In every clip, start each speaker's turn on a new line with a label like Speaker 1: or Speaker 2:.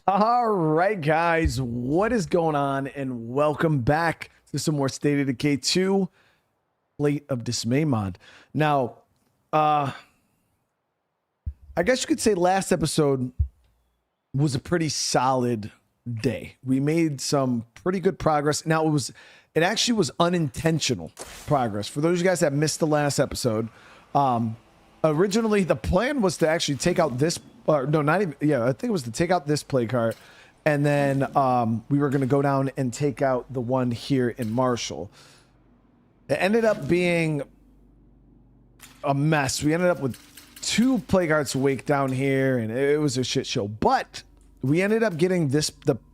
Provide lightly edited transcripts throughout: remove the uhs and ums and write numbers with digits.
Speaker 1: All right, guys, what is going on? And welcome back to some more State of Decay 2 Plate of Dismay mod. Now, I guess you could say last episode was a pretty solid day. We made some pretty good progress. Now, it actually was unintentional progress. For those of you guys that missed the last episode, originally the plan was to actually take out this no, not even, yeah, I think it was to take out this play cart, and then we were going to go down and take out the one here in Marshall. It ended up being a mess. We ended up with two play carts awake down here, and it was a shit show. But we ended up getting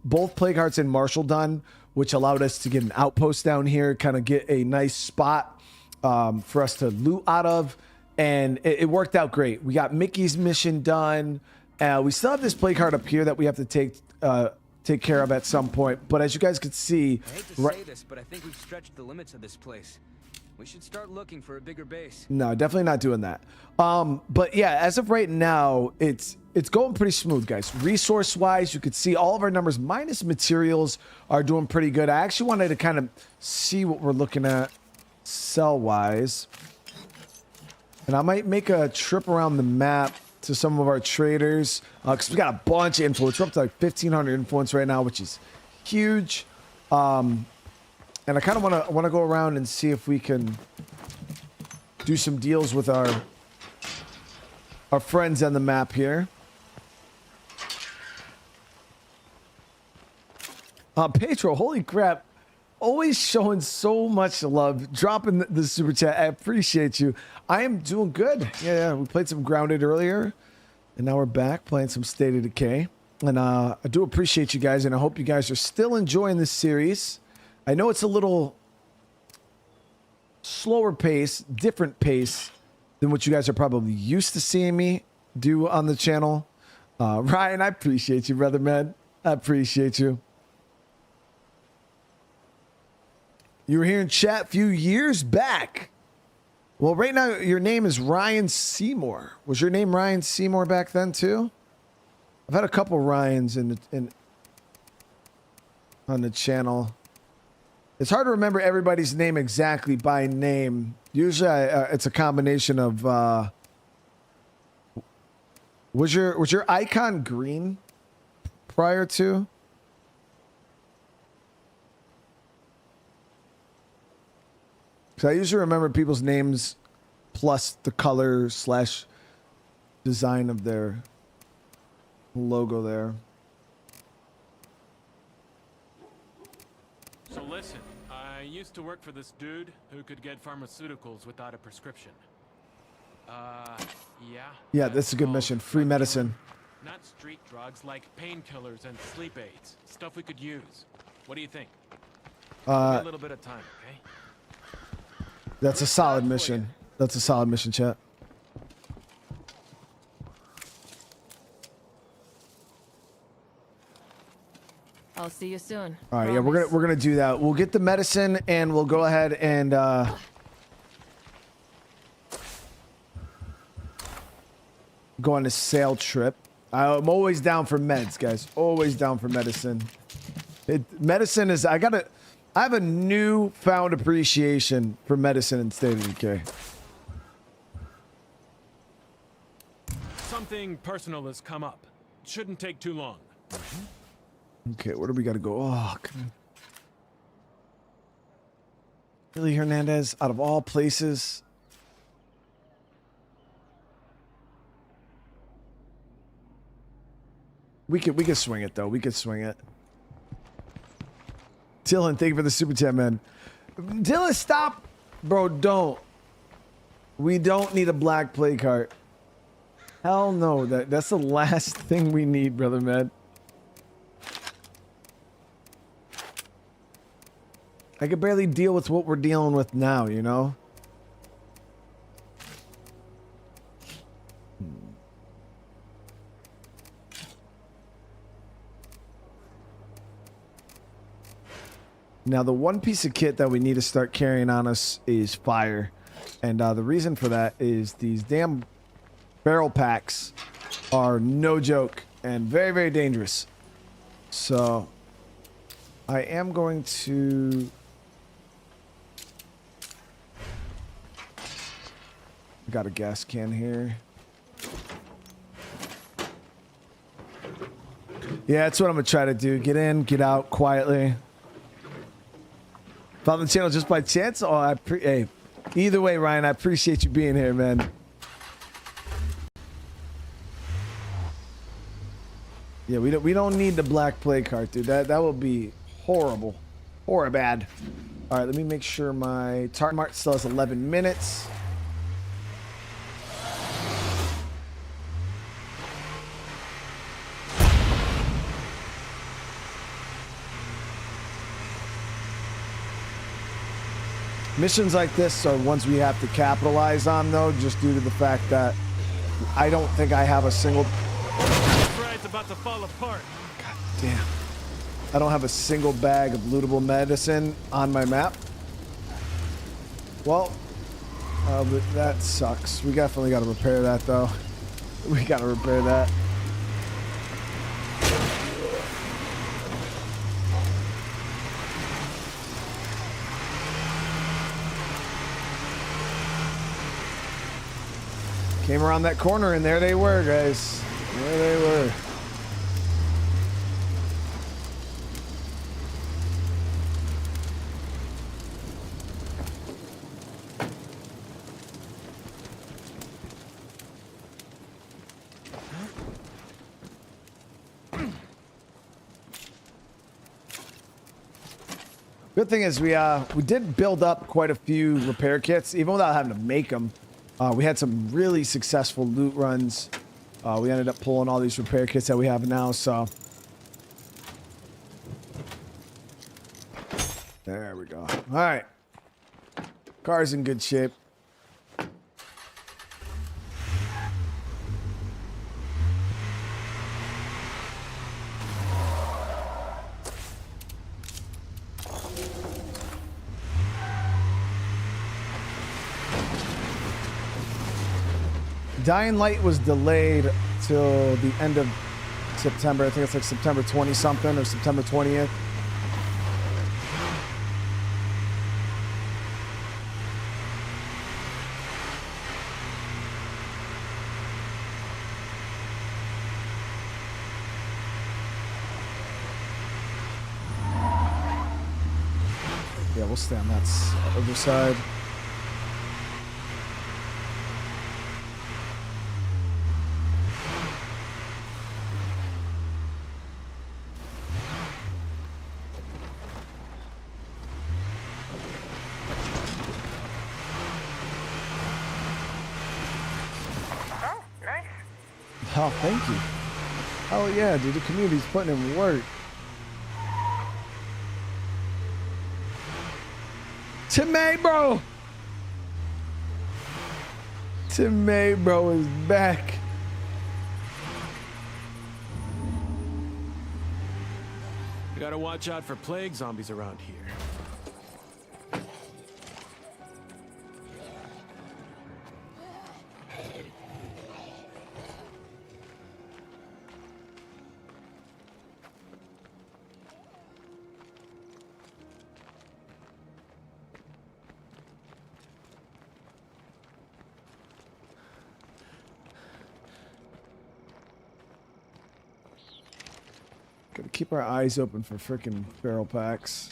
Speaker 1: both play carts in Marshall done, which allowed us to get an outpost down here, kind of get a nice spot for us to loot out of. And it worked out great. We got Mickey's mission done. We still have this play card up here that we have to take care of at some point. But as you guys can see,
Speaker 2: I hate to say this, but I think we've stretched the limits of this place. We should start looking for a bigger base.
Speaker 1: No, definitely not doing that. But yeah, as of right now, it's going pretty smooth, guys. Resource-wise, you could see all of our numbers minus materials are doing pretty good. I actually wanted to kind of see what we're looking at sell-wise. And I might make a trip around the map to some of our traders because we got a bunch of influence. We're up to like 1,500 influence right now, which is huge. And I kind of want to go around and see if we can do some deals with our friends on the map here. Pedro, holy crap. Always showing so much love, dropping the super chat. I appreciate you. I am doing good. Yeah, we played some Grounded earlier, and now we're back playing some State of Decay. And I do appreciate you guys, and I hope you guys are still enjoying this series. I know it's a little slower pace, different pace than what you guys are probably used to seeing me do on the channel. Ryan, I appreciate you, brother, man. I appreciate you. You were here in chat a few years back. Well, right now, your name is Ryan Seymour. Was your name Ryan Seymour back then, too? I've had a couple Ryans on the channel. It's hard to remember everybody's name exactly by name. Usually, it's a combination of... Was your icon green prior to? So I usually remember people's names plus the color / design of their logo there.
Speaker 3: So listen, I used to work for this dude who could get pharmaceuticals without a prescription. Yeah.
Speaker 1: Yeah, that's a good mission. Free medicine.
Speaker 3: Not street drugs like painkillers and sleep aids. Stuff we could use. What do you think? A little bit of time, okay?
Speaker 1: That's a solid mission. That's a solid mission, chat.
Speaker 4: I'll see you soon.
Speaker 1: All right, yeah, we're gonna do that. We'll get the medicine and we'll go ahead and go on a sail trip. I'm always down for meds, guys. Always down for medicine. Medicine is I have a newfound appreciation for medicine in State of Decay.
Speaker 3: Something personal has come up. Shouldn't take too long.
Speaker 1: Okay, where do we gotta go? Oh, God. Billy Hernandez, out of all places. We could swing it though. We could swing it. Dylan, thank you for the super chat, man. Dylan, stop. Bro, don't. We don't need a black play cart. Hell no. That's the last thing we need, brother, man. I could barely deal with what we're dealing with now, you know? Now, the one piece of kit that we need to start carrying on us is fire. And the reason for that is these damn barrel packs are no joke and very, very dangerous. So I am going to... Got a gas can here. Yeah, that's what I'm gonna try to do. Get in, get out quietly. Found the channel just by chance. Oh, hey, either way, Ryan, I appreciate you being here, man. Yeah, we don't need the black play card, dude. That will be horrible, bad. All right, let me make sure my target mark still has 11 minutes. Missions like this are ones we have to capitalize on, though, just due to the fact that I don't think I have a single...
Speaker 3: Ride's about to fall apart.
Speaker 1: God damn. I don't have a single bag of lootable medicine on my map. Well, but that sucks. We definitely got to repair that, though. We got to repair that. Came around that corner and there they were, guys. There they were. Good thing is we did build up quite a few repair kits, even without having to make them. We had some really successful loot runs. We ended up pulling all these repair kits that we have now, so. There we go. All right. Car's in good shape. Dying Light was delayed till the end of September. I think it's like September 20 something or September 20th. Yeah, we'll stay on that other side. Oh, thank you. Oh yeah, dude, the community's putting in work. Dismay, bro. Dismay, bro, is back.
Speaker 3: You gotta watch out for plague zombies around here.
Speaker 1: Gotta keep our eyes open for freaking barrel packs.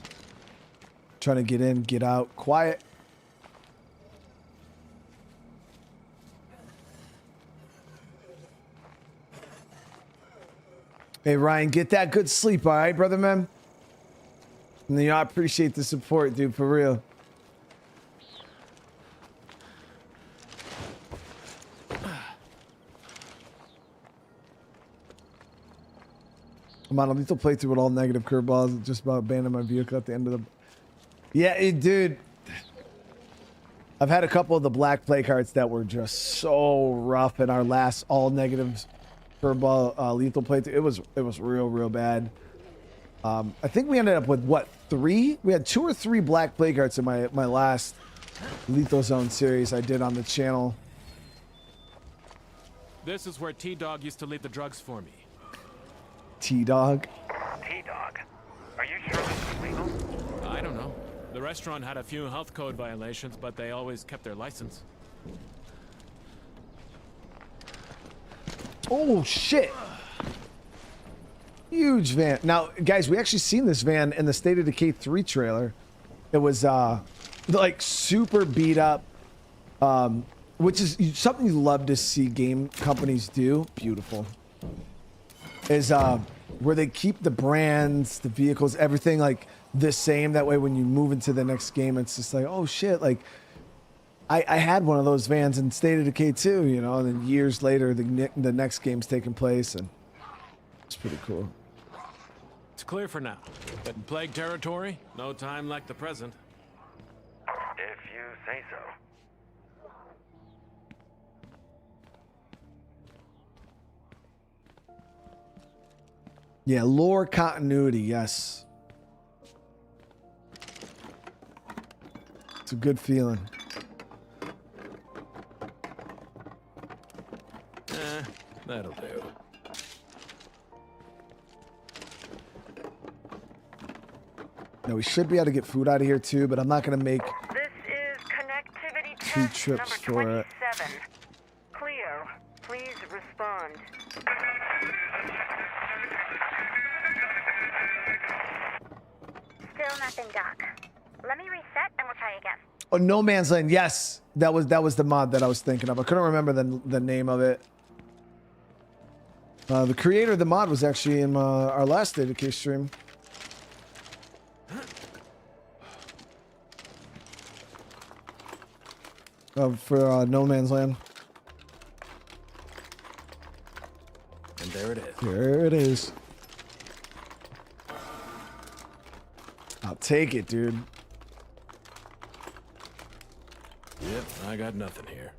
Speaker 1: Trying to get in, get out, quiet. Hey Ryan, get that good sleep, all right, brother man? And I appreciate the support, dude, for real. I'm on a lethal playthrough with all negative curveballs. Just about abandoning my vehicle at the end of the... Yeah, dude. I've had a couple of the black play cards that were just so rough in our last all negative curveball lethal playthrough. It was real bad. I think we ended up with what, 3? We had 2 or 3 black play cards in my last Lethal Zone series I did on the channel.
Speaker 3: This is where T-Dog used to leave the drugs for me.
Speaker 1: T-Dog.
Speaker 5: T legal?
Speaker 3: I don't know. The restaurant had a few health code violations, but they always kept their license.
Speaker 1: Oh, shit. Huge van. Now, guys, we actually seen this van in the State of Decay 3 trailer. It was, like, super beat up, which is something you love to see game companies do. Beautiful. Is, where they keep the brands, the vehicles, everything, like, the same. That way, when you move into the next game, it's just like, oh, shit, like, I had one of those vans in State of Decay 2, you know, and then years later, the next game's taking place, and it's pretty cool.
Speaker 3: It's clear for now. But in plague territory, no time like the present.
Speaker 5: If you say so.
Speaker 1: Yeah, lore continuity, yes. It's a good feeling.
Speaker 3: That'll do.
Speaker 1: Now, we should be able to get food out of here, too, but I'm not going to make
Speaker 5: This is connectivity
Speaker 1: 2
Speaker 5: test
Speaker 1: trips
Speaker 5: number
Speaker 1: for it.
Speaker 5: 27. Clear. Please respond.
Speaker 6: Still nothing, Doc. Let me reset and we'll try again.
Speaker 1: Oh, No Man's Land. Yes, that was the mod that I was thinking of. I couldn't remember the name of it. The creator of the mod was actually in our last Decay stream. For No Man's Land.
Speaker 3: And there it is.
Speaker 1: There it is. I'll take it, dude.
Speaker 3: Yep, I got nothing here.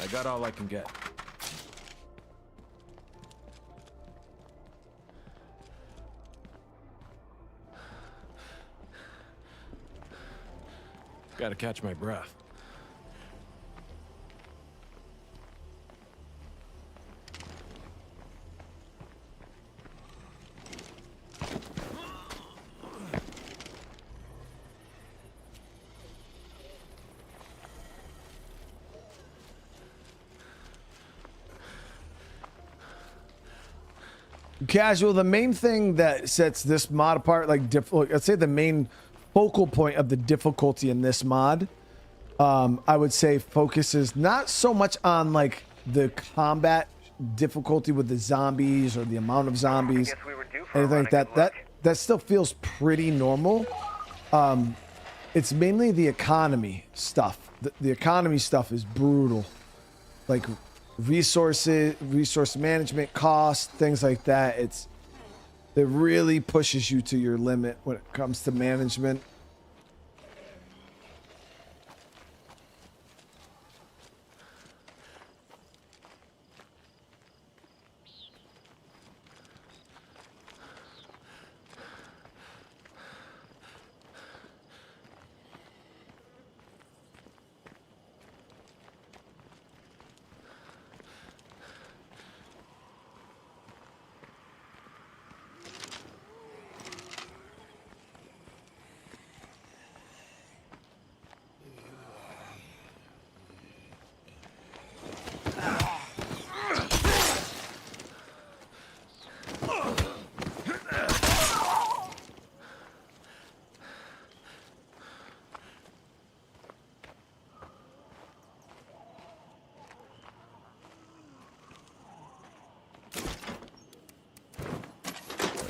Speaker 3: I got all I can get. Gotta catch my breath.
Speaker 1: Casual, the main thing that sets this mod apart, like, I'd say the main focal point of the difficulty in this mod, I would say focuses not so much on, like, the combat difficulty with the zombies or the amount of zombies, anything like that. That still feels pretty normal. It's mainly the economy stuff. The economy stuff is brutal. Like, resources, resource management, costs, things like that. It really pushes you to your limit when it comes to management.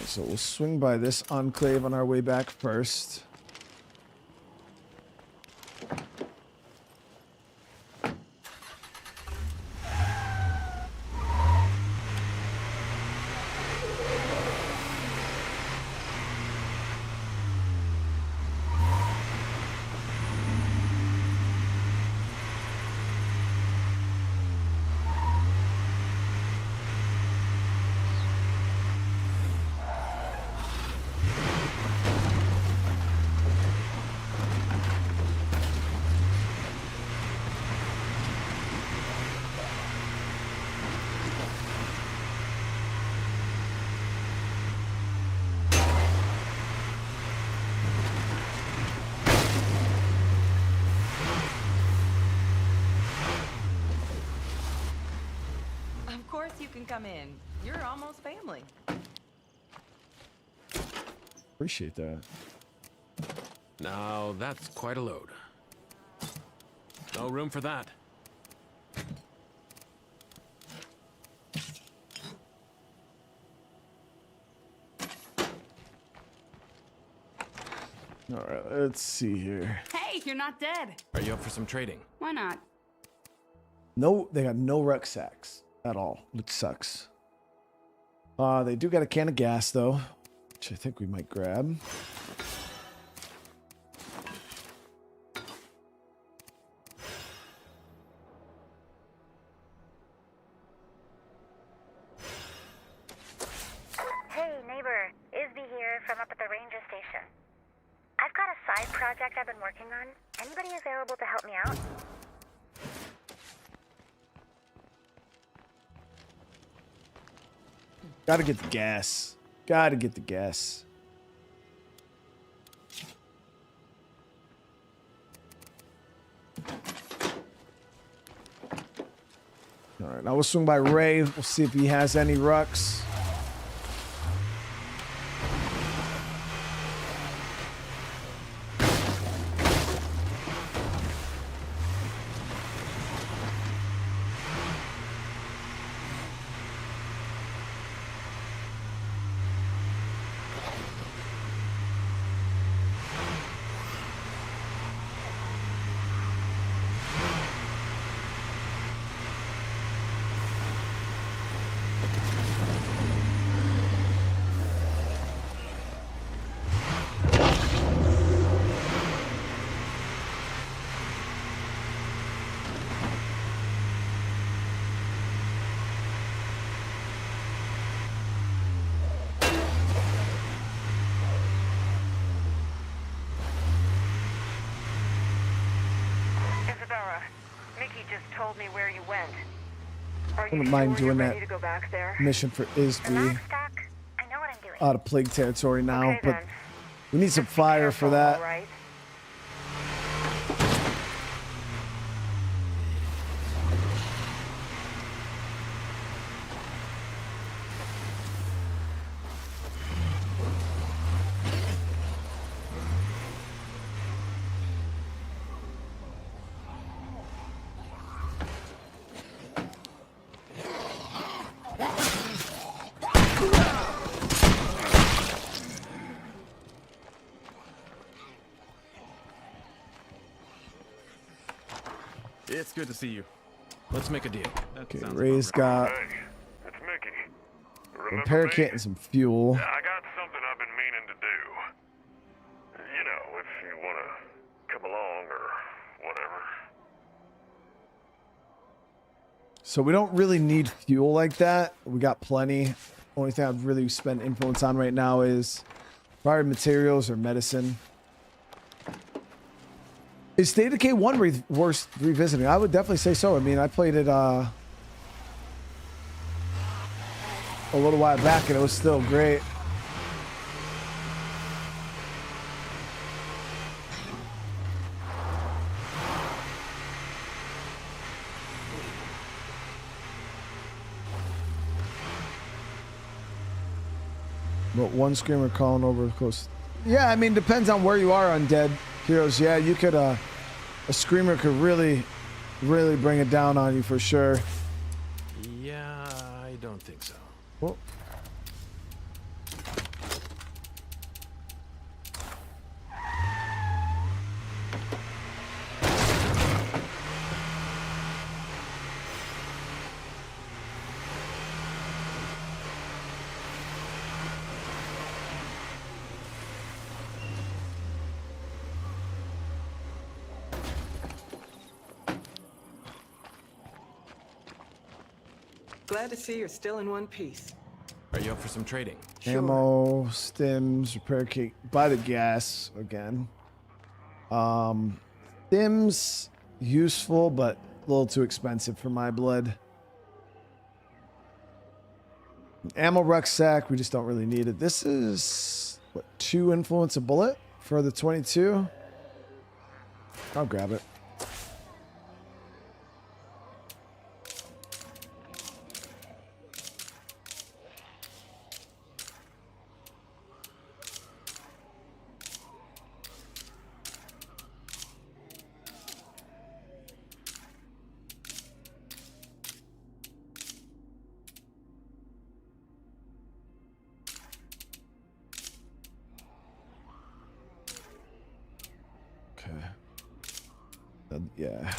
Speaker 1: So we'll swing by this enclave on our way back first.
Speaker 7: can come in. You're almost family.
Speaker 1: Appreciate that.
Speaker 3: Now, that's quite a load. No room for that.
Speaker 1: All right, let's see here.
Speaker 7: Hey, you're not dead.
Speaker 3: Are you up for some trading?
Speaker 7: Why not?
Speaker 1: No, they got no rucksacks at all, which sucks. They do got a can of gas though, which I think we might grab.
Speaker 6: Hey, neighbor. Isby here from up at the ranger station. I've got a side project I've been working on. Anybody available to help me out?
Speaker 1: Gotta get the gas. Gotta get the gas. All right, now we'll swing by Ray. We'll see if he has any rucks.
Speaker 5: Isabella, Mickey just told me where you went. Are
Speaker 1: Wouldn't
Speaker 5: you
Speaker 1: mind
Speaker 5: sure you're
Speaker 1: doing
Speaker 5: ready
Speaker 1: that
Speaker 5: to go back there?
Speaker 1: mission for
Speaker 6: The
Speaker 1: Isby
Speaker 6: mag stock? I know what I'm doing.
Speaker 1: out of plague territory now,
Speaker 5: Okay,
Speaker 1: but
Speaker 5: then.
Speaker 1: we need some
Speaker 5: Just be
Speaker 1: fire for
Speaker 5: careful,
Speaker 1: that.
Speaker 5: all right?
Speaker 3: It's good to see you. Let's make a deal.
Speaker 1: Okay, Ray's got
Speaker 8: Hey, it's Mickey.
Speaker 1: a
Speaker 8: Remember
Speaker 1: repair
Speaker 8: me?
Speaker 1: kit and some fuel.
Speaker 8: I got something I've been meaning to do. You know, if you want to come along or whatever.
Speaker 1: So we don't really need fuel like that. We got plenty. Only thing I've really spent influence on right now is probably materials or medicine. Is State of Decay 1 worth revisiting? I would definitely say so. I mean, I played it a little while back and it was still great. But one screamer calling over close. Yeah, I mean, depends on where you are, Undead Heroes. Yeah, you could, a screamer could really bring it down on you for sure.
Speaker 3: Yeah, I don't think so.
Speaker 1: Well,
Speaker 9: Glad to see you're still in one piece.
Speaker 3: Are you up for some trading?
Speaker 1: ammo, stims, repair kit. Buy the gas again. Stims, useful, but a little too expensive for my blood. Ammo rucksack, we just don't really need it. This is, what, 2 influence a bullet for the 22? I'll grab it. Yeah.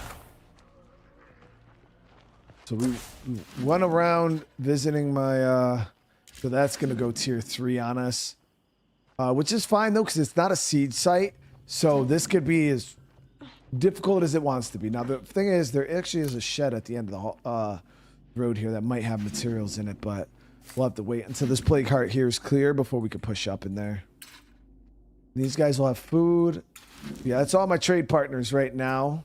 Speaker 1: So we went around visiting my, so that's going to go tier 3 on us, which is fine though, because it's not a siege site. So this could be as difficult as it wants to be. Now, the thing is, there actually is a shed at the end of the road here that might have materials in it, but we'll have to wait until this plague heart here is clear before we can push up in there. These guys will have food. Yeah, that's all my trade partners right now.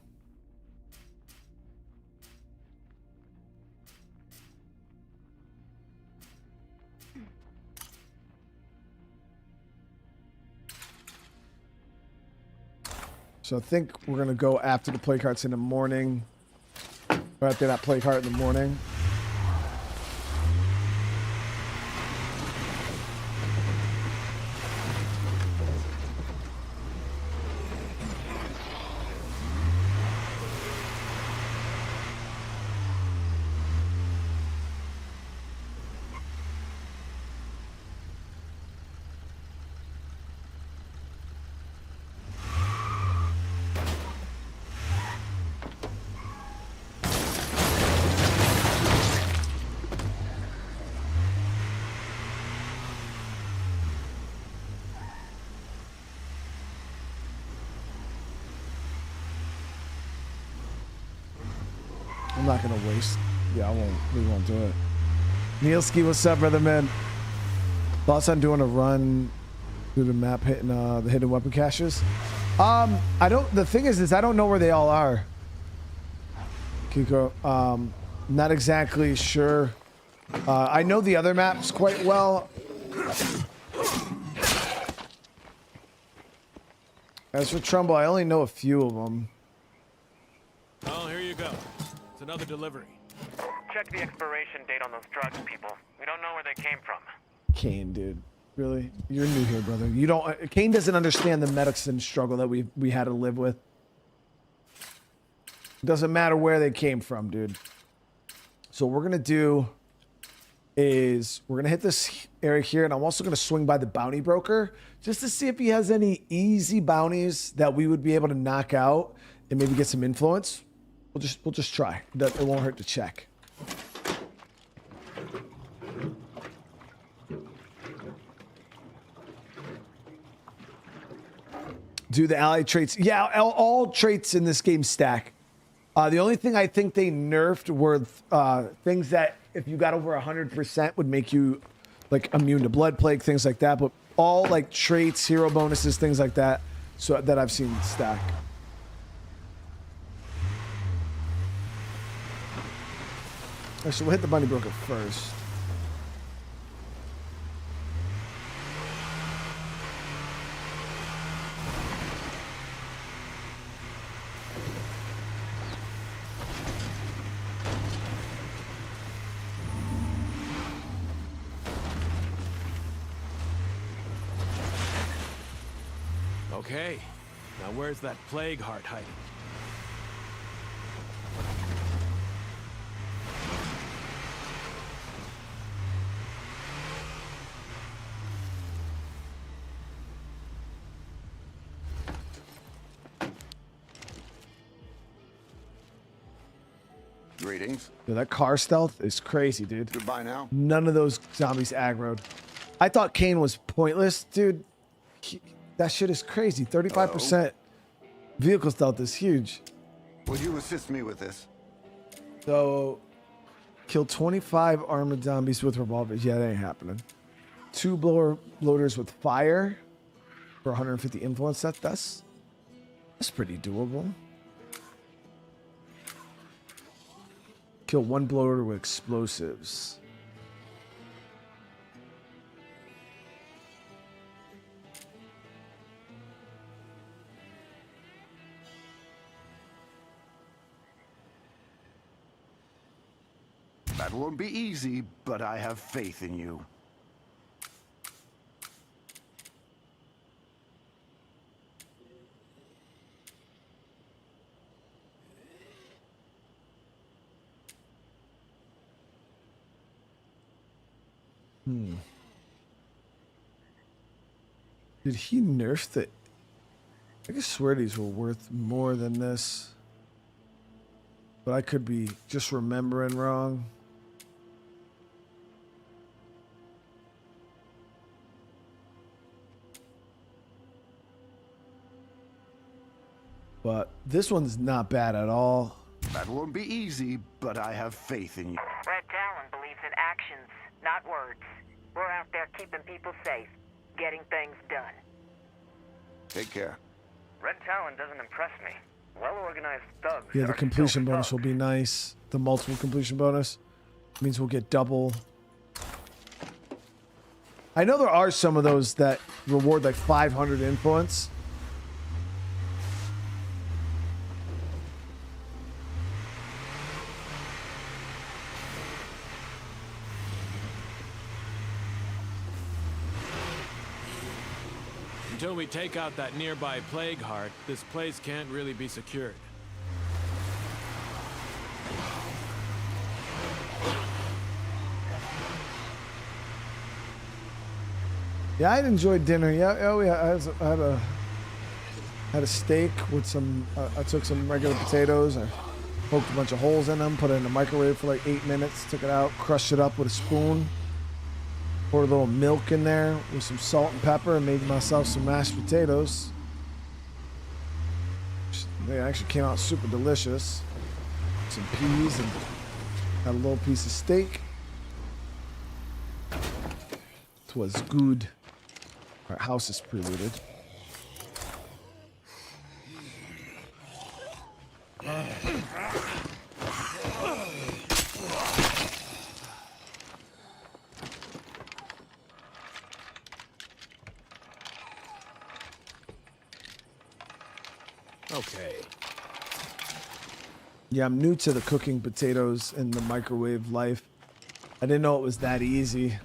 Speaker 1: So I think we're going to go after the plague hearts in the morning. Or after that plague heart in the morning. I'm not gonna waste. Yeah, I won't. We won't do it. Neilski, what's up, brother man? Thoughts on doing a run through the map, hitting the hidden weapon caches? I don't. The thing is I don't know where they all are. Kiko, not exactly sure. I know the other maps quite well. As for Trumbull, I only know a few of them.
Speaker 3: Oh, here you go. It's another delivery.
Speaker 8: Check the expiration date on those drugs, people. We don't know where they came from.
Speaker 1: Kane, dude. Really? You're new here, brother. You don't. Kane doesn't understand the medicine struggle that we had to live with. It doesn't matter where they came from, dude. So what we're gonna do is we're gonna hit this area here, and I'm also gonna swing by the bounty broker just to see if he has any easy bounties that we would be able to knock out and maybe get some influence. We'll just try. It won't hurt to check. Do the ally traits? Yeah, all traits in this game stack. The only thing I think they nerfed were things that if you got over 100% would make you like immune to blood plague, things like that. But all like traits, hero bonuses, things like that, so that I've seen stack. Actually, we'll hit the bunny broker first.
Speaker 3: Okay. Now where's that plague heart hiding?
Speaker 10: Greetings.
Speaker 1: Dude, that car stealth is crazy, dude.
Speaker 10: Goodbye now.
Speaker 1: None of those zombies aggroed. I thought Kane was pointless, dude. That shit is crazy. 35% vehicle stealth is huge.
Speaker 10: Would you assist me with this?
Speaker 1: So, kill 25 armored zombies with revolvers. Yeah, that ain't happening. 2 blower loaders with fire for 150 influence. That's pretty doable. Kill 1 blower with explosives.
Speaker 10: That won't be easy, but I have faith in you.
Speaker 1: Did he nerf it? I could swear these were worth more than this. but I could be just remembering wrong. But this one's not bad at all.
Speaker 10: That won't be easy, but I have faith in you.
Speaker 5: Red Talon believes in actions, not words. We're out there keeping people safe, getting things done.
Speaker 10: Take care.
Speaker 8: Red Talon doesn't impress me. Well-organized thugs.
Speaker 1: Yeah, the
Speaker 8: are
Speaker 1: completion
Speaker 8: still
Speaker 1: bonus will
Speaker 8: thugs.
Speaker 1: be nice. The multiple completion bonus means we'll get double. I know there are some of those that reward like 500 influence.
Speaker 3: Until we take out that nearby plague heart, this place can't really be secured.
Speaker 1: Yeah, I'd enjoyed dinner. Yeah, I had a steak with some. I took some regular potatoes. I poked a bunch of holes in them. Put it in the microwave for like 8 minutes. Took it out. Crushed it up with a spoon. Poured a little milk in there with some salt and pepper, and made myself some mashed potatoes. They actually came out super delicious. Some peas and had a little piece of steak. It was good. Our house is pre-looted.
Speaker 3: Okay.
Speaker 1: Yeah, I'm new to the cooking potatoes in the microwave life. I didn't know it was that easy.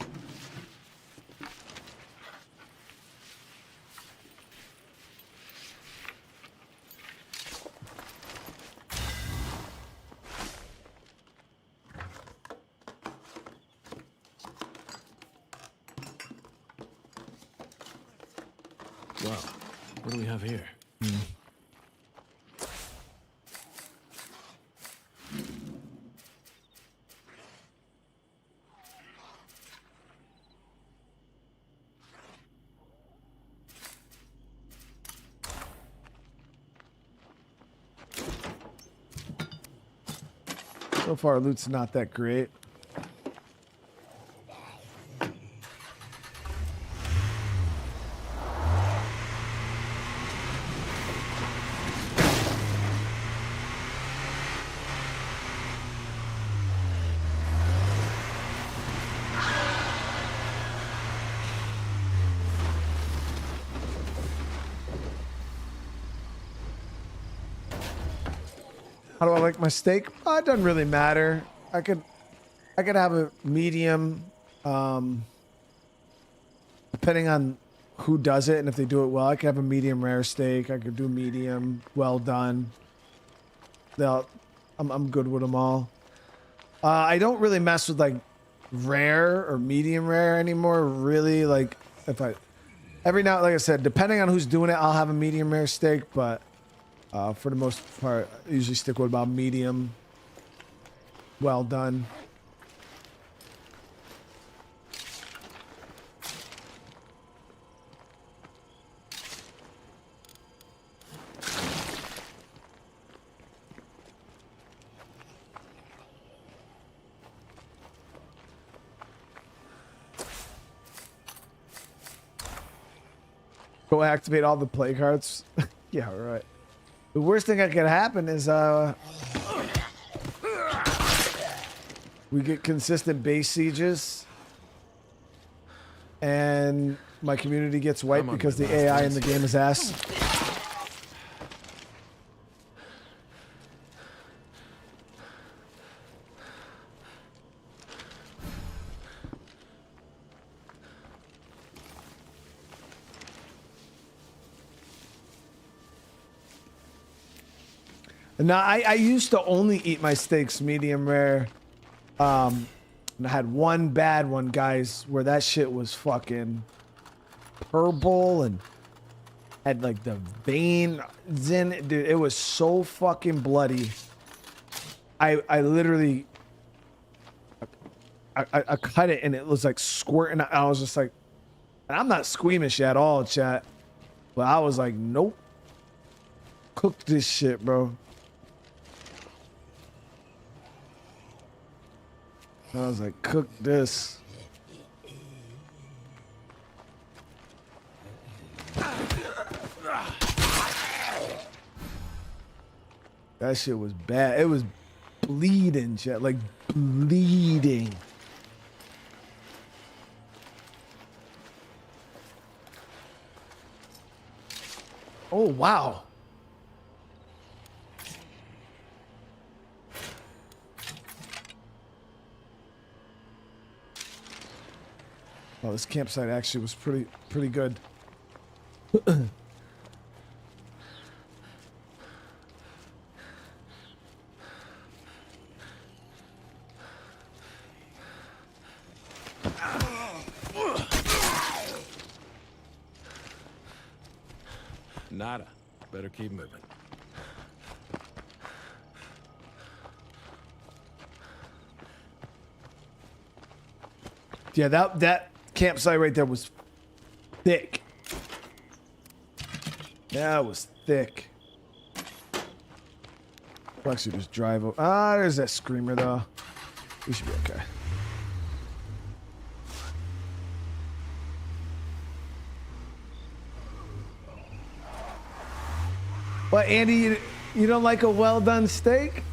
Speaker 3: Wow. What do we have here?
Speaker 1: So far, loot's not that great. How do I like my steak? It doesn't really matter. I could have a medium, depending on who does it and if they do it well. I could have a medium rare steak. I could do medium well done. I'm good with them all. I don't really mess with like rare or medium rare anymore. Really, like every now, like I said, depending on who's doing it, I'll have a medium rare steak, but. For the most part, I usually stick with about medium, well done. Go activate all the plague hearts. Yeah, right. The worst thing that could happen is we get consistent base sieges and my community gets wiped because the AI in the game is ass. Now, I used to only eat my steaks medium rare. And I had one bad one, guys, where that shit was fucking purple and had like the veins in it. Dude, it was so fucking bloody. I literally I cut it and it was like squirting. I was just like, and I'm not squeamish at all, chat. But I was like, nope. Cook this shit, bro. I was like, cook this. That shit was bad. It was bleeding, chat. Like bleeding. Oh, wow. Oh, this campsite actually was pretty good.
Speaker 3: Nada. Better keep moving.
Speaker 1: Yeah, that campsite right there was thick. That was thick. We'll actually just drive over. Ah, there's that screamer though. We should be okay. What, Andy, you don't like a well done steak?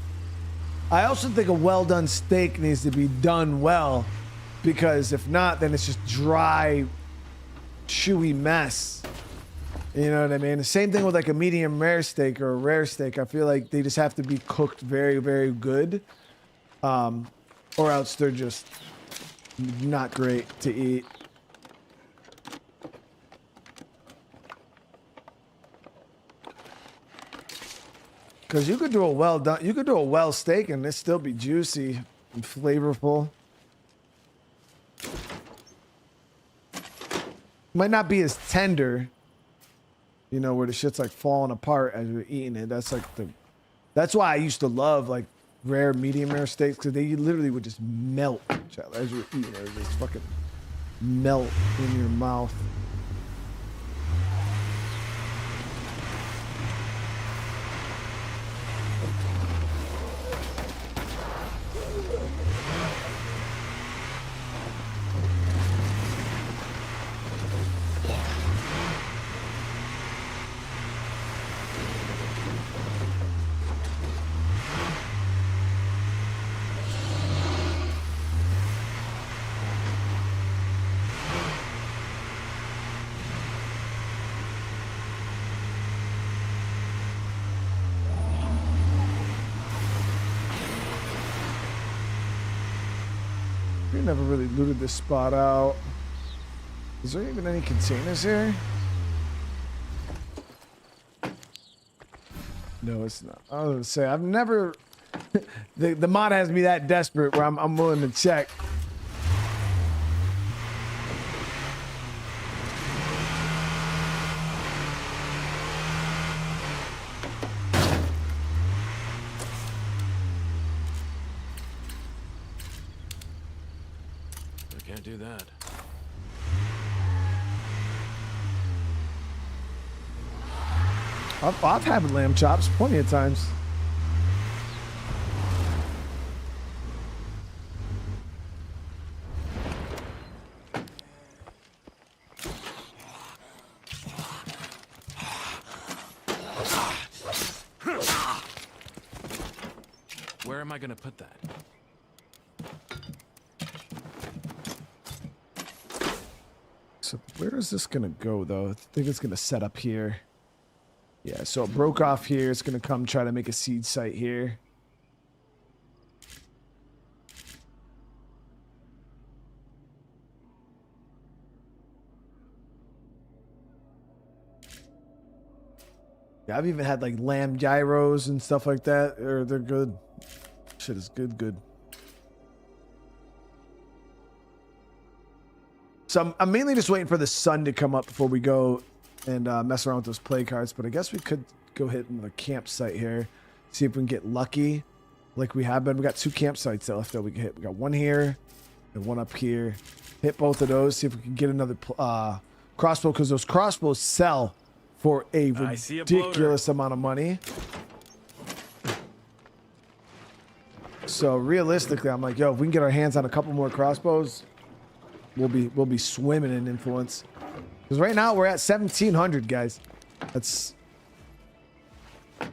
Speaker 1: I also think a well done steak needs to be done well, because if not, then it's just dry, chewy mess. You know what I mean? The same thing with like a medium rare steak or a rare steak. I feel like they just have to be cooked very, very good, or else they're just not great to eat. Because you could do a well done, you could do a well steak and it still be juicy and flavorful. Might not be as tender, you know, where the shit's like falling apart as you're eating it. That's like that's why I used to love like rare, medium rare steaks, because they literally would just melt as you're eating it. It would just fucking melt in your mouth. Never really looted this spot out. Is there even any containers here? No, it's not. I was gonna say I've never. the mod has me that desperate where I'm willing to check.
Speaker 3: Can't do that.
Speaker 1: I've had lamb chops plenty of times.
Speaker 3: Where am I gonna put that?
Speaker 1: So where is this gonna go though? I think it's gonna set up here. Yeah, so it broke off here. It's gonna come try to make a seed site here. Yeah, I've even had like lamb gyros and stuff like that. They're good. Shit is good. So I'm mainly just waiting for the sun to come up before we go and mess around with those play cards. But I guess we could go hit the campsite here, see if we can get lucky. like we have been. We got 2 campsites that left that we can hit. We got one here and one up here. Hit both of those. See if we can get another crossbow, because those crossbows sell for a ridiculous amount of money. So realistically, I'm like, yo, if we can get our hands on a couple more crossbows, we'll be swimming in influence. Because right now we're at 1,700, guys. It's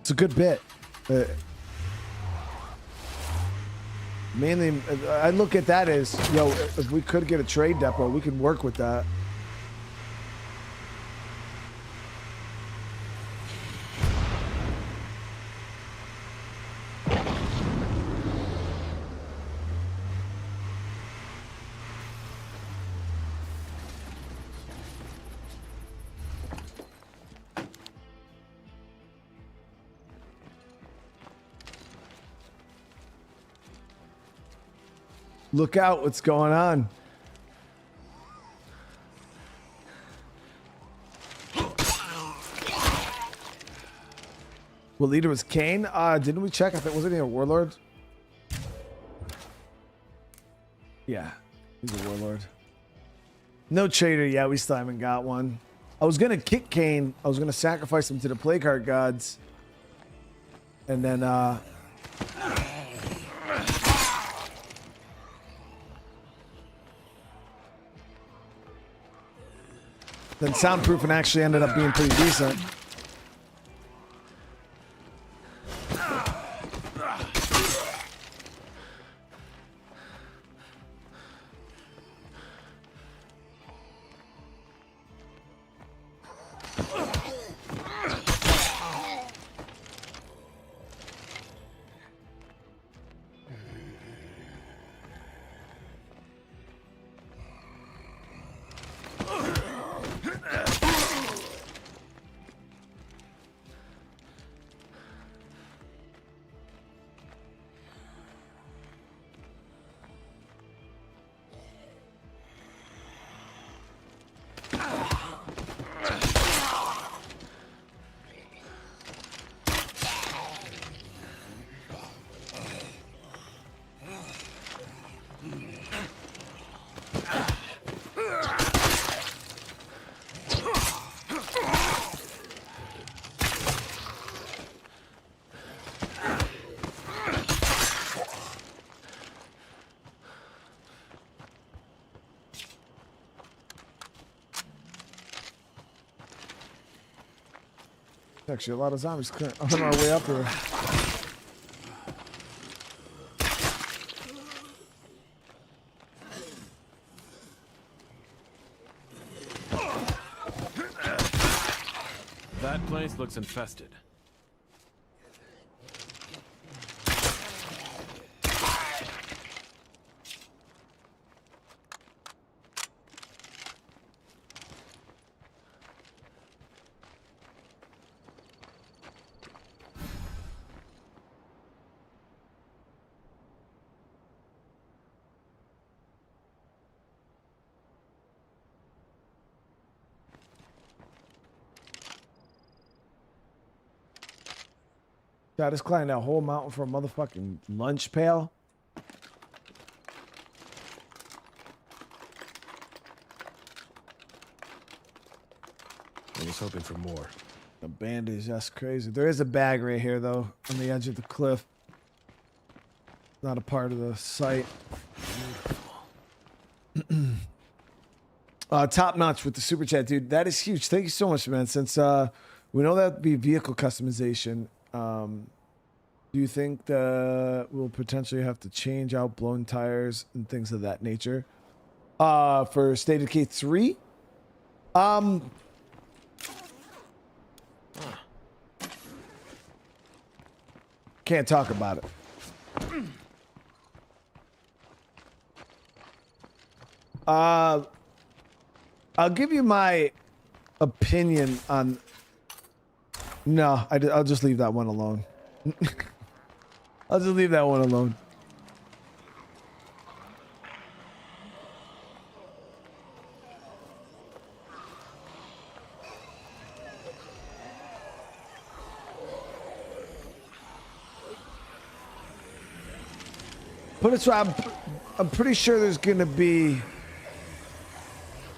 Speaker 1: a good bit. Mainly, I look at that as, yo, if we could get a trade depot, we could work with that. Look out, what's going on? What leader was Kane? Didn't we check if it wasn't he a warlord? Yeah, he's a warlord. No trader yet, we still haven't got one. I was gonna kick Kane. I was gonna sacrifice him to the plague heart gods. And then soundproofing actually ended up being pretty decent. Actually, a lot of zombies on our way up here.
Speaker 3: That place looks infested.
Speaker 1: God, just climbing that whole mountain for a motherfucking lunch pail.
Speaker 3: I was hoping for more.
Speaker 1: A bandage, that's crazy. There is a bag right here, though, on the edge of the cliff. Not a part of the site. Top notch with the super chat, dude. That is huge. Thank you so much, man. Since we know that would be vehicle customization, do you think that we'll potentially have to change out blown tires and things of that nature for State of Decay 3? Can't talk about it. I'll give you my opinion on... No, I'll just leave that one alone. I'll just leave that one alone. Put it this way, I'm pretty sure there's gonna be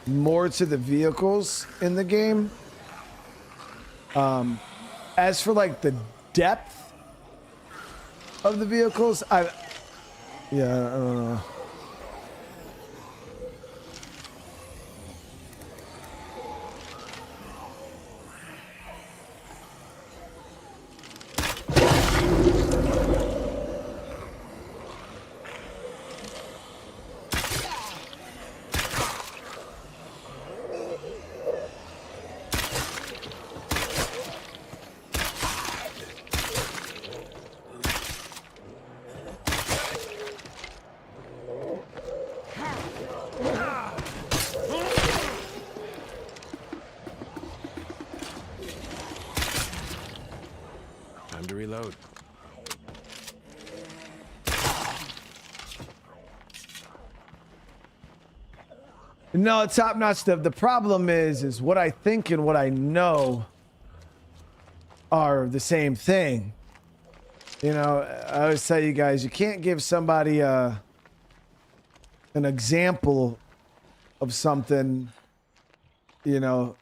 Speaker 1: more to the vehicles in the game. As for like the depth of the vehicles, I don't know.
Speaker 3: Time to reload.
Speaker 1: No, it's top-notch stuff. The problem is what I think and what I know are the same thing. You know, I always tell you guys, you can't give somebody an example of something, you know,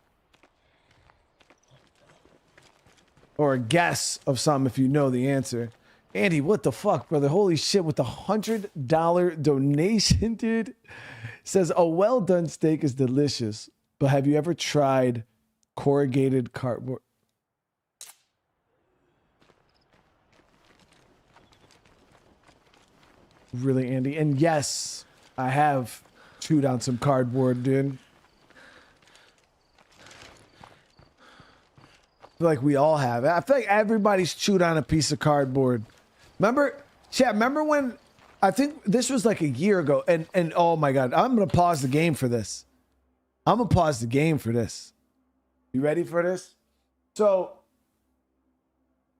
Speaker 1: or a guess of something if you know the answer. Andy, what the fuck, brother? Holy shit, with the $100 donation, dude. Says, a well-done steak is delicious, but have you ever tried corrugated cardboard? Really, Andy? And yes, I have chewed on some cardboard, dude. I feel like we all have. I feel like everybody's chewed on a piece of cardboard. Remember, chat, remember when, I think this was like a year ago, and oh my God, I'm going to pause the game for this. I'm going to pause the game for this. You ready for this? So,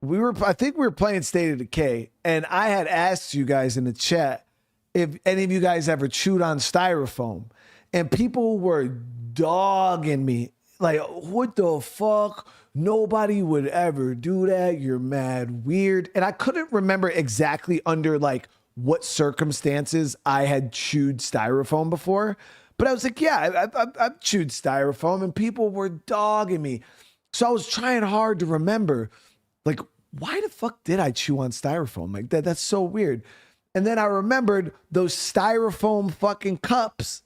Speaker 1: I think we were playing State of Decay, and I had asked you guys in the chat if any of you guys ever chewed on styrofoam, and people were dogging me like, what the fuck? Nobody would ever do that. You're mad weird. And I couldn't remember exactly under like what circumstances I had chewed styrofoam before, but I was like, yeah, I've chewed styrofoam, and people were dogging me. So I was trying hard to remember, like, why the fuck did I chew on styrofoam? Like that's so weird. And then I remembered those styrofoam fucking cups.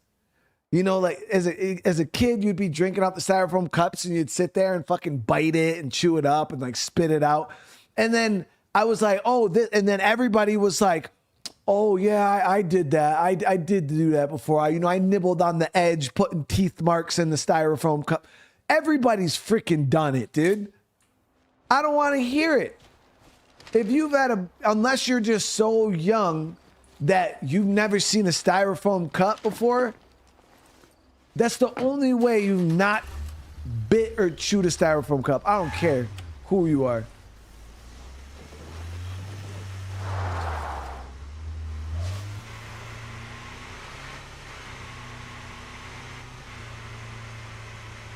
Speaker 1: You know, like as a kid, you'd be drinking out the styrofoam cups and you'd sit there and fucking bite it and chew it up and like spit it out. And then I was like, oh, and then everybody was like, oh yeah, I did that. I did do that before. I nibbled on the edge, putting teeth marks in the styrofoam cup. Everybody's freaking done it, dude. I don't want to hear it. If you've had unless you're just so young that you've never seen a styrofoam cup before, that's the only way you've not bit or chewed a styrofoam cup. I don't care who you are.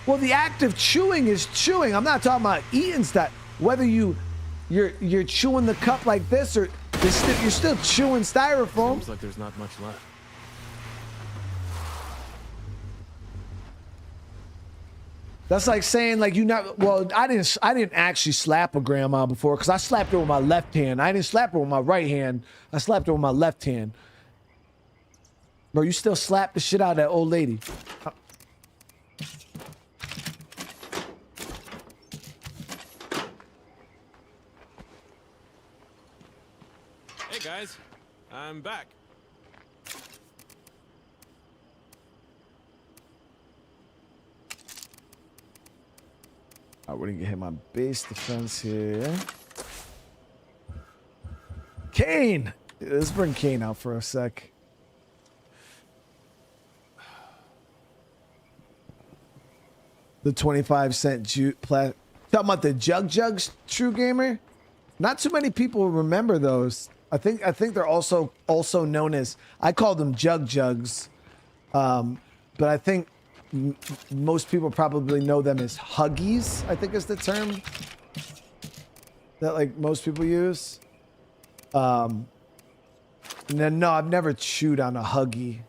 Speaker 1: Well, the act of chewing is chewing. I'm not talking about eating stuff. Whether you're chewing the cup like this or you're still chewing styrofoam.
Speaker 3: Seems like there's not much left.
Speaker 1: That's like saying like well, I didn't actually slap a grandma before because I slapped her with my left hand. I didn't slap her with my right hand. I slapped her with my left hand. Bro, you still slap the shit out of that old lady.
Speaker 3: Hey guys, I'm back.
Speaker 1: All right, we're gonna hit my base defense here. Kane! Let's bring Kane out for a sec. The 25-cent talking about the Jugs, True Gamer? Not too many people remember those. I think they're also known as, I call them Jugs. But I think most people probably know them as Huggies, I think is the term that like most people use. No, I've never chewed on a Huggy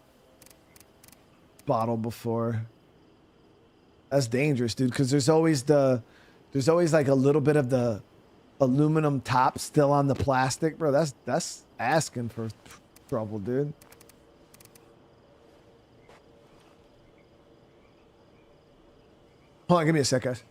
Speaker 1: bottle before. That's dangerous, dude, because there's always like a little bit of the aluminum top still on the plastic, bro. That's asking for trouble, dude. Hold on, give me a sec, guys.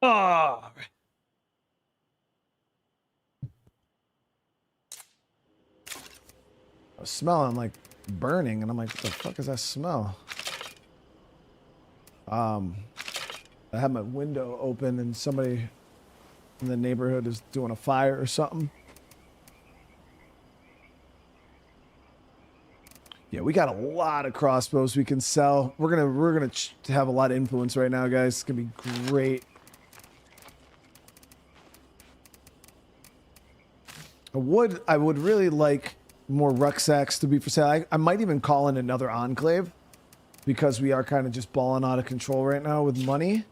Speaker 1: Oh. I was smelling like burning, and I'm like, what the fuck is that smell? I had my window open, and somebody in the neighborhood is doing a fire or something. Yeah, we got a lot of crossbows we can sell. We're gonna have a lot of influence right now, guys. It's gonna be great. I would really like more rucksacks to be for sale. I might even call in another enclave because we are kind of just balling out of control right now with money.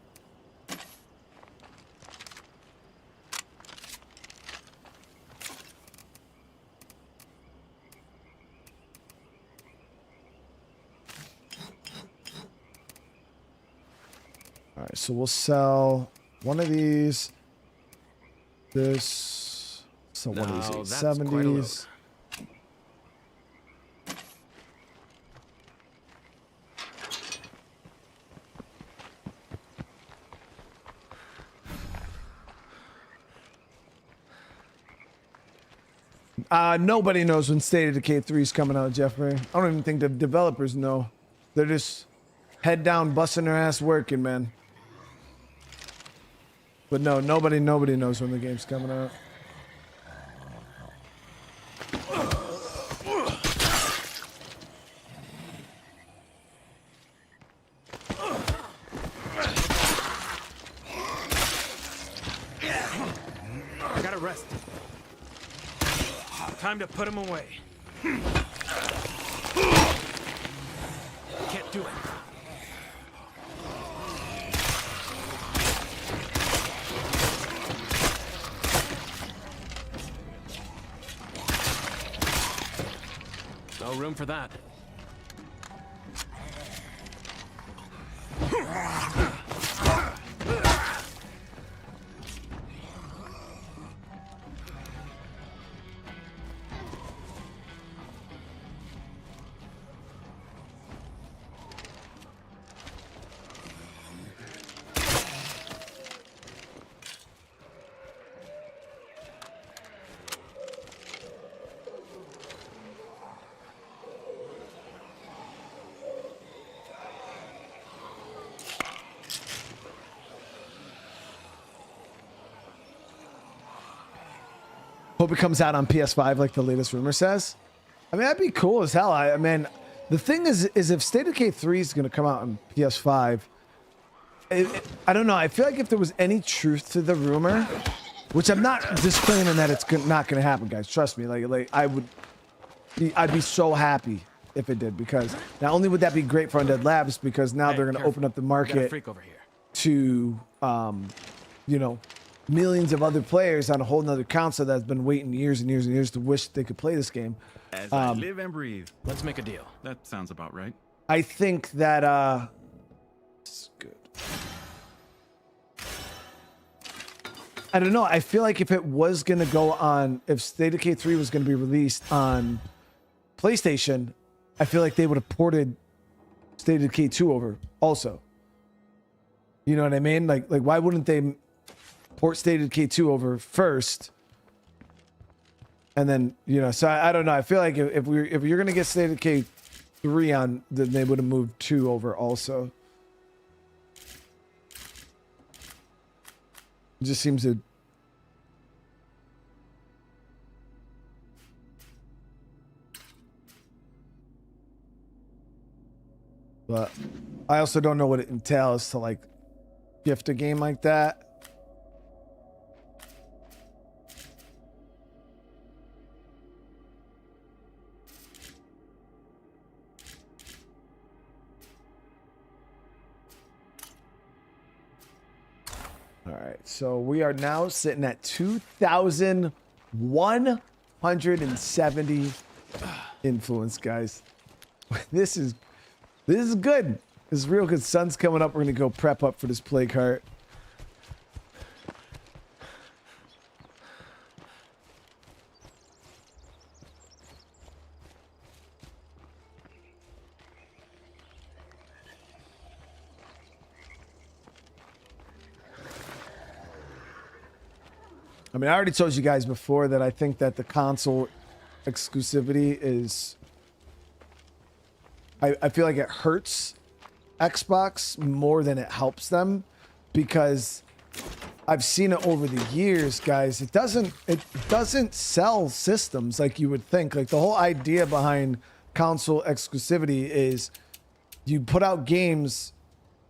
Speaker 1: All right, so we'll sell one of these. This. So one of these 870s. Nobody knows when State of Decay 3 is coming out, Jeffrey. I don't even think the developers know. They're just head down, busting their ass working, man. But no, nobody knows when the game's coming out.
Speaker 3: I gotta rest. Time to put him away. Can't do it. No room for that.
Speaker 1: Hope it comes out on PS5 like the latest rumor says. I mean, that'd be cool as hell. I mean, The thing is if State of Decay 3 is going to come out on PS5, I don't know. I feel like if there was any truth to the rumor, which I'm not disclaiming that it's not going to happen, guys. Trust me. Like I'd be so happy if it did, because not only would that be great for Undead Labs, because now they're going to open up the market to, you know, millions of other players on a whole nother console that's been waiting years and years and years to wish they could play this game.
Speaker 11: As I live and breathe.
Speaker 3: Let's make a deal.
Speaker 11: That sounds about right.
Speaker 1: I think that it's good. I don't know. I feel like if it was going to go on, if State of Decay 3 was going to be released on PlayStation, I feel like they would have ported State of Decay 2 over also. You know what I mean? Like why wouldn't they port State of Decay 2 over first? And then, you know, so I don't know. I feel like if you're going to get State of Decay 3 on, then they would have moved 2 over also. It just seems to... But I also don't know what it entails to, like, gift a game like that. All right, so we are now sitting at 2,170 influence, guys. This is good. This is real good. Sun's coming up. We're gonna go prep up for this plague heart. I mean, I already told you guys before that I think that the console exclusivity is... I feel like it hurts Xbox more than it helps them, because I've seen it over the years, guys. It doesn't sell systems like you would think. Like, the whole idea behind console exclusivity is you put out games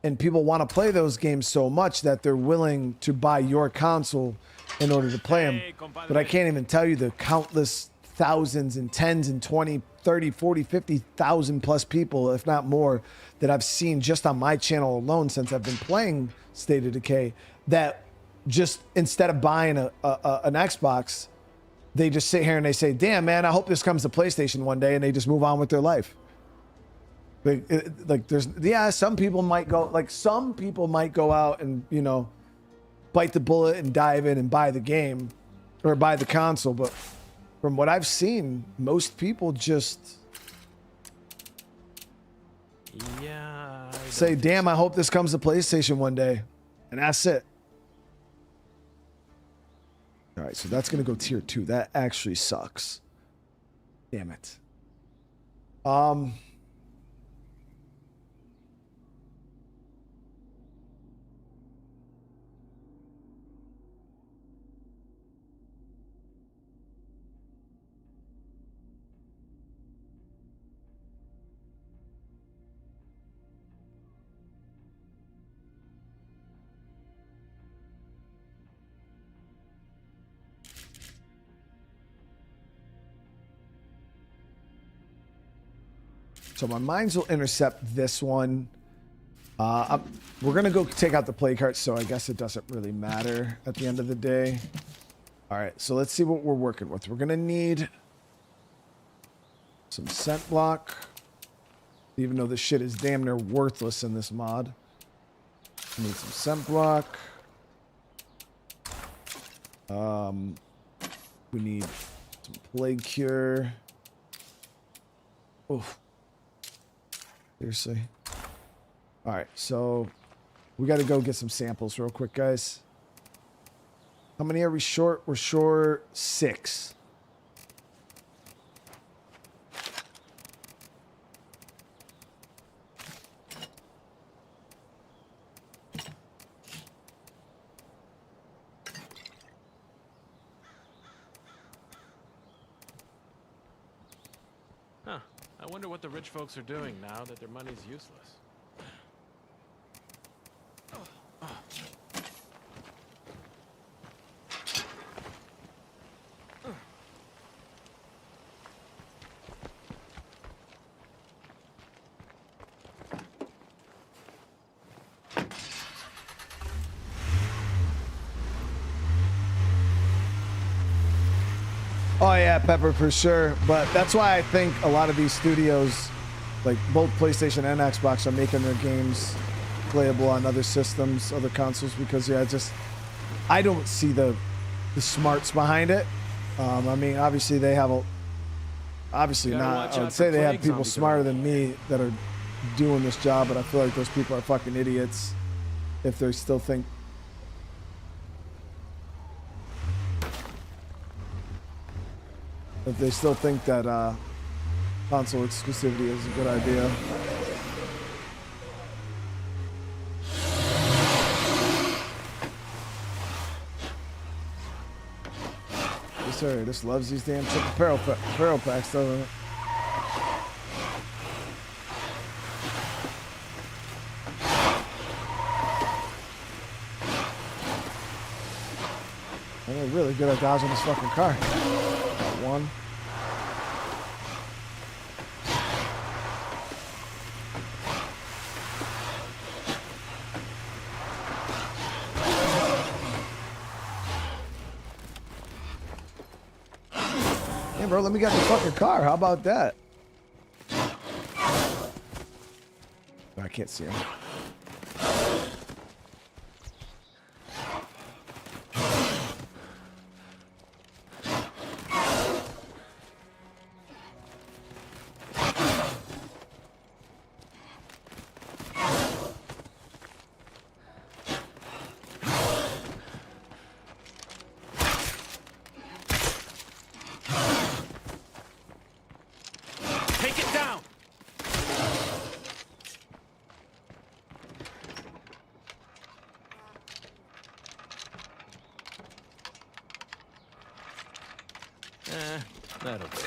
Speaker 1: and people want to play those games so much that they're willing to buy your console in order to play them. But I can't even tell you the countless thousands and tens and 20, 30, 40, 50,000 plus people, if not more, that I've seen just on my channel alone since I've been playing State of Decay, that just instead of buying an Xbox, they just sit here and they say, damn, man, I hope this comes to PlayStation one day, and they just move on with their life. Like there's, yeah, some people might go out and, you know, bite the bullet and dive in and buy the game or buy the console, but from what I've seen, most people just say, damn, I hope this comes to PlayStation one day. And that's it. All right, so that's going to go tier 2. That actually sucks. Damn it. So my mines will intercept this one. We're going to go take out the plague heart, so I guess it doesn't really matter at the end of the day. All right, so let's see what we're working with. We're going to need some scent block, even though this shit is damn near worthless in this mod. We need some scent block. We need some plague cure. Oof. Seriously. All right, so we got to go get some samples real quick, guys. How many are we short? We're short 6.
Speaker 3: wonder what the rich folks are doing now that their money's useless.
Speaker 1: Oh yeah, Pepper, for sure. But that's why I think a lot of these studios, like both PlayStation and Xbox, are making their games playable on other systems, other consoles, because yeah, I don't see the smarts behind it. I mean, obviously they have obviously not. I would say they have people smarter than me that are doing this job, but I feel like those people are fucking idiots if they still think. If they still think that console exclusivity is a good idea. Yes, sir. This loves these damn triple apparel packs, doesn't it? And they're really good at dodging this fucking car. One. Hey, bro, let me get the fucking car. How about that? I can't see him.
Speaker 3: That'll do.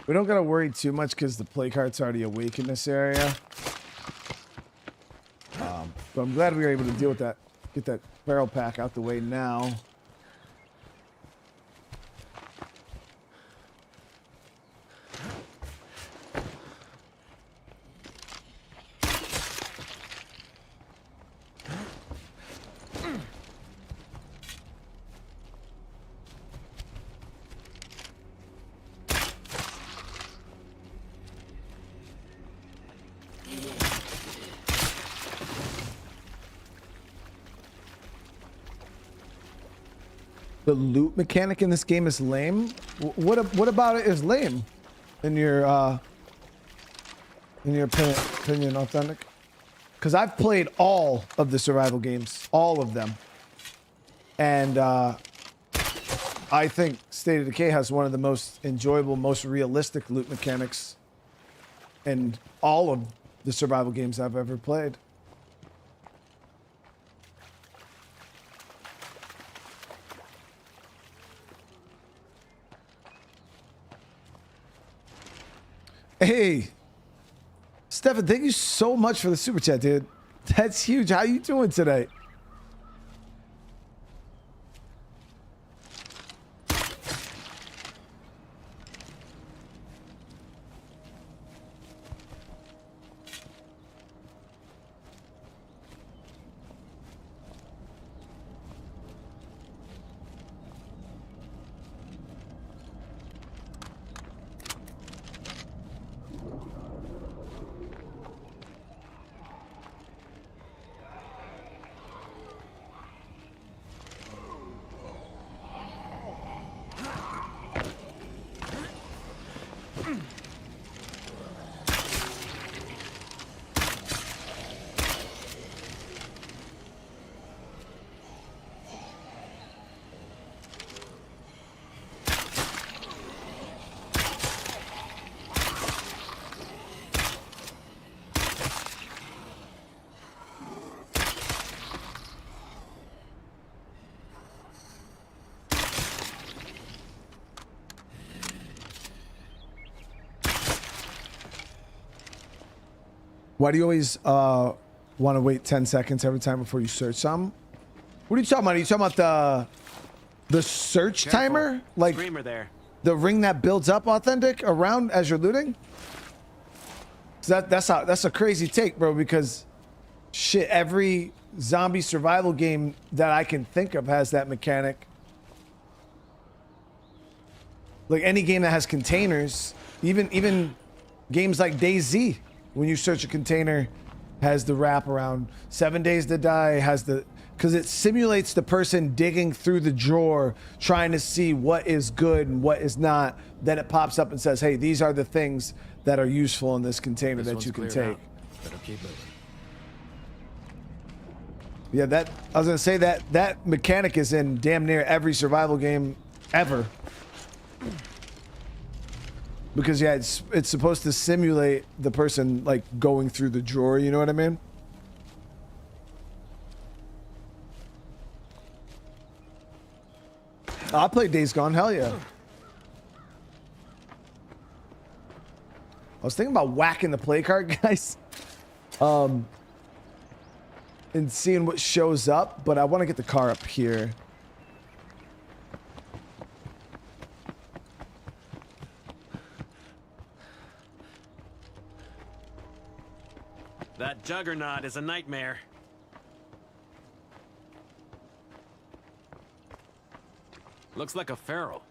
Speaker 1: We don't gotta worry too much because the play cart's already awake in this area. But I'm glad we were able to deal with that, get that barrel pack out the way now. The loot mechanic in this game is lame. What about it is lame, in your opinion, Authentic? Because I've played all of the survival games, all of them, and I think State of Decay has one of the most enjoyable, most realistic loot mechanics in all of the survival games I've ever played. Hey, Stefan, thank you so much for the super chat, dude. That's huge. How you doing today? Why do you always want to wait 10 seconds every time before you search something? What are you talking about? Are you talking about the search timer? Like
Speaker 3: Screamer there.
Speaker 1: the ring that builds up authentic around as you're looting? That's a crazy take, bro, because shit, every zombie survival game that I can think of has that mechanic. Like any game that has containers, even games like DayZ, when you search a container, has the wrap around 7 days to die, has the, because it simulates the person digging through the drawer trying to see what is good and what is not. Then it pops up and says, hey, these are the things that are useful in this container that you can take.
Speaker 3: Better keep moving.
Speaker 1: Yeah, I was gonna say that mechanic is in damn near every survival game ever. Because yeah, it's supposed to simulate the person like going through the drawer, you know what I mean? I played Days Gone, hell yeah. I was thinking about whacking the play card, guys. And seeing what shows up, but I want to get the car up here.
Speaker 3: That juggernaut is a nightmare. Looks like a feral.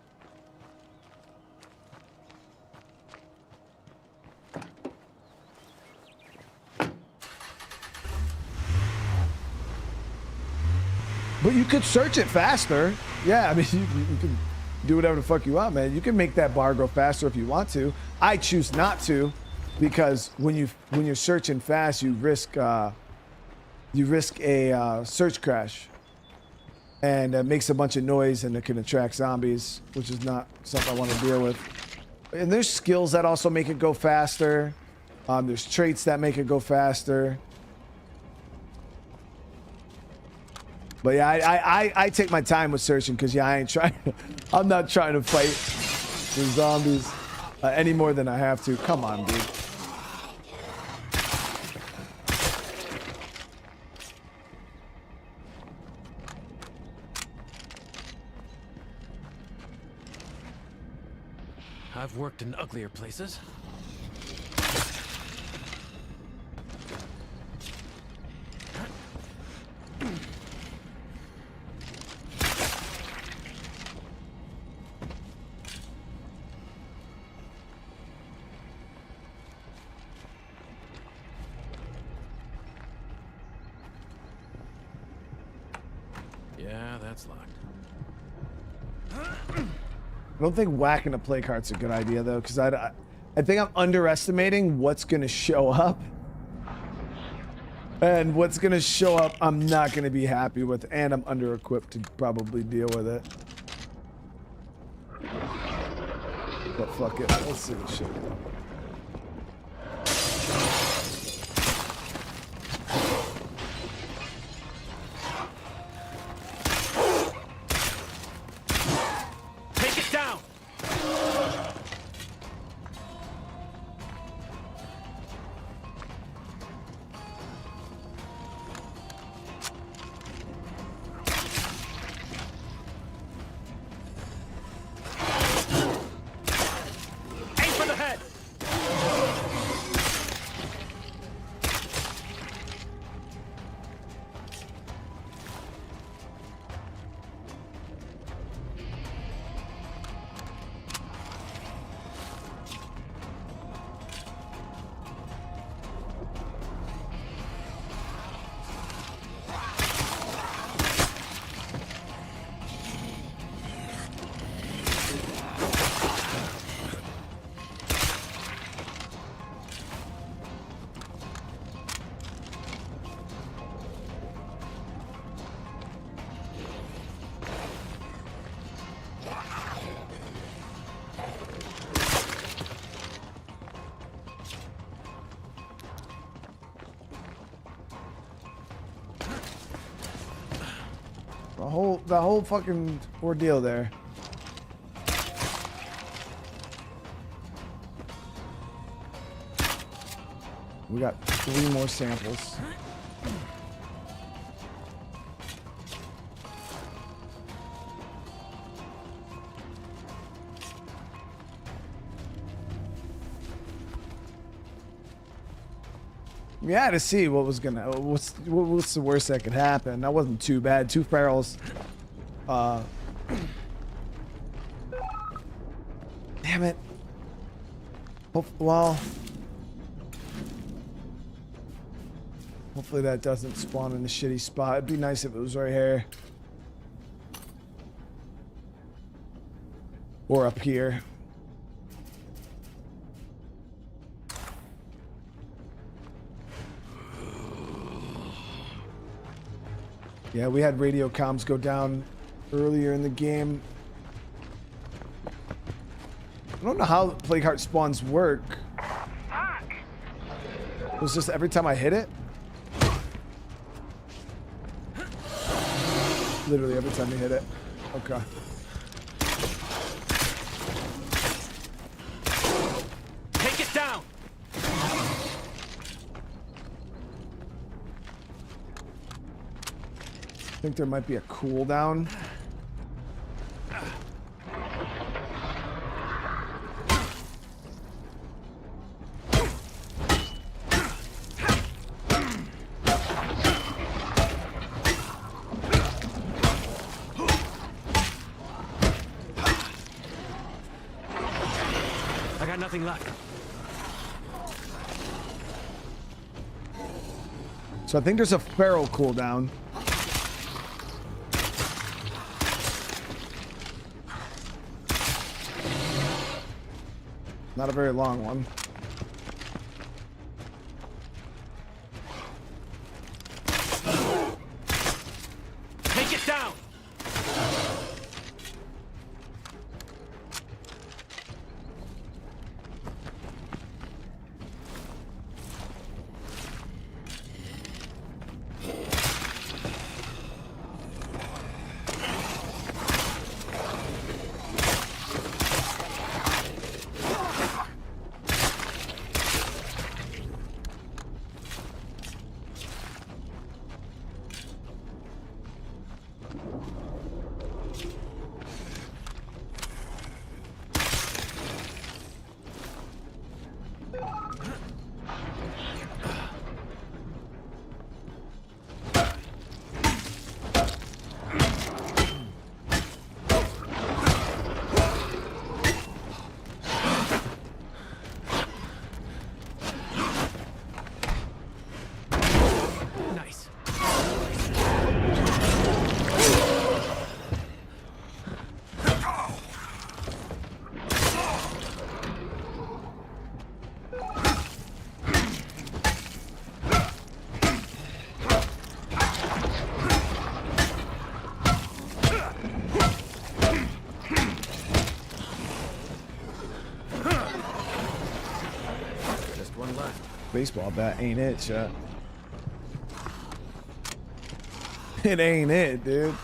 Speaker 1: But you could search it faster. Yeah, I mean, you can do whatever the fuck you want, man. You can make that bar go faster if you want to. I choose not to, because when you're searching fast, you risk a search crash, and it makes a bunch of noise and it can attract zombies, which is not something I want to deal with. And there's skills that also make it go faster. There's traits that make it go faster. But yeah, I take my time with searching because yeah, I'm not trying to fight the zombies any more than I have to. Come on, dude.
Speaker 3: I've worked in uglier places. Yeah, that's locked.
Speaker 1: I don't think whacking a play card's a good idea though, because I think I'm underestimating what's gonna show up, and what's gonna show up I'm not gonna be happy with, and I'm under-equipped to probably deal with it. But fuck it, let's see what shit. The whole fucking ordeal there. We got 3 more samples. Yeah, to see what was gonna, what's the worst that could happen. That wasn't too bad. 2 ferals. Damn it. Well, hopefully that doesn't spawn in a shitty spot. It'd be nice if it was right here. Or up here. Yeah, we had radio comms go down earlier in the game. I don't know how Plague Heart spawns work. It was just every time I hit it? Literally every time you hit it. Okay.
Speaker 3: Take it down.
Speaker 1: I think there might be a cooldown.
Speaker 3: I got nothing left.
Speaker 1: So I think there's a feral cooldown. Not a very long one.
Speaker 3: Take it down.
Speaker 1: Baseball bat ain't it, chat. It ain't it, dude.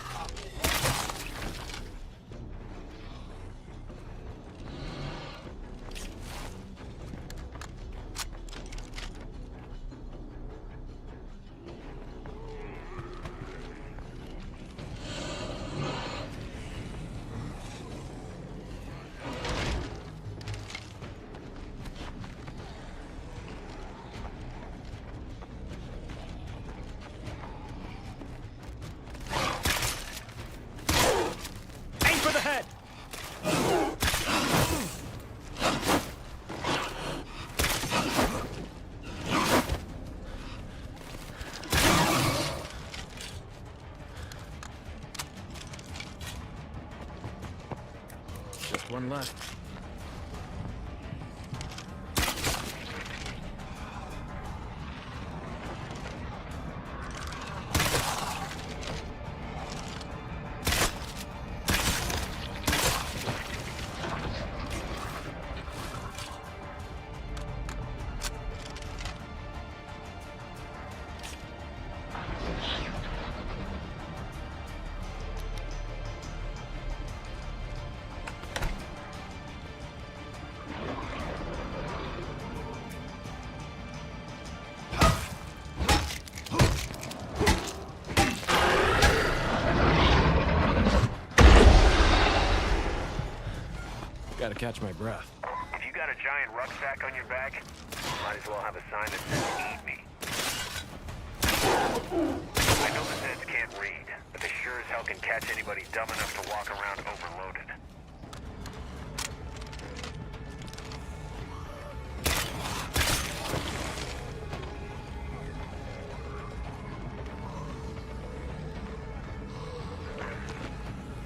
Speaker 3: One left. Gotta catch my breath.
Speaker 8: If you got a giant rucksack on your back, might as well have a sign that says "Eat me." I know the Zeds can't read, but they sure as hell can catch anybody dumb enough to walk around overloaded.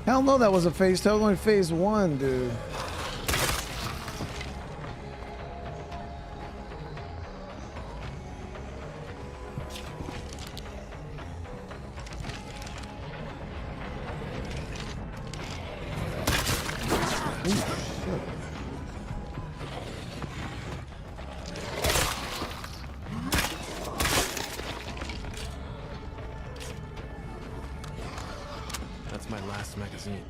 Speaker 1: Hell no, that was a phase 2. That was only phase 1, dude.
Speaker 3: That's my last magazine.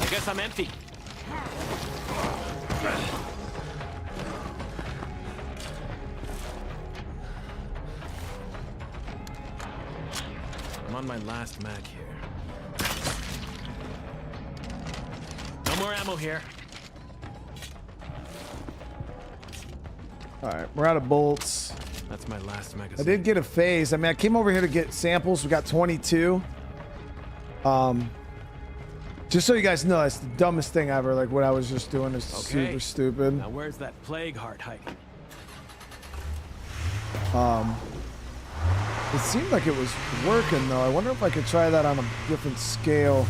Speaker 3: I guess I'm empty. I'm on my last mag here. No more ammo here.
Speaker 1: All right, we're out of bolts.
Speaker 3: That's my last
Speaker 1: I
Speaker 3: magazine.
Speaker 1: did get a phase. I mean, I came over here to get samples. We got 22. Just so you guys know, that's the dumbest thing ever. Like what I was just doing is super stupid.
Speaker 3: Now where's that plague heart hiding?
Speaker 1: It seemed like it was working though. I wonder if I could try that on a different scale.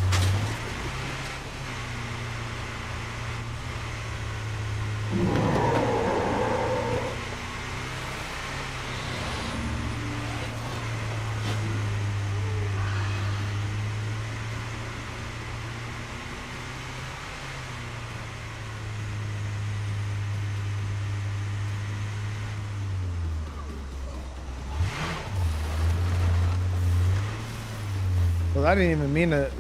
Speaker 1: Well, I didn't even mean to.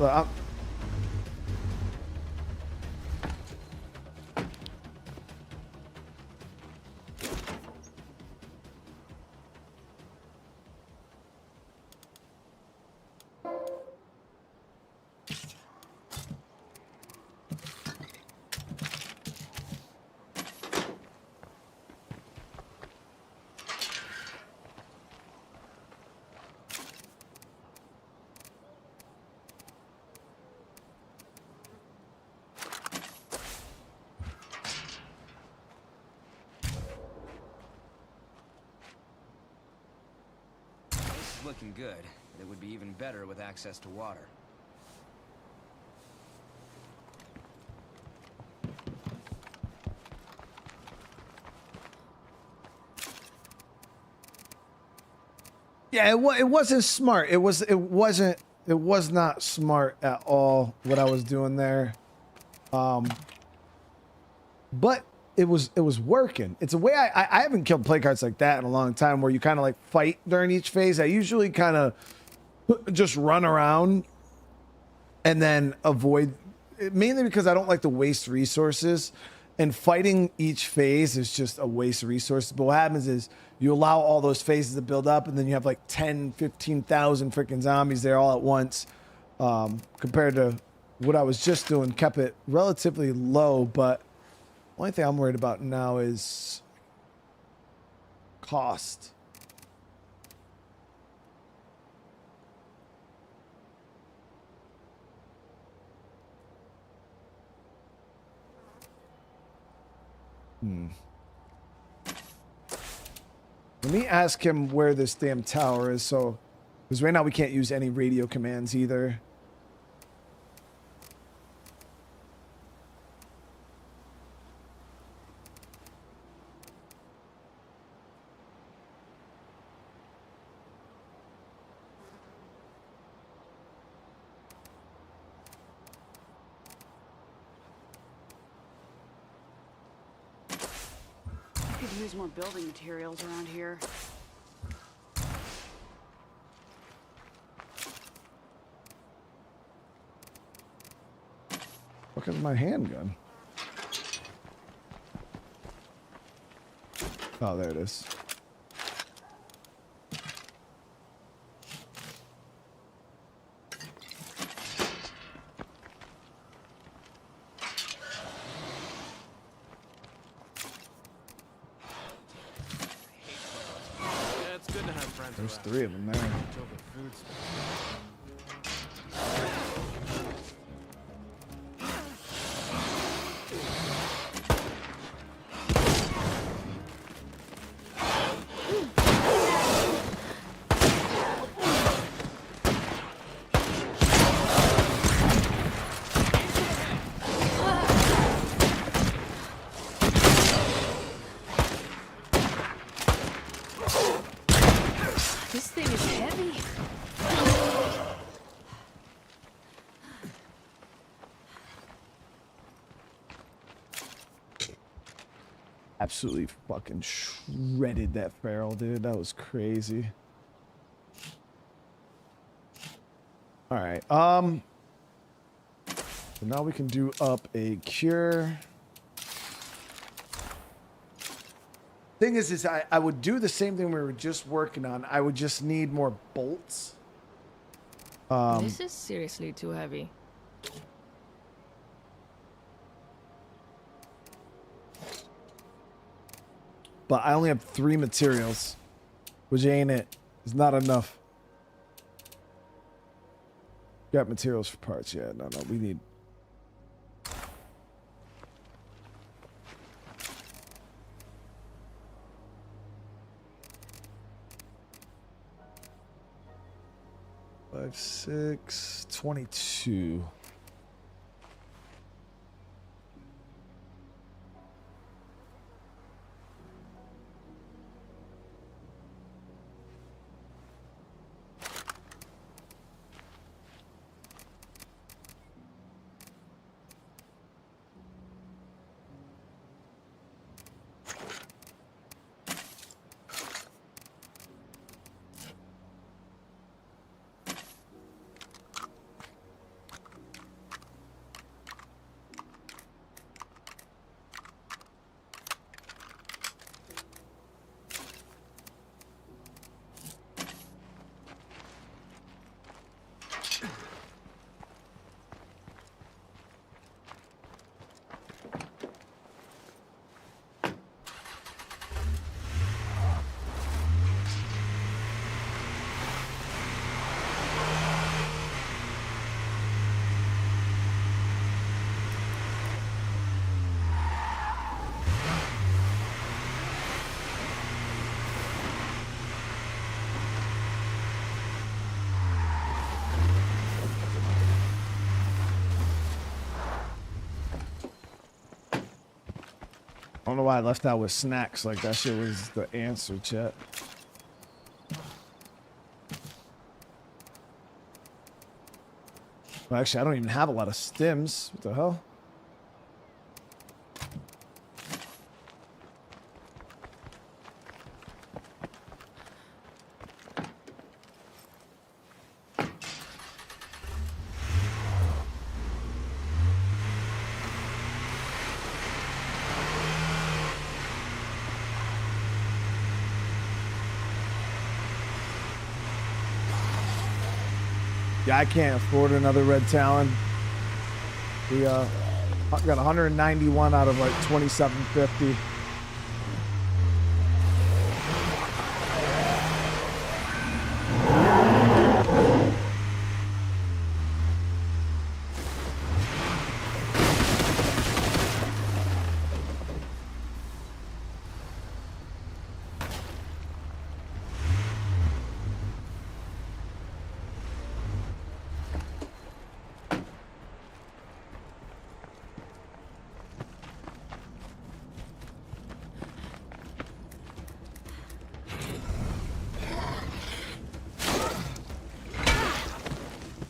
Speaker 2: Looking good. It would be even better with access to water.
Speaker 1: Yeah, it wasn't smart. It was not smart at all what I was doing there. But it was working. It's a way I haven't killed play cards like that in a long time, where you kind of like fight during each phase. I usually kind of just run around and then avoid, mainly because I don't like to waste resources, and fighting each phase is just a waste of resources. But what happens is you allow all those phases to build up, and then you have like 10, 15,000 freaking zombies there all at once, compared to what I was just doing. Kept it relatively low, but only thing I'm worried about now is cost. Let me ask him where this damn tower is, so, because right now we can't use any radio commands either.
Speaker 7: Could use more building materials around here.
Speaker 1: Look at my handgun. Oh, there it is.
Speaker 3: have friends
Speaker 1: There's
Speaker 3: around.
Speaker 1: 3 of them there.
Speaker 3: Until the food's
Speaker 4: This thing is heavy.
Speaker 1: Absolutely fucking shredded that feral, dude. That was crazy. All right. So now we can do up a cure. Thing is I would do the same thing we were just working on. I would just need more bolts.
Speaker 4: This is seriously too heavy.
Speaker 1: But I only have 3 materials, which ain't it. It's not enough. Got materials for parts. Yeah, no, we need. Five, 6, 22. I don't know why I left out with snacks. Like, that shit was the answer, chat. Well, actually, I don't even have a lot of stims. What the hell? Yeah, I can't afford another red talon. We got 191 out of like 2750.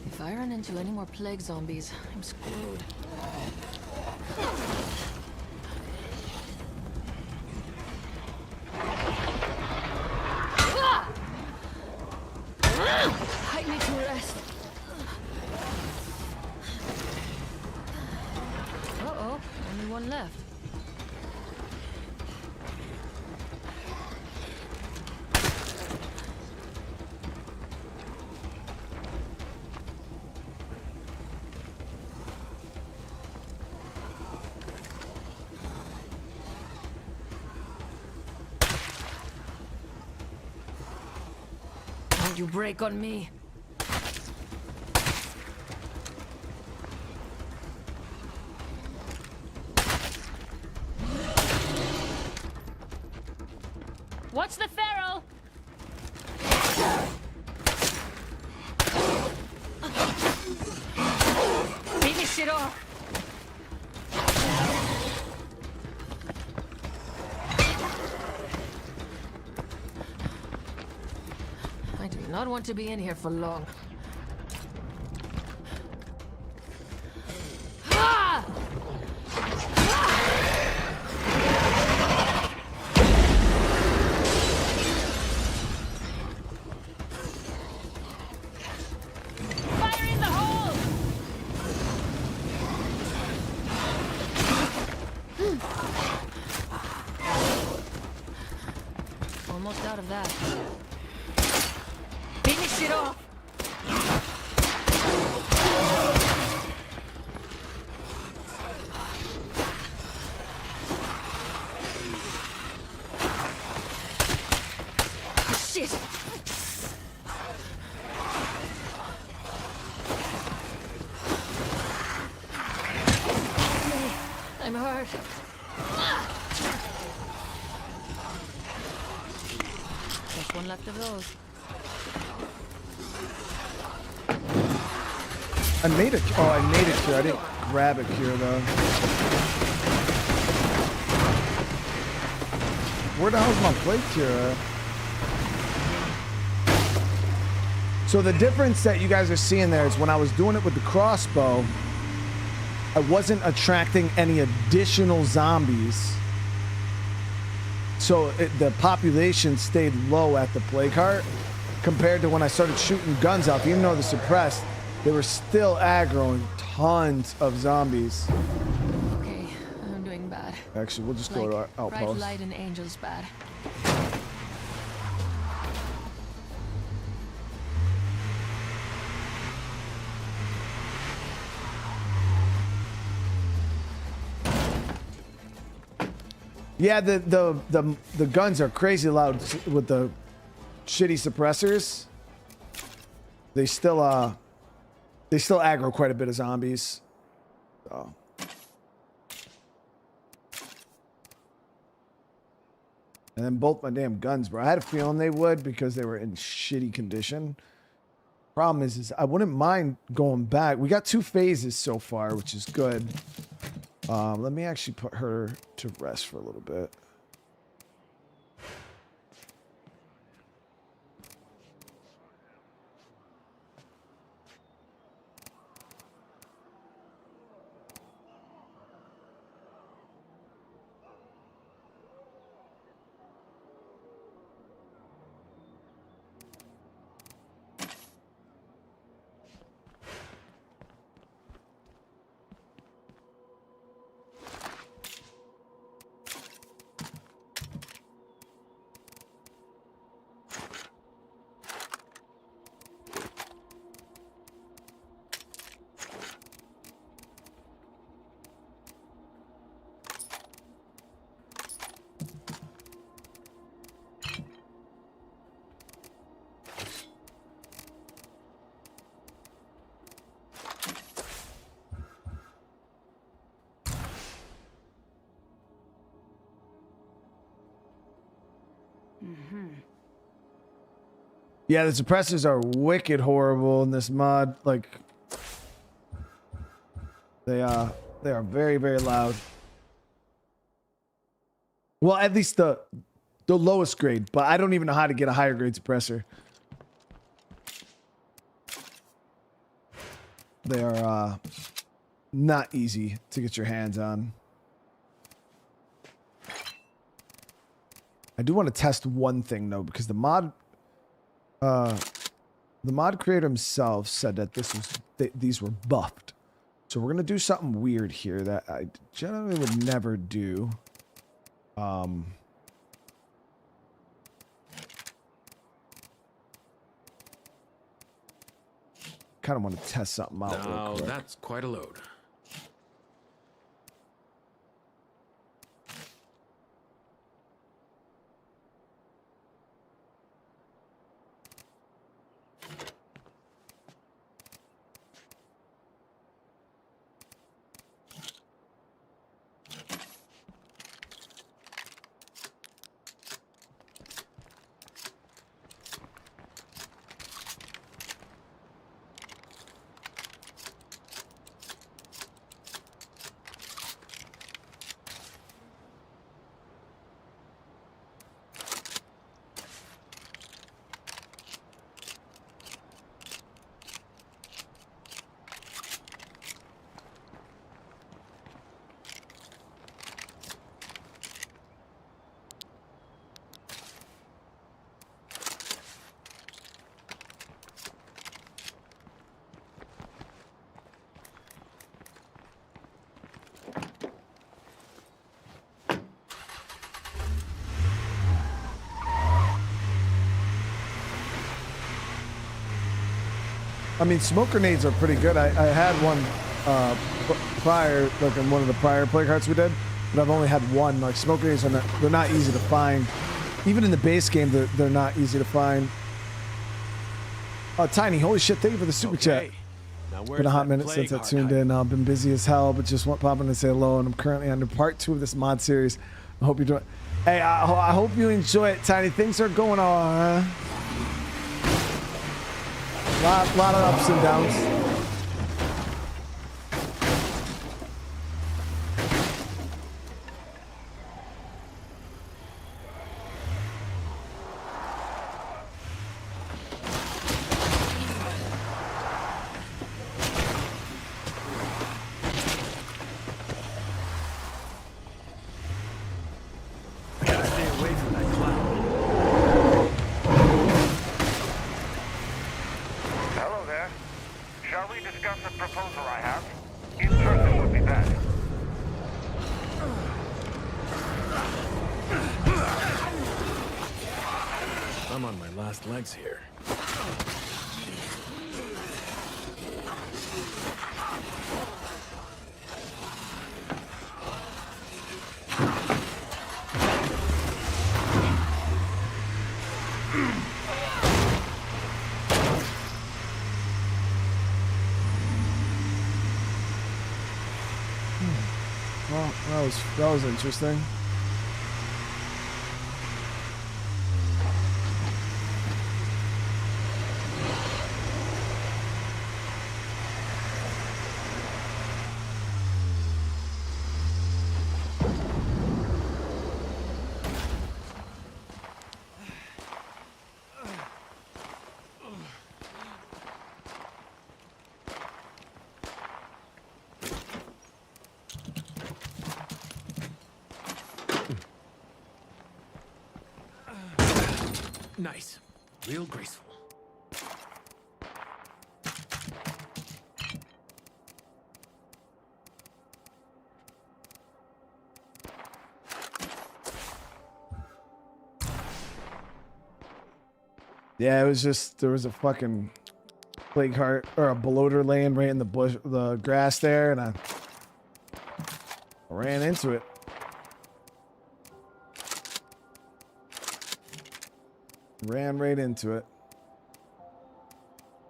Speaker 4: If I run into any more plague zombies, I'm screwed. I need to rest. Uh-oh, only one left. Don't you break on me. What's the ferro? Finish it off. I do not want to be in here for long. Ah! Fire in the hole! Almost out of that. Finish it off! Shit! I'm hurt. Just one left of those.
Speaker 1: I made a cure. I didn't grab a cure though. Where the hell's my plague cure at? So the difference that you guys are seeing there is when I was doing it with the crossbow, I wasn't attracting any additional zombies. So the population stayed low at the plague heart compared to when I started shooting guns off. Even though they're suppressed, they were still aggroing tons of zombies.
Speaker 4: Okay, I'm doing bad.
Speaker 1: Actually, we'll just go to our
Speaker 4: Bright
Speaker 1: outpost.
Speaker 4: light and angels bad.
Speaker 1: Yeah, the guns are crazy loud with the shitty suppressors. They still aggro quite a bit of zombies. So. And then both my damn guns, bro. I had a feeling they would because they were in shitty condition. Problem is I wouldn't mind going back. We got 2 phases so far, which is good. Let me actually put her to rest for a little bit. Yeah, the suppressors are wicked horrible in this mod. Like, they are very, very loud. Well, at least the lowest grade, but I don't even know how to get a higher grade suppressor. They are not easy to get your hands on. I do want to test one thing though, because the mod creator himself said that these were buffed. So we're gonna do something weird here that I generally would never do. Kind of want to test something out.
Speaker 3: Now that's quite a load.
Speaker 1: I mean, smoke grenades are pretty good. I had one prior, like in one of the prior play cards we did, but I've only had one. Like smoke grenades are they're not easy to find. Even in the base game, they're not easy to find. Tiny, holy shit! Thank you for the super chat. Been a hot minute since I tuned in. I've been busy as hell, but just want popping to say hello. And I'm currently under part 2 of this mod series. I hope you're doing. Hey, I hope you enjoy it, Tiny. Things are going on. Lot of ups and downs.
Speaker 3: I'm on my last legs here.
Speaker 1: Well, that was interesting.
Speaker 3: Nice. Real graceful.
Speaker 1: Yeah, it was just there was a fucking plague heart or a bloater laying right in the bush, the grass there, and I ran into it. Ran right into it.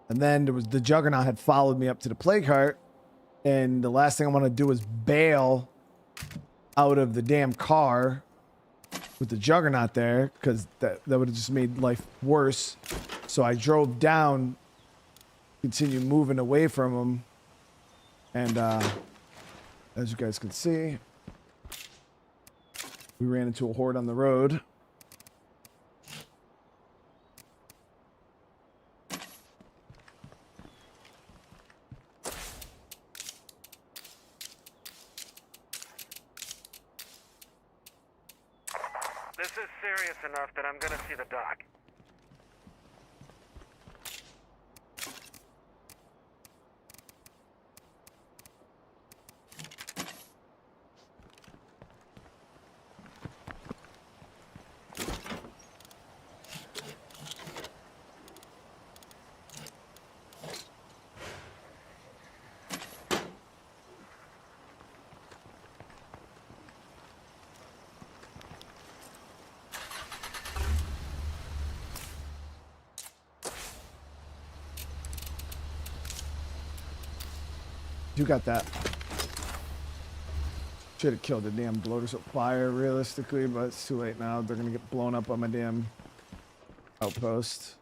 Speaker 1: And then there was the Juggernaut had followed me up to the plague heart, and the last thing I want to do is bail out of the damn car with the Juggernaut there, because that would have just made life worse. So I drove down, continued moving away from him, and as you guys can see, we ran into a horde on the road.
Speaker 8: This is serious enough that I'm gonna see the doc.
Speaker 1: You got that. Should have killed the damn bloaters with fire realistically, but it's too late now. They're gonna get blown up on my damn outpost.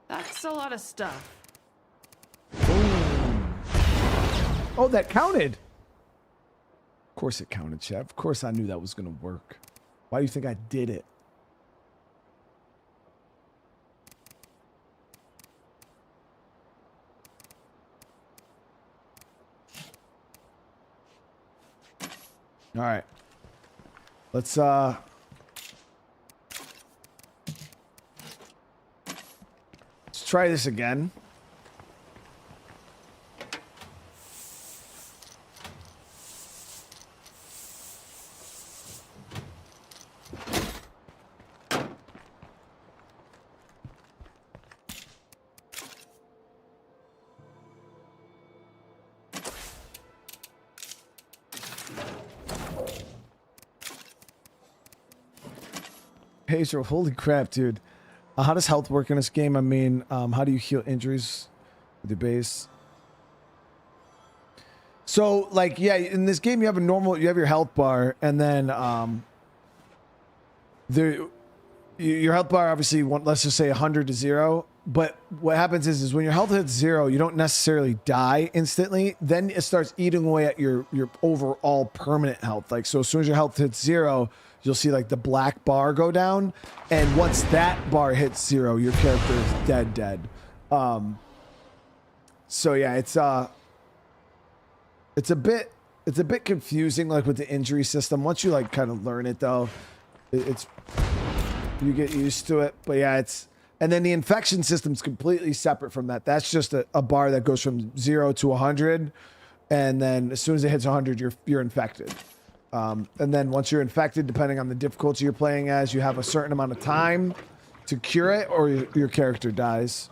Speaker 7: That's a lot of stuff.
Speaker 1: Boom. Oh, that counted. Of course it counted, Chef. Of course I knew that was gonna work. Why do you think I did it? All right. Let's try this again. Pedro, holy crap, dude. How does health work in this game? I mean, how do you heal injuries with your base? So, like, yeah, in this game, you have your health bar, and then your health bar obviously, let's just say 100 to 0. But what happens is when your health hits 0, you don't necessarily die instantly. Then it starts eating away at your overall permanent health. Like, so as soon as your health hits 0, you'll see like the black bar go down. And once that bar hits 0, your character is dead. So yeah, it's a bit confusing, like with the injury system. Once you like kind of learn it though, you get used to it. But yeah, and then the infection system's completely separate from that. That's just a bar that goes from 0 to 100. And then as soon as it hits 100, you're infected. And then once you're infected, depending on the difficulty you're playing as, you have a certain amount of time to cure it, or your character dies.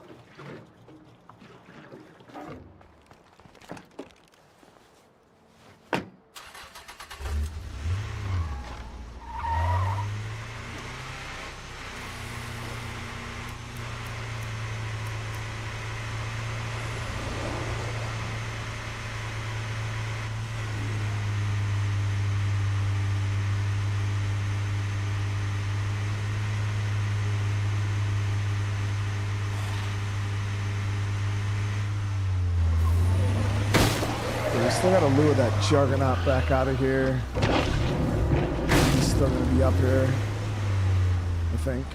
Speaker 1: Still gotta lure that juggernaut back out of here. He's still gonna be up here, I think.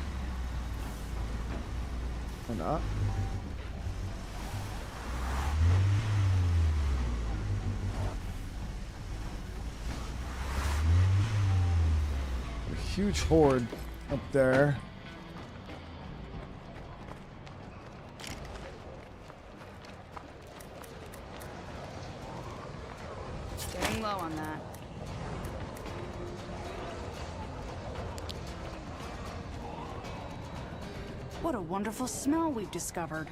Speaker 1: Or not. A huge horde up there.
Speaker 7: Getting low on that. What a wonderful smell we've discovered.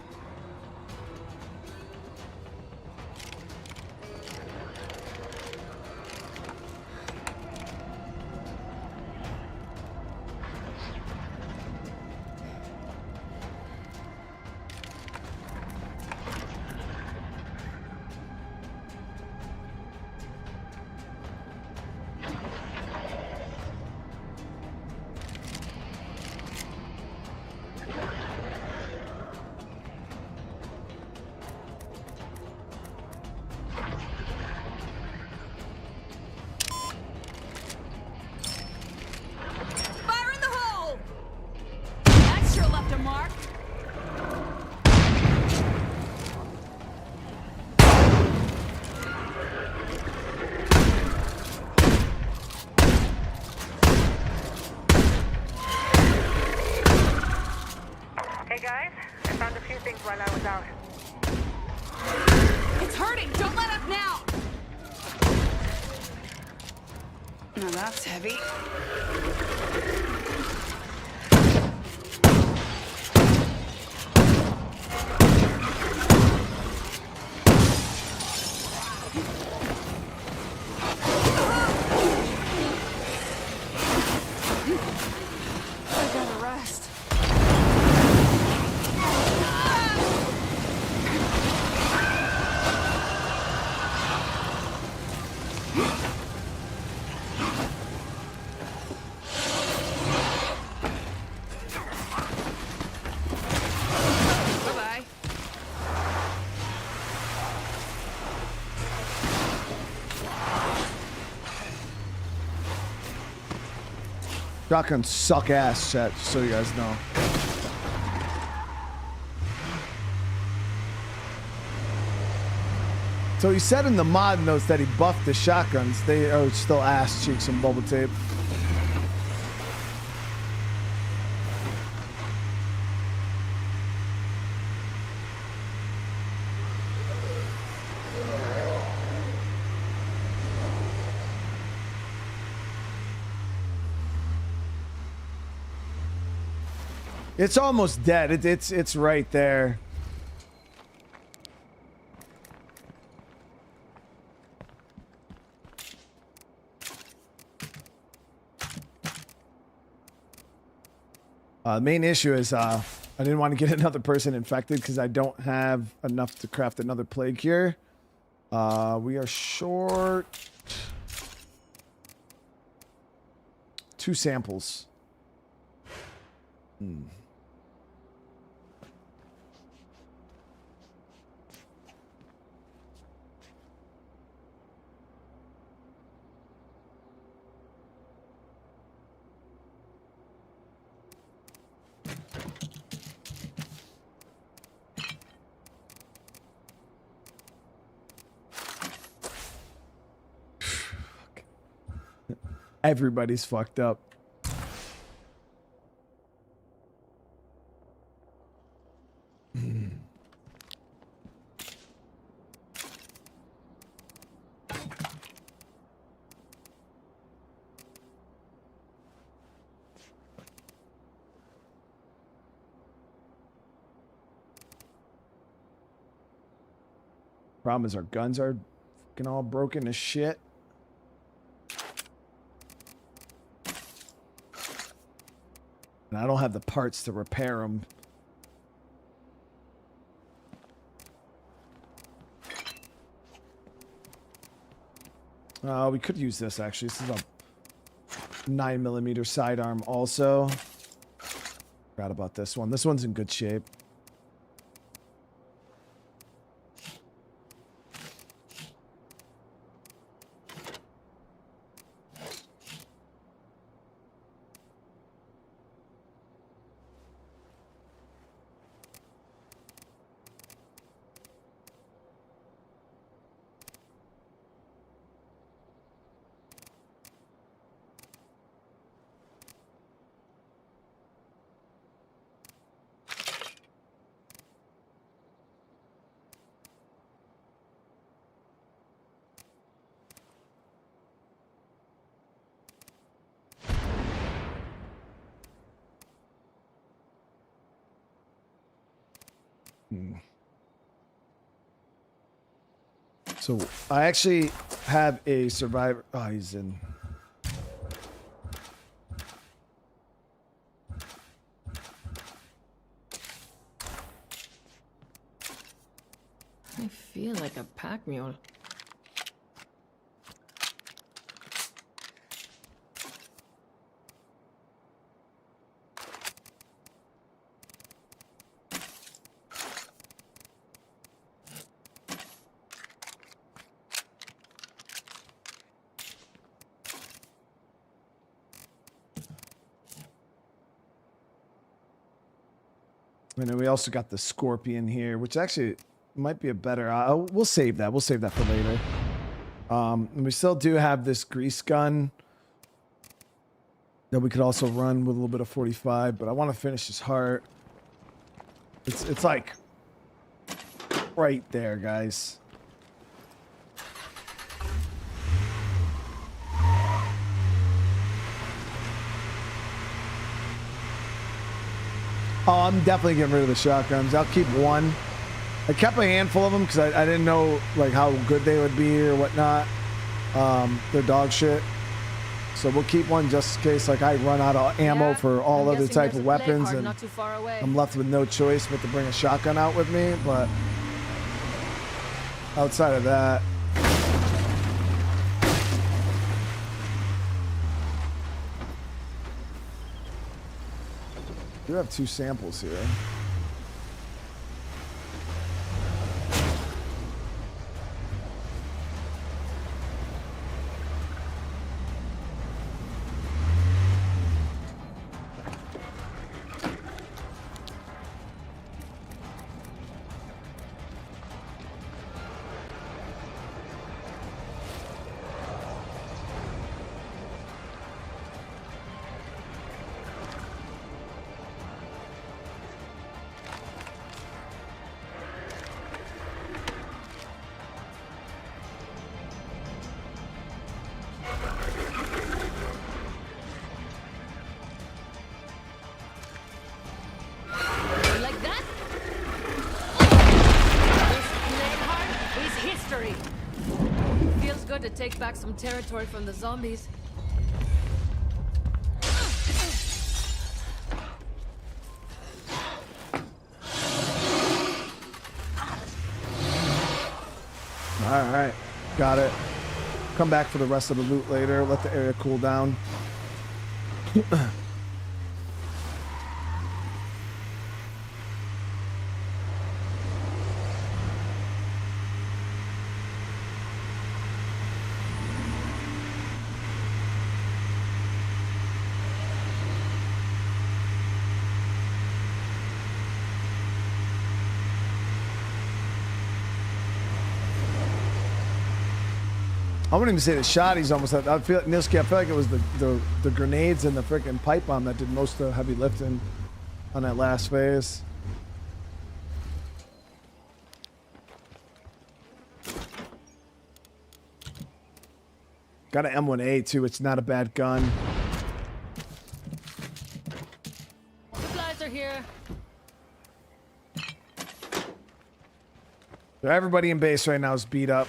Speaker 7: That's heavy. I gotta rest.
Speaker 1: Shotguns suck ass, chat, just so you guys know. So he said in the mod notes that he buffed the shotguns. They are still ass cheeks and bubble tape. It's almost dead. It's right there. The main issue is I didn't want to get another person infected because I don't have enough to craft another plague cure. We are short 2 samples. Everybody's fucked up. Problem is our guns are fucking all broken as shit. And I don't have the parts to repair them. We could use this actually. This is a 9mm sidearm also. Forgot about this one. This one's in good shape. So I actually have a survivor. Oh, he's in.
Speaker 4: I feel like a pack mule.
Speaker 1: And then we also got the Scorpion here, which actually might be a better. We'll save that. We'll save that for later. And we still do have this grease gun that we could also run with a little bit of 45, but I want to finish his heart. It's like right there, guys. Oh, I'm definitely getting rid of the shotguns. I'll keep one. I kept a handful of them because I didn't know like how good they would be or whatnot. They're dog shit. So we'll keep one just in case like I run out of ammo for all other type of weapons and I'm left with no choice but to bring a shotgun out with me. But outside of that, we have 2 samples here.
Speaker 4: To take back some territory from the zombies.
Speaker 1: All right. Got it. Come back for the rest of the loot later. Let the area cool down. I wouldn't even say the shotties almost. I feel like Niski. I feel like it was the grenades and the freaking pipe bomb that did most of the heavy lifting on that last phase. Got an M1A too. It's not a bad gun.
Speaker 4: Supplies are here.
Speaker 1: So everybody in base right now is beat up.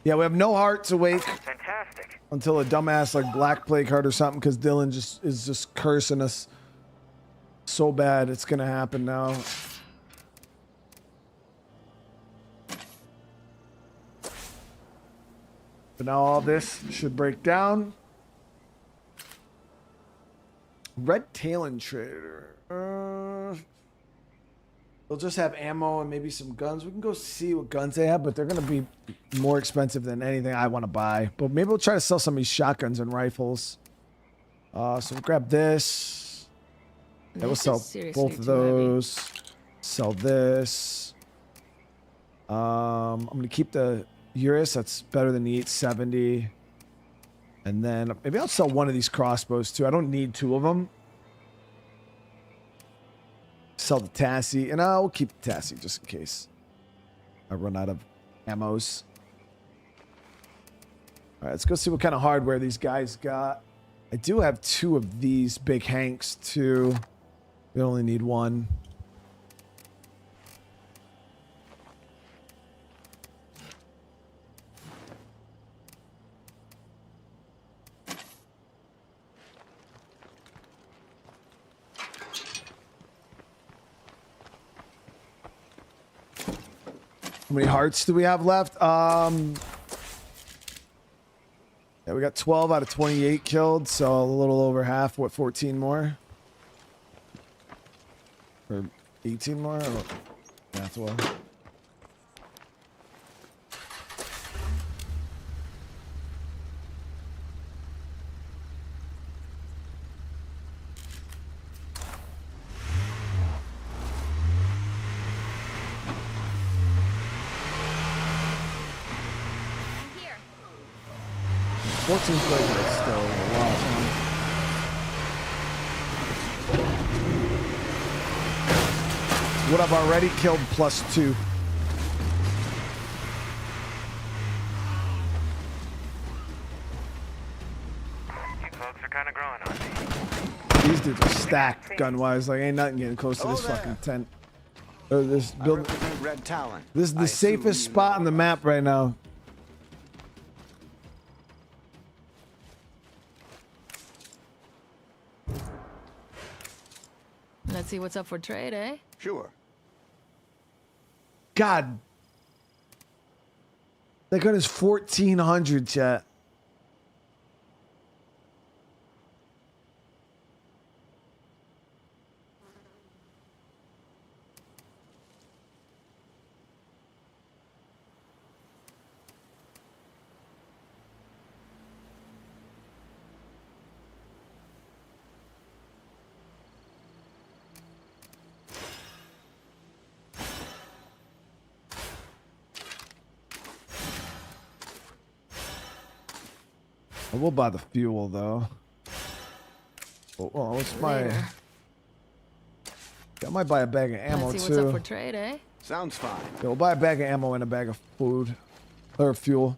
Speaker 1: Yeah, we have no hearts awake.
Speaker 8: Fantastic.
Speaker 1: Until a dumbass like Black Plague Heart or something, because Dylan is just cursing us so bad. It's gonna happen now. But now all this should break down. Red Talon Trader. They'll just have ammo and maybe some guns. We can go see what guns they have, but they're going to be more expensive than anything I want to buy. But maybe we'll try to sell some of these shotguns and rifles. So we'll grab this. Yeah, we'll sell both of those. Sell this. I'm going to keep the Urus. That's better than the 870. And then maybe I'll sell one of these crossbows too. I don't need two of them. Sell the Tassie, and I'll keep the Tassie just in case I run out of ammos. All right, let's go see what kind of hardware these guys got. I do have two of these big Hanks too. We only need one. How many hearts do we have left? Yeah, we got 12 out of 28 killed, so a little over half. What, 14 more? Or 18 more? Math well. Fourteen players is still a lot. What I've already killed +2.
Speaker 8: You folks are kind of growing on me.
Speaker 1: These dudes are stacked gun-wise. Like ain't nothing getting close to this fucking tent. Or this building.
Speaker 10: Red Talon.
Speaker 1: This is the safest spot on the map right now.
Speaker 4: Let's see what's up for trade, eh?
Speaker 10: Sure.
Speaker 1: God. That gun is 1400, chat. I will buy the fuel though. Oh, what's my? I might buy a bag of ammo
Speaker 4: Let's see
Speaker 1: too.
Speaker 4: what's up for trade, eh?
Speaker 10: Sounds fine.
Speaker 1: Yeah, we'll buy a bag of ammo and a bag of food or fuel.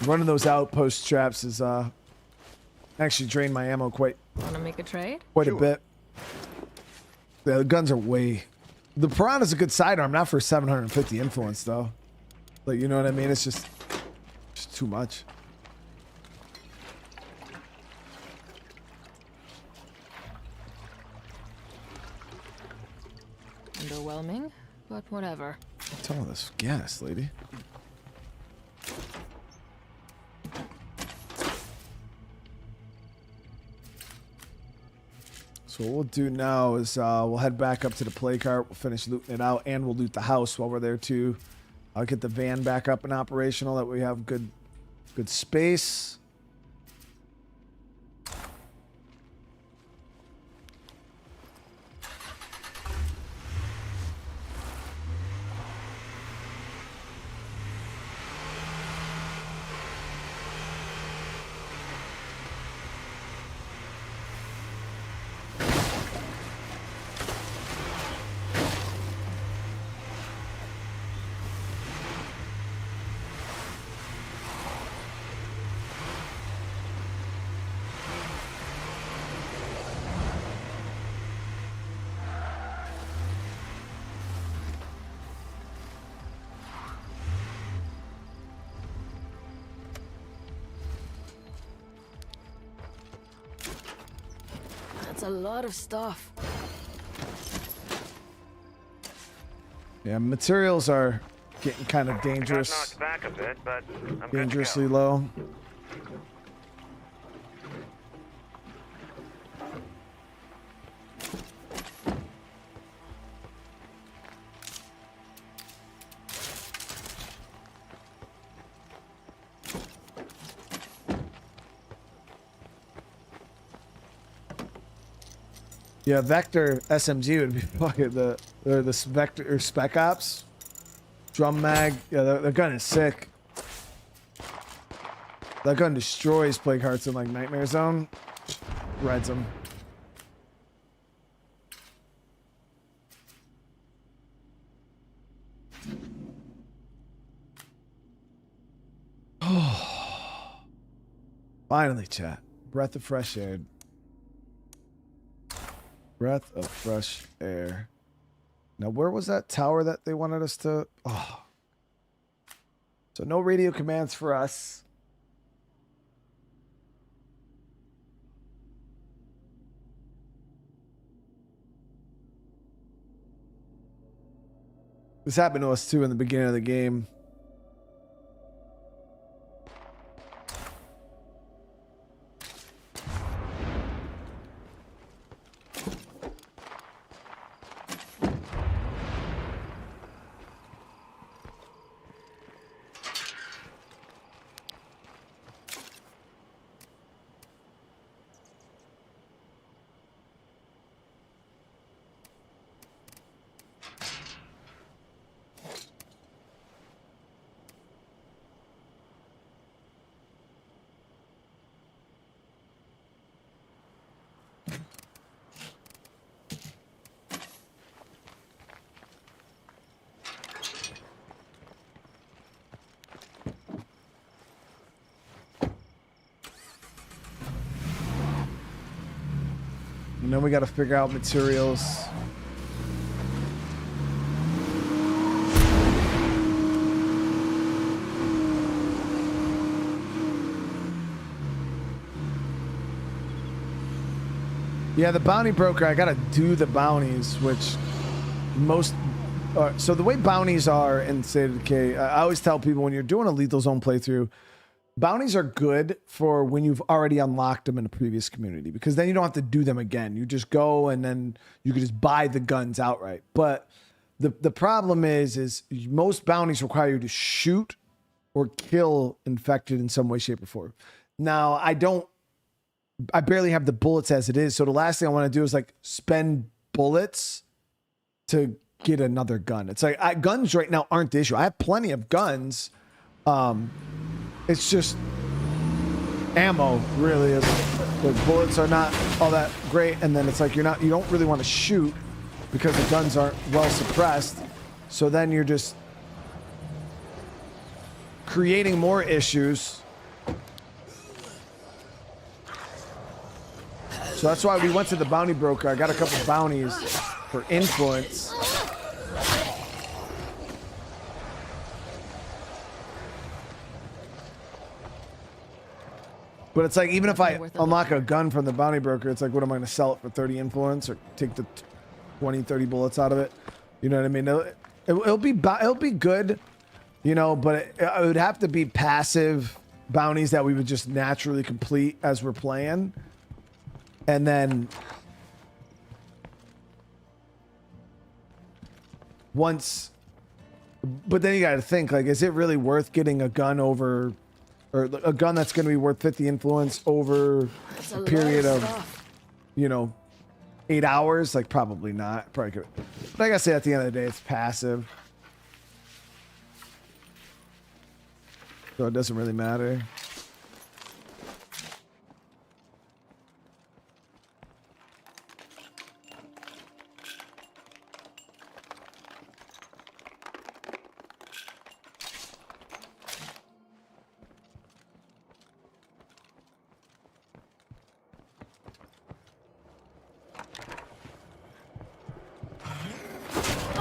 Speaker 1: Running those outpost traps is actually drained my ammo quite
Speaker 4: Wanna make a trade?
Speaker 1: a bit. Yeah, the guns are way. The Piranha's a good sidearm, not for 750 influence though. Like you know what I mean? It's just too much.
Speaker 4: And underwhelming, but whatever.
Speaker 1: What's all this gas, lady? So what we'll do now is we'll head back up to the play cart. We'll finish looting it out, and we'll loot the house while we're there too. I'll get the van back up and operational, that we have good space.
Speaker 4: That's a lot of stuff.
Speaker 1: Yeah, materials are getting kind of dangerous.
Speaker 8: Knocked back a bit, but I'm
Speaker 1: Dangerously low. Yeah, Vector SMG would be fucking the Vector or Spec Ops. Drum mag. Yeah, the gun is sick. That gun destroys plague hearts in like Nightmare Zone. Reds them. Finally, chat. Breath of fresh air. Breath of fresh air. Now, where was that tower that they wanted us to... Oh. So no radio commands for us. This happened to us too in the beginning of the game. And then we got to figure out materials. Yeah, the bounty broker, I got to do the bounties, which most... so the way bounties are in State of Decay, I always tell people when you're doing a Lethal Zone playthrough, bounties are good for when you've already unlocked them in a previous community, because then you don't have to do them again. You just go and then you can just buy the guns outright. But the problem is most bounties require you to shoot or kill infected in some way, shape, or form. Now, I barely have the bullets as it is, so the last thing I want to do is like spend bullets to get another gun. It's like guns right now aren't the issue. I have plenty of guns. It's just ammo, really. The bullets are not all that great, and then it's like you don't really want to shoot because the guns aren't well suppressed. So then you're just creating more issues. So that's why we went to the bounty broker. I got a couple bounties for influence. But it's like, even if I unlock a gun from the bounty broker, it's like, what am I going to sell it for 30 influence or take the 20, 30 bullets out of it? You know what I mean? It'll be good, you know, but it would have to be passive bounties that we would just naturally complete as we're playing. And then once, but then you got to think, like, is it really worth getting a gun over, or a gun that's going to be worth 50 influence over a period of, you know, 8 hours? Like, probably not. Probably could. But I gotta say, at the end of the day, it's passive, so it doesn't really matter.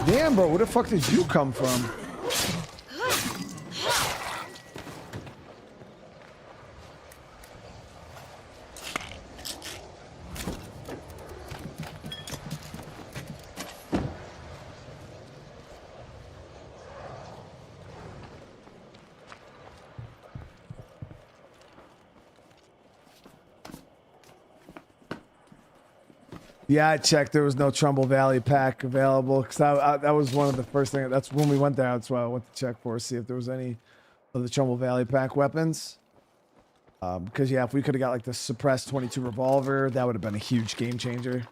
Speaker 1: Damn, bro, where the fuck did you come from? Yeah, I checked. There was no Trumbull Valley pack available because that was one of the first things. That's when we went there. That's why I went to check for, see if there was any of the Trumbull Valley pack weapons. Because yeah, if we could have got like the suppressed 22 revolver, that would have been a huge game changer.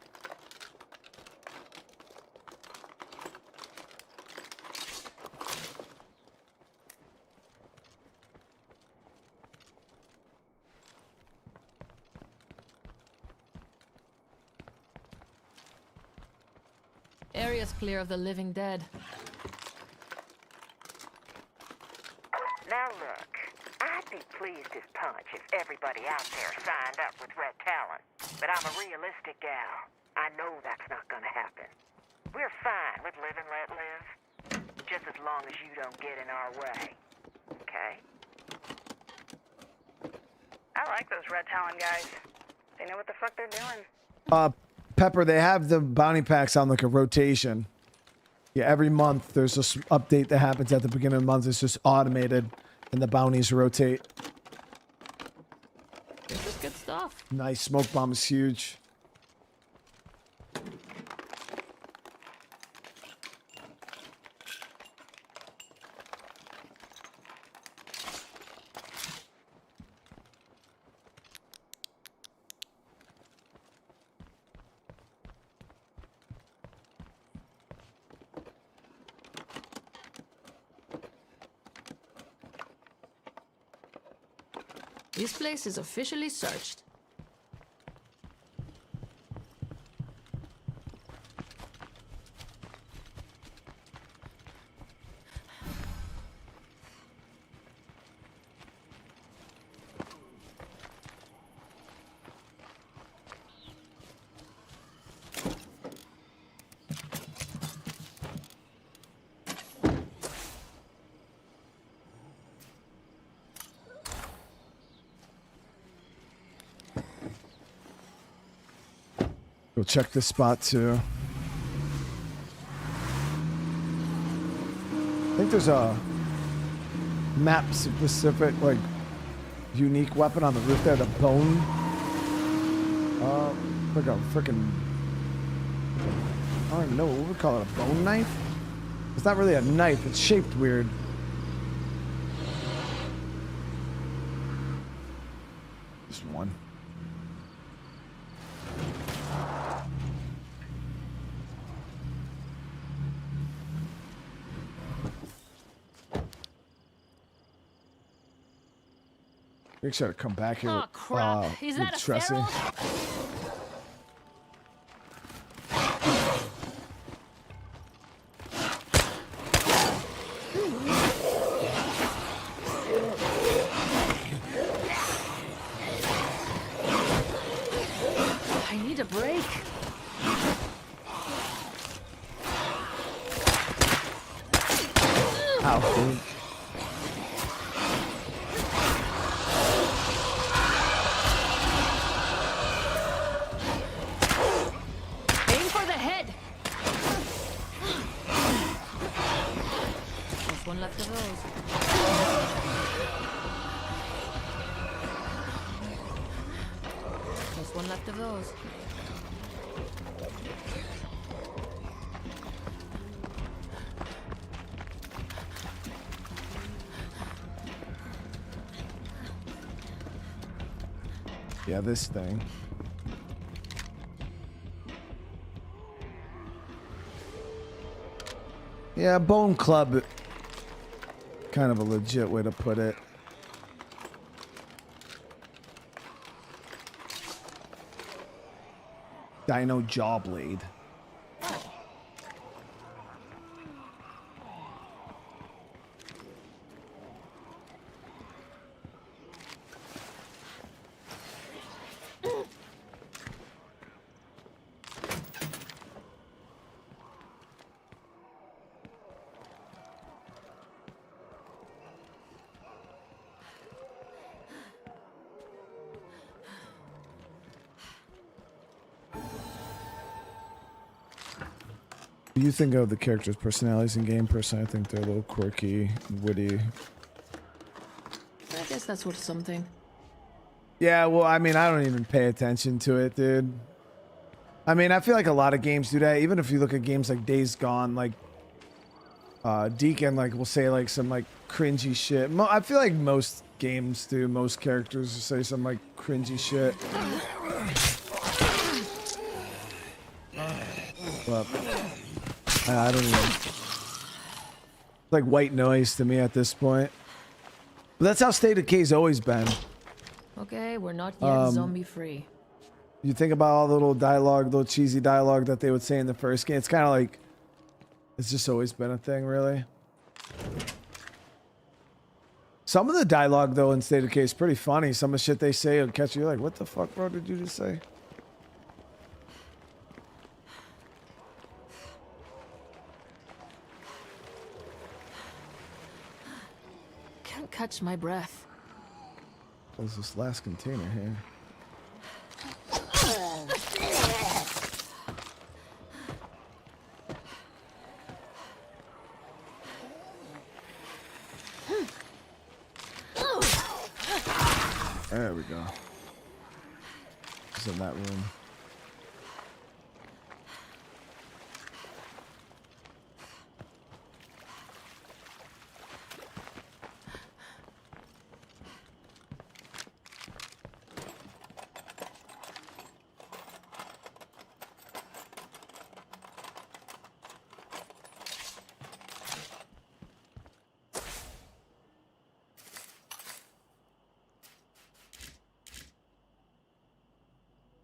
Speaker 4: Area's clear of the living dead.
Speaker 5: Now look, I'd be pleased as punch if everybody out there signed up with Red Talon. But I'm a realistic gal. I know that's not gonna happen. We're fine with live and let live. Just as long as you don't get in our way. Okay?
Speaker 6: I like those Red Talon guys. They know what the fuck they're doing.
Speaker 1: Pepper, they have the bounty packs on like a rotation. Yeah, every month there's this update that happens at the beginning of the month. It's just automated, and the bounties rotate.
Speaker 4: This is good stuff.
Speaker 1: Nice. Smoke bomb is huge.
Speaker 4: This place is officially searched.
Speaker 1: Go check this spot too. I think there's a map specific, like, unique weapon on the roof there, the bone. Like a freaking, I don't even know what we would call it, a bone knife? It's not really a knife, it's shaped weird. Just one. Make sure to come back here.
Speaker 4: Oh crap! Is that a feral? I need a break.
Speaker 1: Ow, dude.
Speaker 4: Just one left of those.
Speaker 1: Yeah, this thing. Yeah, Bone Club. Kind of a legit way to put it. Dino Jawblade. Do you think of the characters' personalities in game? Personally, I think they're a little quirky, witty.
Speaker 4: I guess that's worth something.
Speaker 1: Yeah, well, I mean, I don't even pay attention to it, dude. I mean, I feel like a lot of games do that. Even if you look at games like Days Gone, like Deacon, like will say like some like cringy shit. I feel like most games do. Most characters will say some like cringy shit. But I don't even. It's like white noise to me at this point. But that's how State of Decay's always been.
Speaker 4: Okay, we're not yet zombie free.
Speaker 1: You think about all the little dialogue, little cheesy dialogue that they would say in the first game. It's kind of like, it's just always been a thing, really. Some of the dialogue, though, in State of Decay is pretty funny. Some of the shit they say will catch you like, what the fuck, bro, did you just say?
Speaker 4: Can't catch my breath.
Speaker 1: What's this last container here? There we go. It's in that room.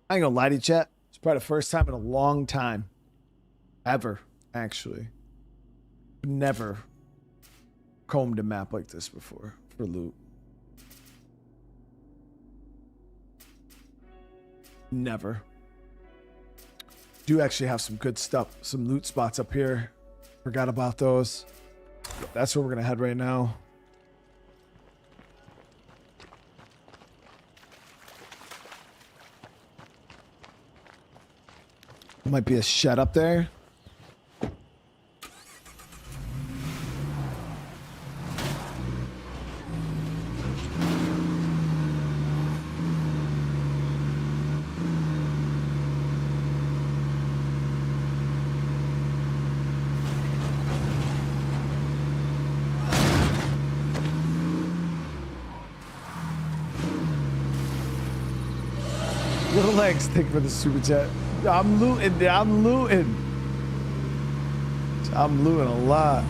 Speaker 1: I ain't gonna lie to you, chat. It's probably the first time in a long time. Ever, actually. Never combed a map like this before for loot. Never. Do actually have some good stuff. Some loot spots up here. Forgot about those. That's where we're gonna head right now. Might be a shed up there. Little legs, thank you for the super chat. I'm looting, dude. I'm looting. I'm looting a lot.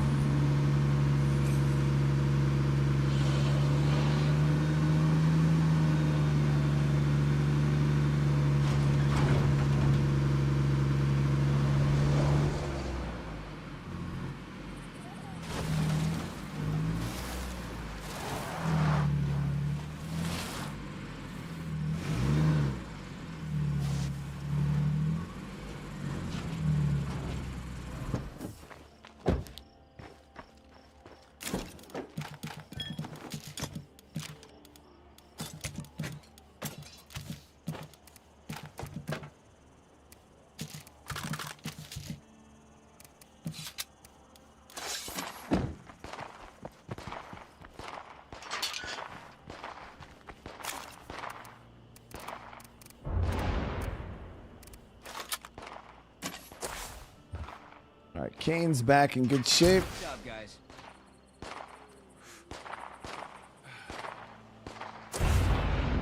Speaker 1: Kane's back in good shape.
Speaker 2: Good job, guys.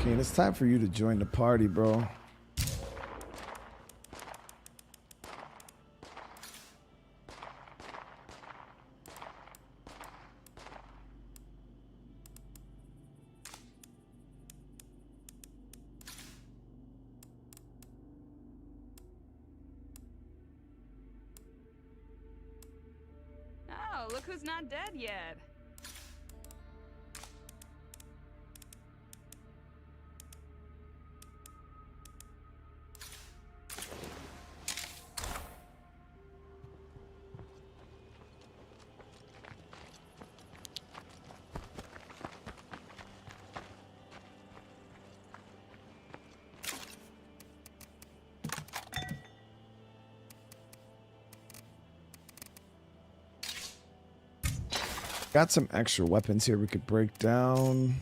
Speaker 1: Kane, it's time for you to join the party, bro.
Speaker 4: Oh, look who's not dead yet.
Speaker 1: Got some extra weapons here we could break down.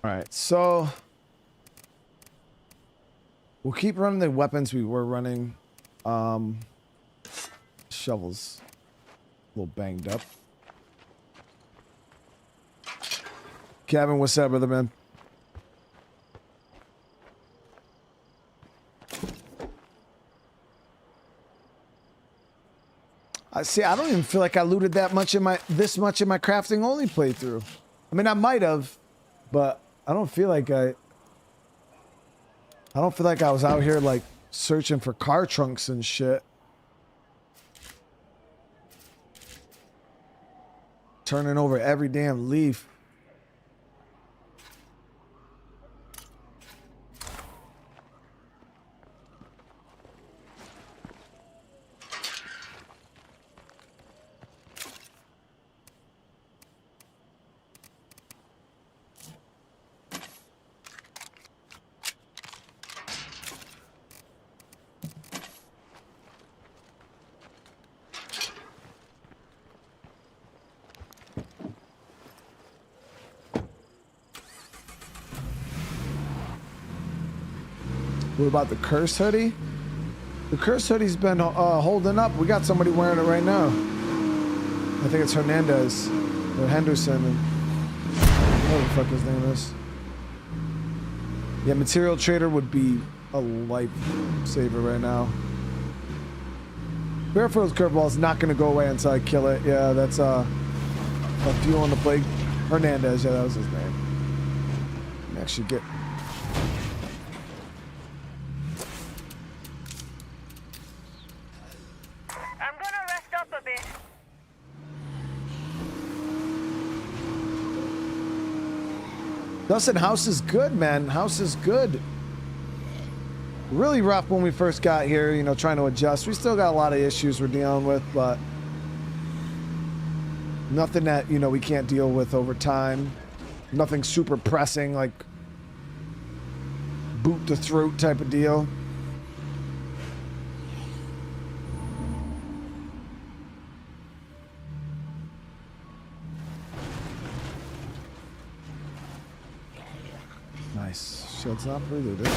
Speaker 1: All right, so we'll keep running the weapons we were running. Shovel's a little banged up. Kevin, what's up, brother man? I see. I don't even feel like I looted that much in my crafting only playthrough. I mean, I might have, but I don't feel like I was out here like searching for car trunks and shit. Turning over every damn leaf. What about the curse hoodie? The curse hoodie's been holding up. We got somebody wearing it right now. I think it's Hernandez or Henderson. And whatever the fuck his name is. Yeah, material trader would be a lifesaver right now. Barefield's curveball is not going to go away until I kill it. Yeah, that's a fuel on the plague. Hernandez, yeah, that was his name. Let me actually get. Dustin, house is good, man. House is good. Really rough when we first got here, you know, trying to adjust. We still got a lot of issues we're dealing with, but nothing that, you know, we can't deal with over time. Nothing super pressing, like boot to throat type of deal. Nice. Shield's not prelude.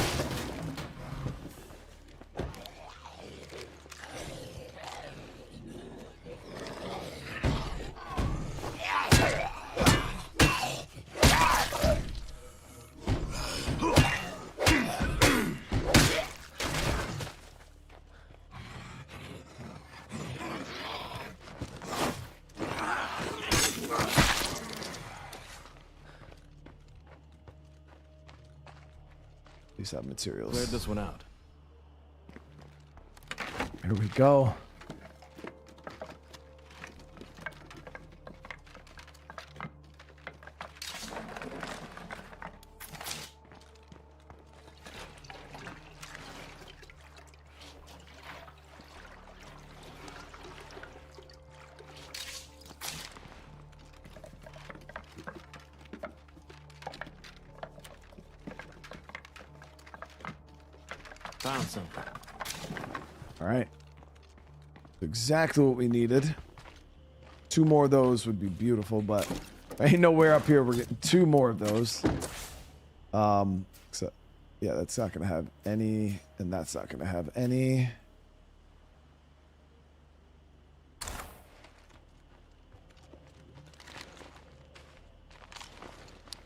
Speaker 1: these have materials.
Speaker 3: Cleared this one out.
Speaker 1: Here we go.
Speaker 3: Found something.
Speaker 1: All right. Exactly what we needed. 2 more of those would be beautiful, but ain't nowhere up here we're getting 2 more of those. So, yeah, that's not going to have any, and that's not going to have any.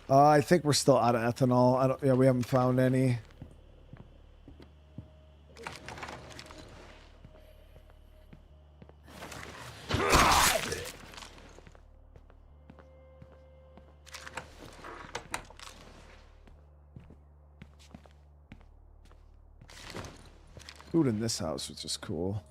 Speaker 1: I think we're still out of ethanol. Yeah, we haven't found any. Food in this house, which is cool.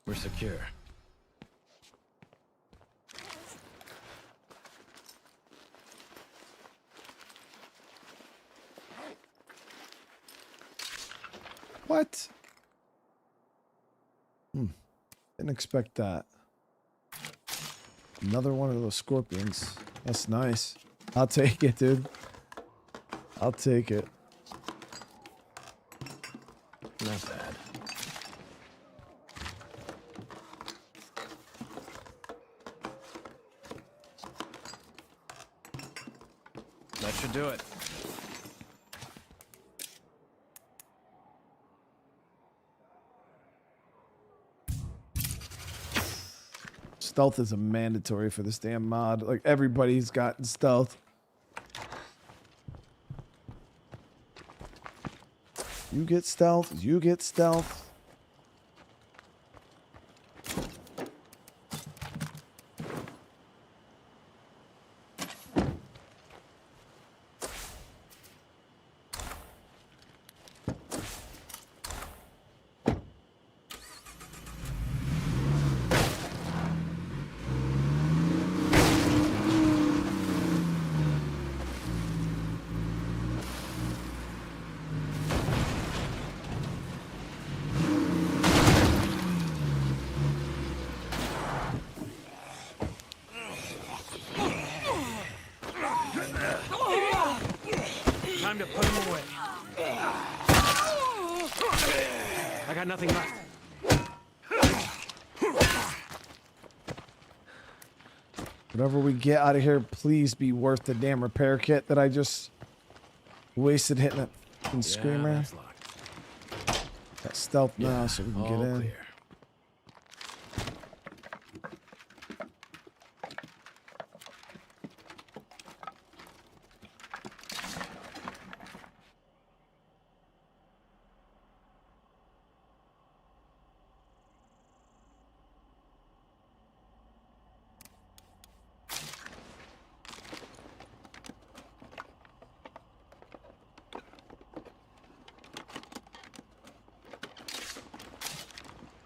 Speaker 3: We're secure.
Speaker 1: What? Didn't expect that. Another one of those scorpions. That's nice. I'll take it, dude. I'll take it.
Speaker 3: Not bad. That should do it.
Speaker 1: Stealth is a mandatory for this damn mod. Like, everybody's gotten stealth. You get stealth. You get stealth.
Speaker 3: Time to put him away. I got nothing left.
Speaker 1: Whatever we get out of here, please be worth the damn repair kit that I just wasted hitting that fucking screamer.
Speaker 3: That's locked.
Speaker 1: Got stealth now, so we can
Speaker 3: all
Speaker 1: get in.
Speaker 3: clear.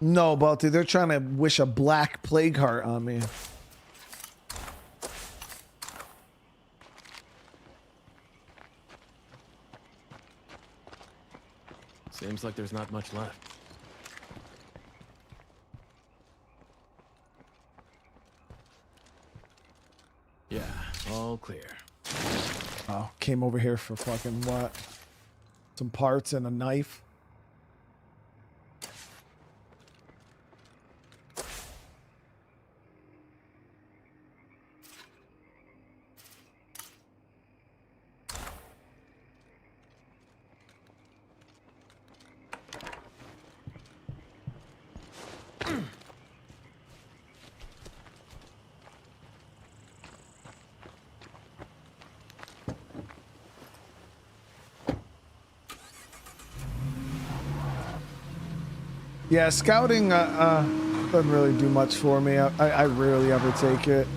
Speaker 1: No, Balti, they're trying to wish a black plague heart on me.
Speaker 3: Seems like there's not much left. Yeah, all clear.
Speaker 1: Oh, came over here for fucking what? Some parts and a knife. Yeah, scouting doesn't really do much for me. I rarely ever take it.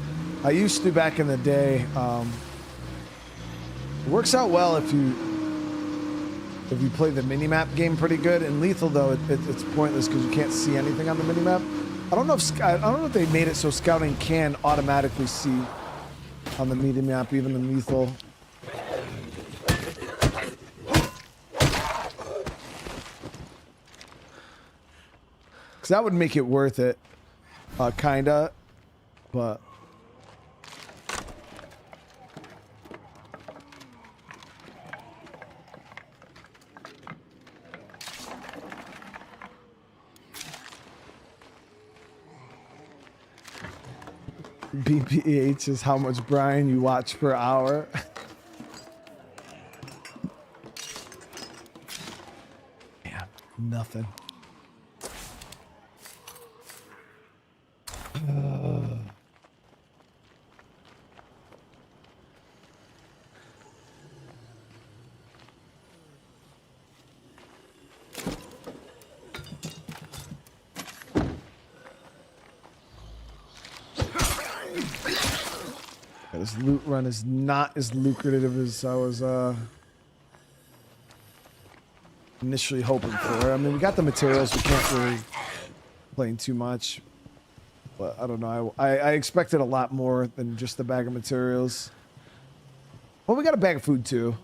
Speaker 1: I used to back in the day. It works out well if you play the minimap game pretty good. In Lethal though, it's pointless because you can't see anything on the minimap. I don't know if they made it so scouting can automatically see on the minimap even in Lethal. Because that would make it worth it, kinda, but. BPH is how much Brian you watch per hour. Yeah, nothing. This loot run is not as lucrative as I was initially hoping for. I mean, we got the materials. We can't really complain too much. But I don't know. I expected a lot more than just the bag of materials. Well, we got a bag of food too.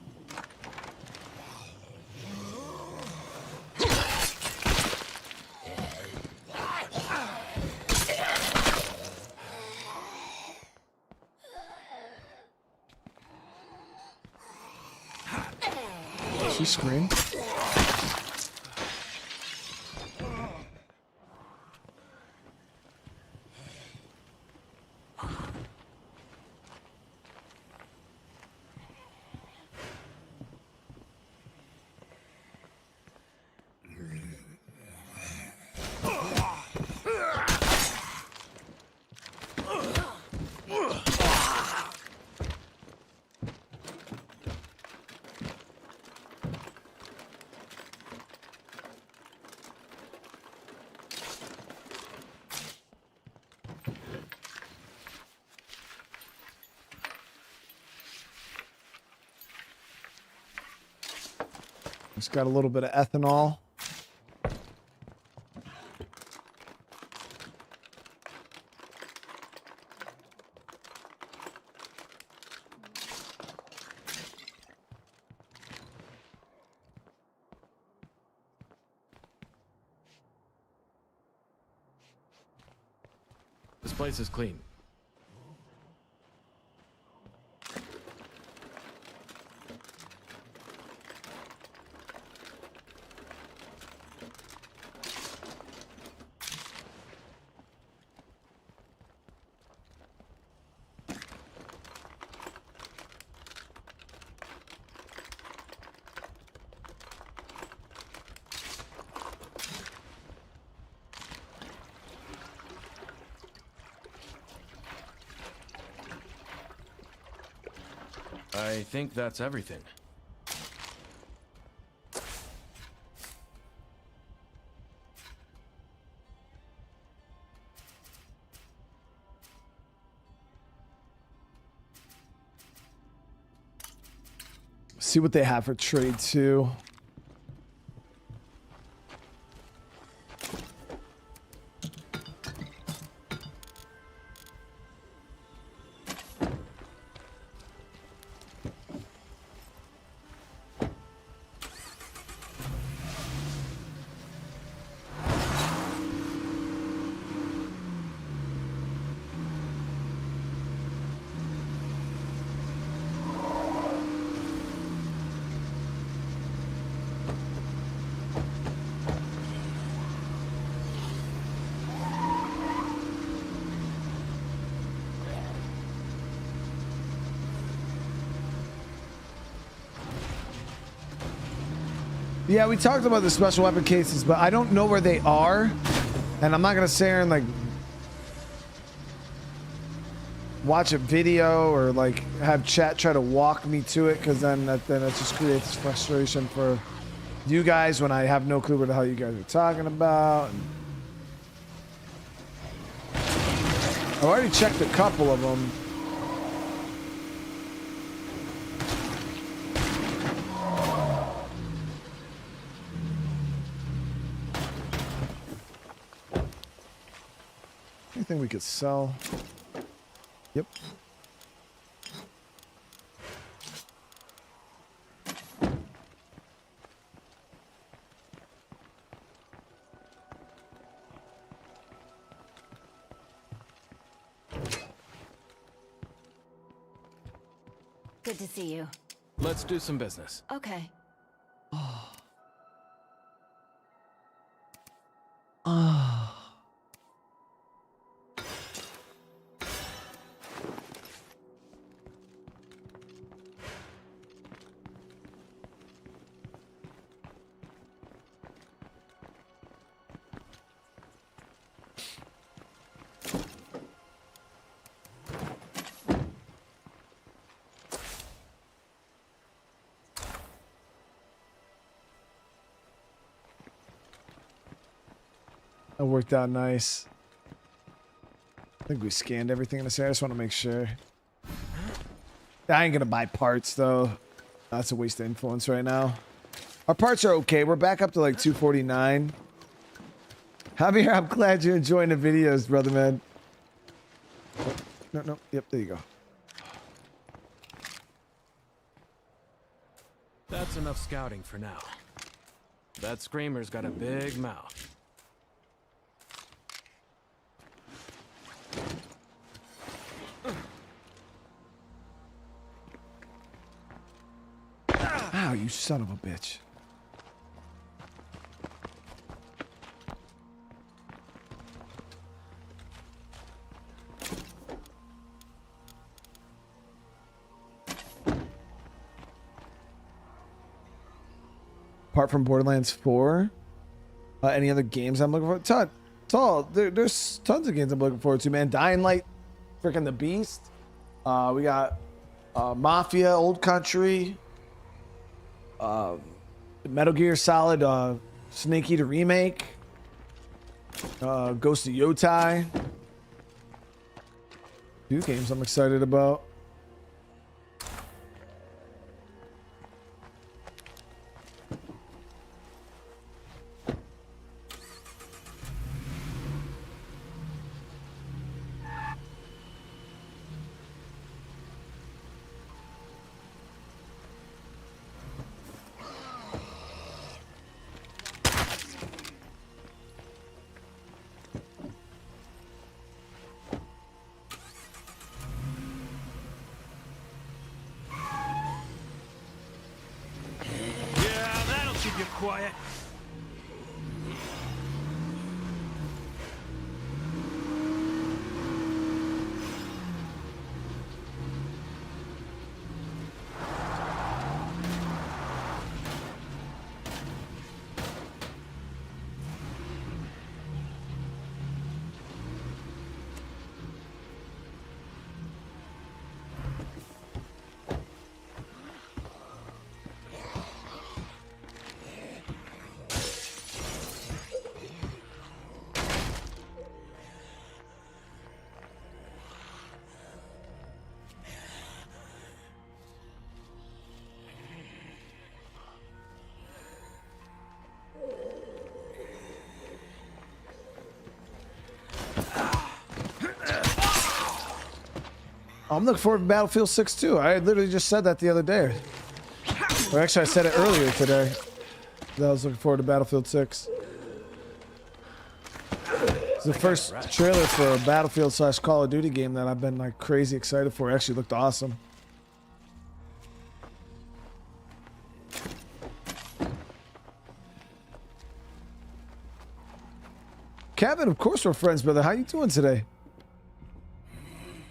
Speaker 1: She screamed. It's got a little bit of ethanol.
Speaker 3: This place is clean. I think that's everything.
Speaker 1: See what they have for trade too. Yeah, we talked about the special weapon cases, but I don't know where they are. And I'm not going to sit here and like watch a video or like have chat try to walk me to it, because then it just creates frustration for you guys when I have no clue what the hell you guys are talking about. And I've already checked a couple of them. Anything we could sell? Yep.
Speaker 7: Good to see you.
Speaker 3: Let's do some business.
Speaker 7: Okay.
Speaker 1: That worked out nice. I think we scanned everything in this area. I just want to make sure. I ain't gonna buy parts though. That's a waste of influence right now. Our parts are okay. We're back up to like 249. Javier, I'm glad you're enjoying the videos, brother man. No. Yep, there you go.
Speaker 3: That's enough scouting for now. That screamer's got a big mouth.
Speaker 1: Ow, you son of a bitch. Apart from Borderlands 4, any other games I'm looking for? There's tons of games I'm looking forward to, man. Dying Light, freaking The Beast. We got Mafia, Old Country. Metal Gear Solid, Snake Eater Remake, Ghost of Yotai. Two games I'm excited about.
Speaker 3: Quiet.
Speaker 1: I'm looking forward to Battlefield 6 too. I literally just said that the other day. Or actually, I said it earlier today. That I was looking forward to Battlefield 6. It's the first trailer for a Battlefield / Call of Duty game that I've been like crazy excited for. It actually looked awesome. Kevin, of course we're friends, brother. How you doing today?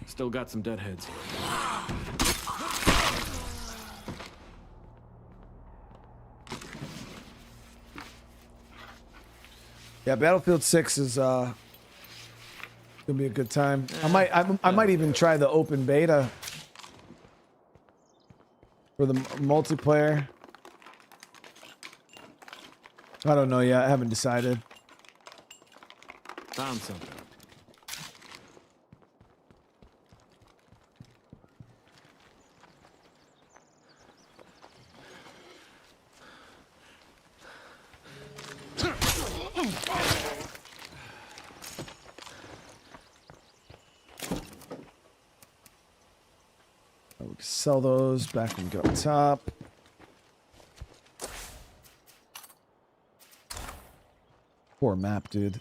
Speaker 3: Still got some deadheads.
Speaker 1: Yeah, Battlefield 6 is gonna be a good time. I might even try the open beta for the multiplayer. I don't know yet. I haven't decided.
Speaker 3: Found something.
Speaker 1: We can sell those back when we get up top. Poor map, dude.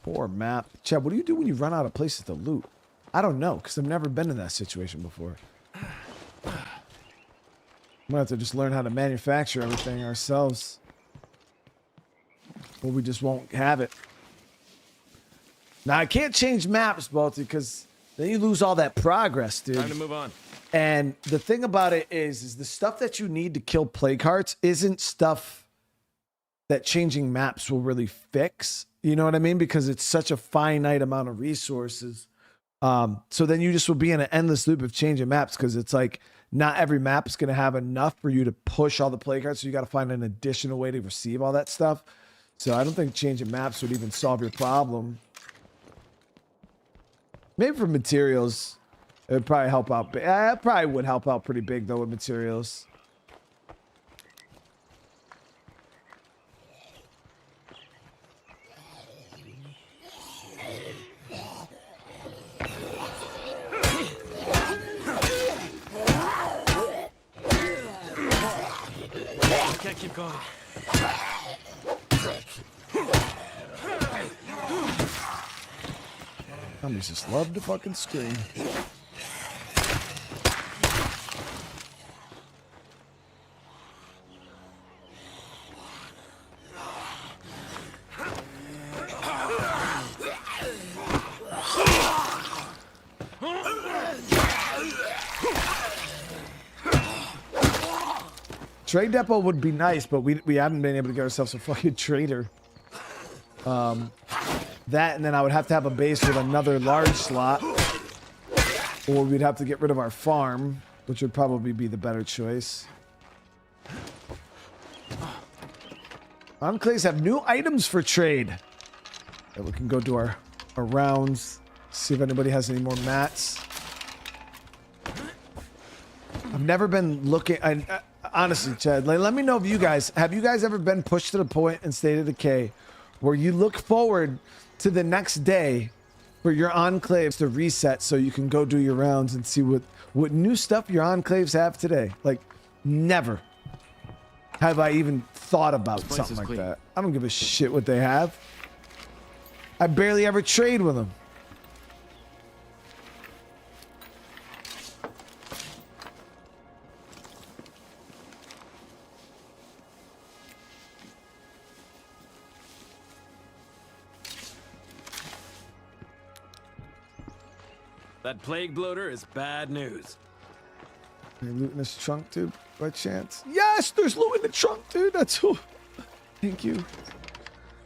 Speaker 1: Poor map. Chad, what do you do when you run out of places to loot? I don't know, because I've never been in that situation before. I'm gonna have to just learn how to manufacture everything ourselves. Or we just won't have it. Now, I can't change maps, Balti, because then you lose all that progress, dude.
Speaker 3: Time to move on.
Speaker 1: And the thing about it is the stuff that you need to kill plague hearts isn't stuff that changing maps will really fix. You know what I mean? Because it's such a finite amount of resources. So then you just will be in an endless loop of changing maps because it's like not every map is going to have enough for you to push all the plague hearts. So you got to find an additional way to receive all that stuff. So I don't think changing maps would even solve your problem. Maybe for materials, it would probably help out. It probably would help out pretty big though with materials.
Speaker 3: Can't keep going.
Speaker 1: Zombies just love to fucking scream. Trade depot would be nice, but we haven't been able to get ourselves a fucking trader. That, and then I would have to have a base with another large slot, or we'd have to get rid of our farm, which would probably be the better choice. Enclaves have new items for trade. And we can go do our rounds, see if anybody has any more mats. I've never been looking. Honestly, Chad, let me know if you guys have you guys ever been pushed to the point in State of Decay where you look forward to the next day for your enclaves to reset so you can go do your rounds and see what new stuff your enclaves have today. Like, never have I even thought about something like that. I don't give a shit what they have. I barely ever trade with them.
Speaker 3: That plague bloater is bad news.
Speaker 1: Any loot in this trunk, dude, by chance? Yes, there's loot in the trunk, dude. That's who. Thank you.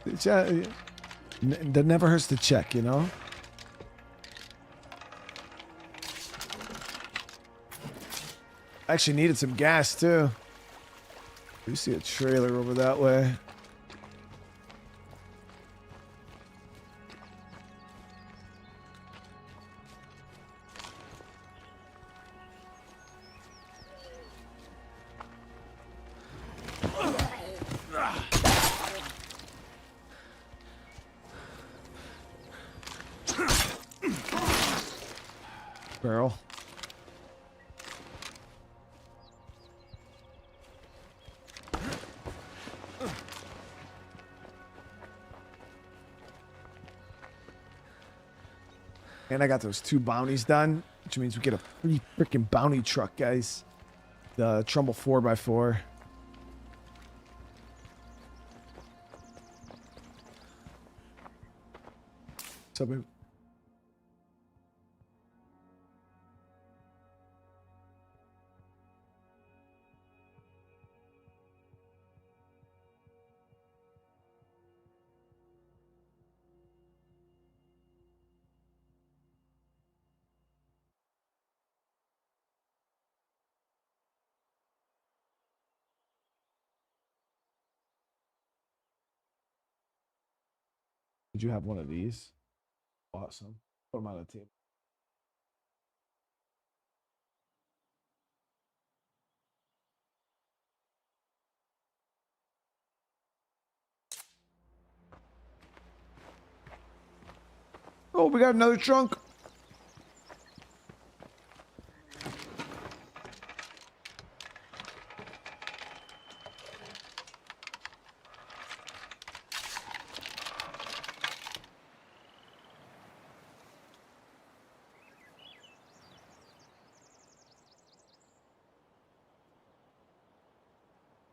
Speaker 1: That never hurts to check, you know? I actually needed some gas, too. You see a trailer over that way. Barrel. And I got those 2 bounties done, which means we get a free freaking bounty truck, guys. The Trumbull 4x4. So we Did you have one of these? Awesome. Put them on the table. Oh, we got another trunk.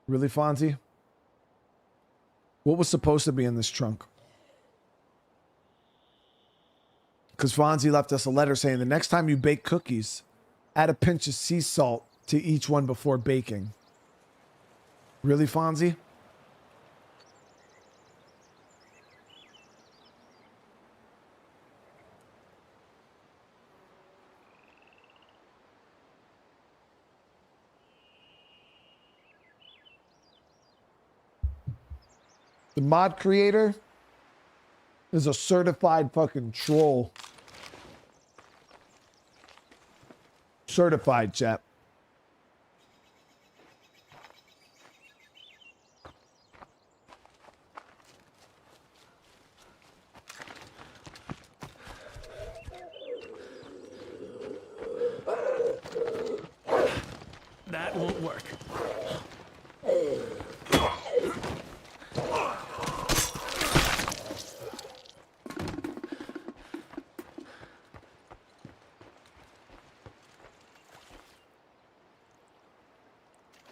Speaker 1: Really, Fonzie? What was supposed to be in this trunk? Because Fonzie left us a letter saying the next time you bake cookies, add a pinch of sea salt to each one before baking. Really, Fonzie? The mod creator is a certified fucking troll. Certified, chap.
Speaker 3: That won't work.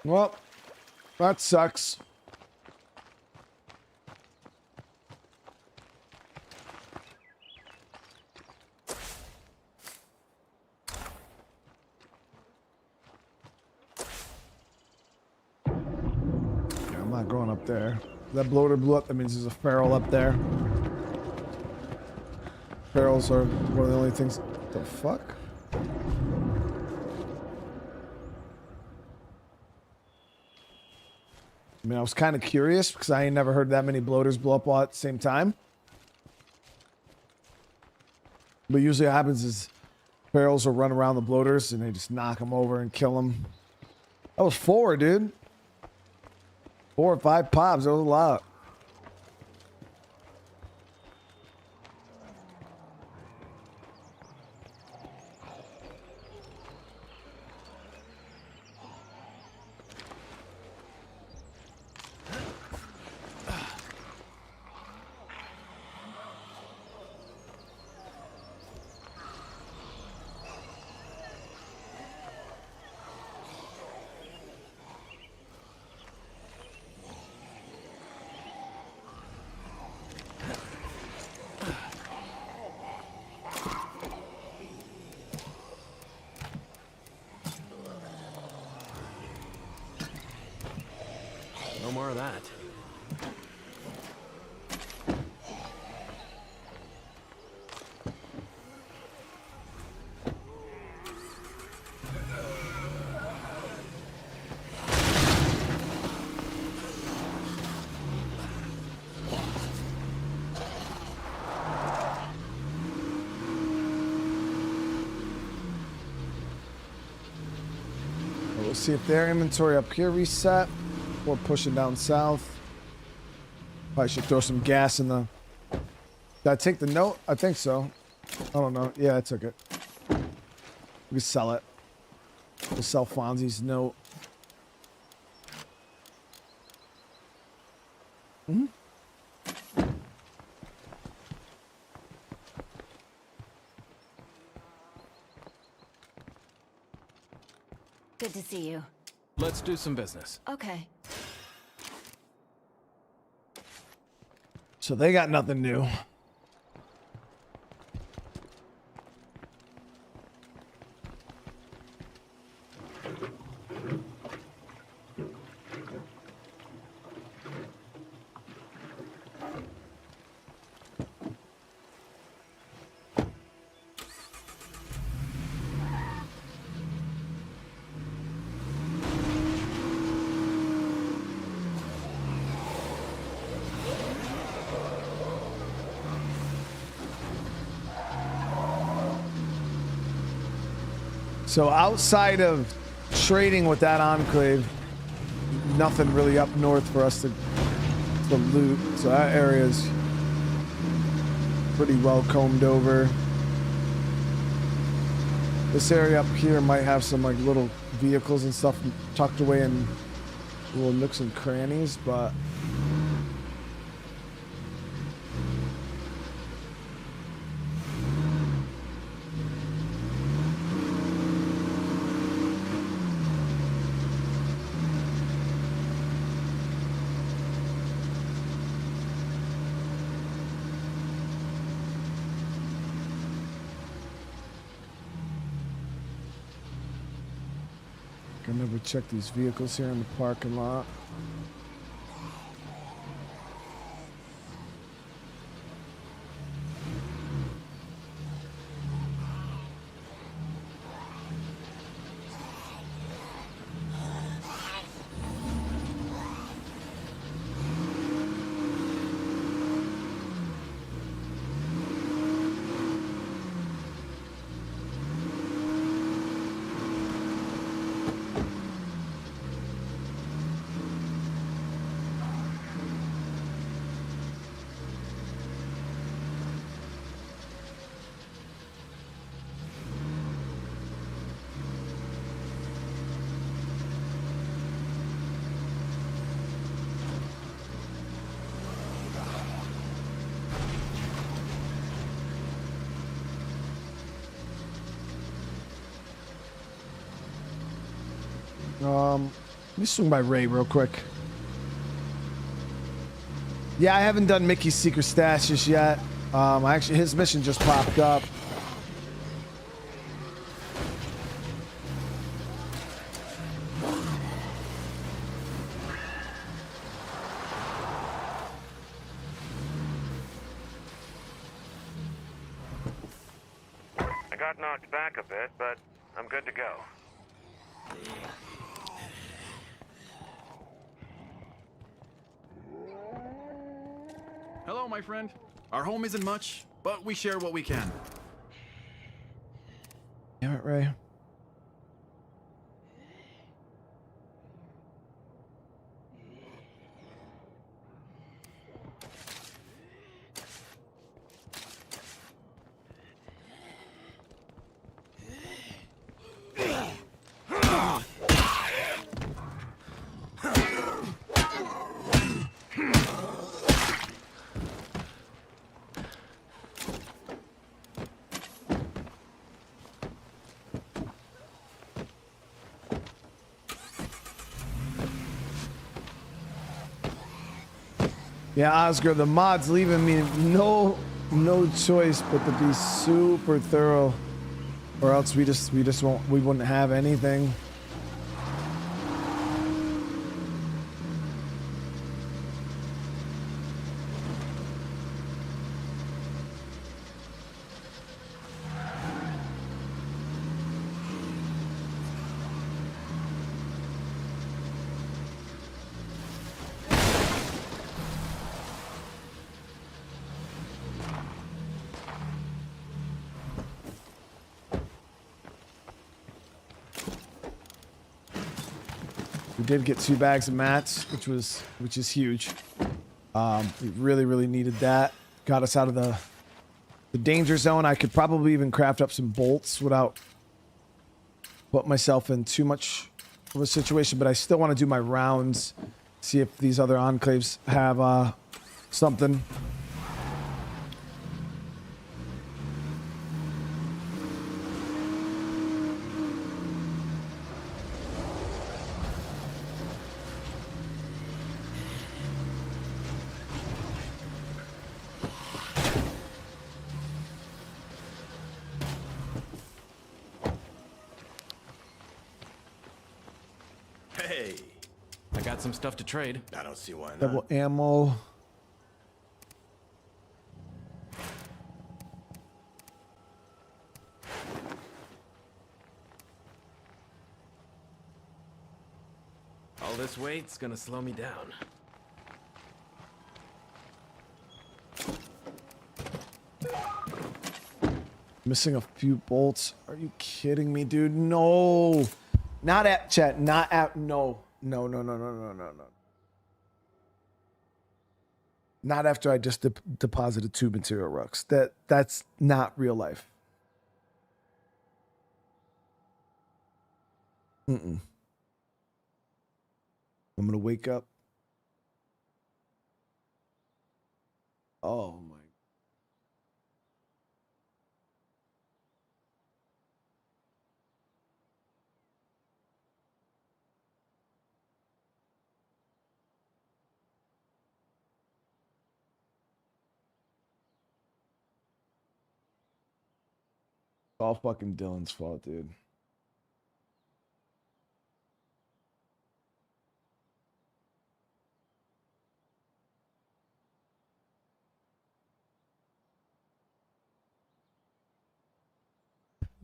Speaker 1: Well, that sucks. Yeah, I'm not going up there. That bloater blew up. That means there's a feral up there. Ferals are one of the only things. What the fuck? I mean, I was kind of curious because I ain't never heard that many bloaters blow up all at the same time. But usually what happens is ferals will run around the bloaters and they just knock them over and kill them. That was 4, dude. 4 or 5 pops. That was a lot.
Speaker 3: No more of that.
Speaker 1: We'll see if their inventory up here reset. Or pushing down south. Probably should throw some gas in the... Did I take the note? I think so. I don't know. Yeah, I took it. We can sell it. We'll sell Fonzie's note. Mm-hmm.
Speaker 7: Good to see you.
Speaker 3: Let's do some business.
Speaker 7: Okay.
Speaker 1: So they got nothing new. So outside of trading with that enclave, nothing really up north for us to loot. So that area is pretty well combed over. This area up here might have some like little vehicles and stuff tucked away in little nooks and crannies, but I never check these vehicles here in the parking lot. Let me swing by Ray real quick. Yeah, I haven't done Mickey's secret stash just yet. Actually, his mission just popped up.
Speaker 8: I got knocked back a bit, but I'm good to go.
Speaker 11: Hello, my friend. Our home isn't much, but we share what we can.
Speaker 1: Damn it, Ray. Yeah, Oscar, the mod's leaving me no choice but to be super thorough, or else we wouldn't have anything. We did get 2 bags of mats, which is huge. We really needed that. Got us out of the danger zone. I could probably even craft up some bolts without putting myself in too much of a situation, but I still want to do my rounds, see if these other enclaves have something.
Speaker 3: Hey, I got some stuff to trade.
Speaker 10: I don't see why not.
Speaker 1: Double ammo.
Speaker 3: All this weight's gonna slow me down.
Speaker 1: Missing a few bolts. Are you kidding me, dude? No. Not at chat. Not at no. No, no, no, no, no, no, no. Not after I just deposited 2 material rucks. That's not real life. Mm-mm. I'm gonna wake up. Oh my. It's all fucking Dylan's fault, dude.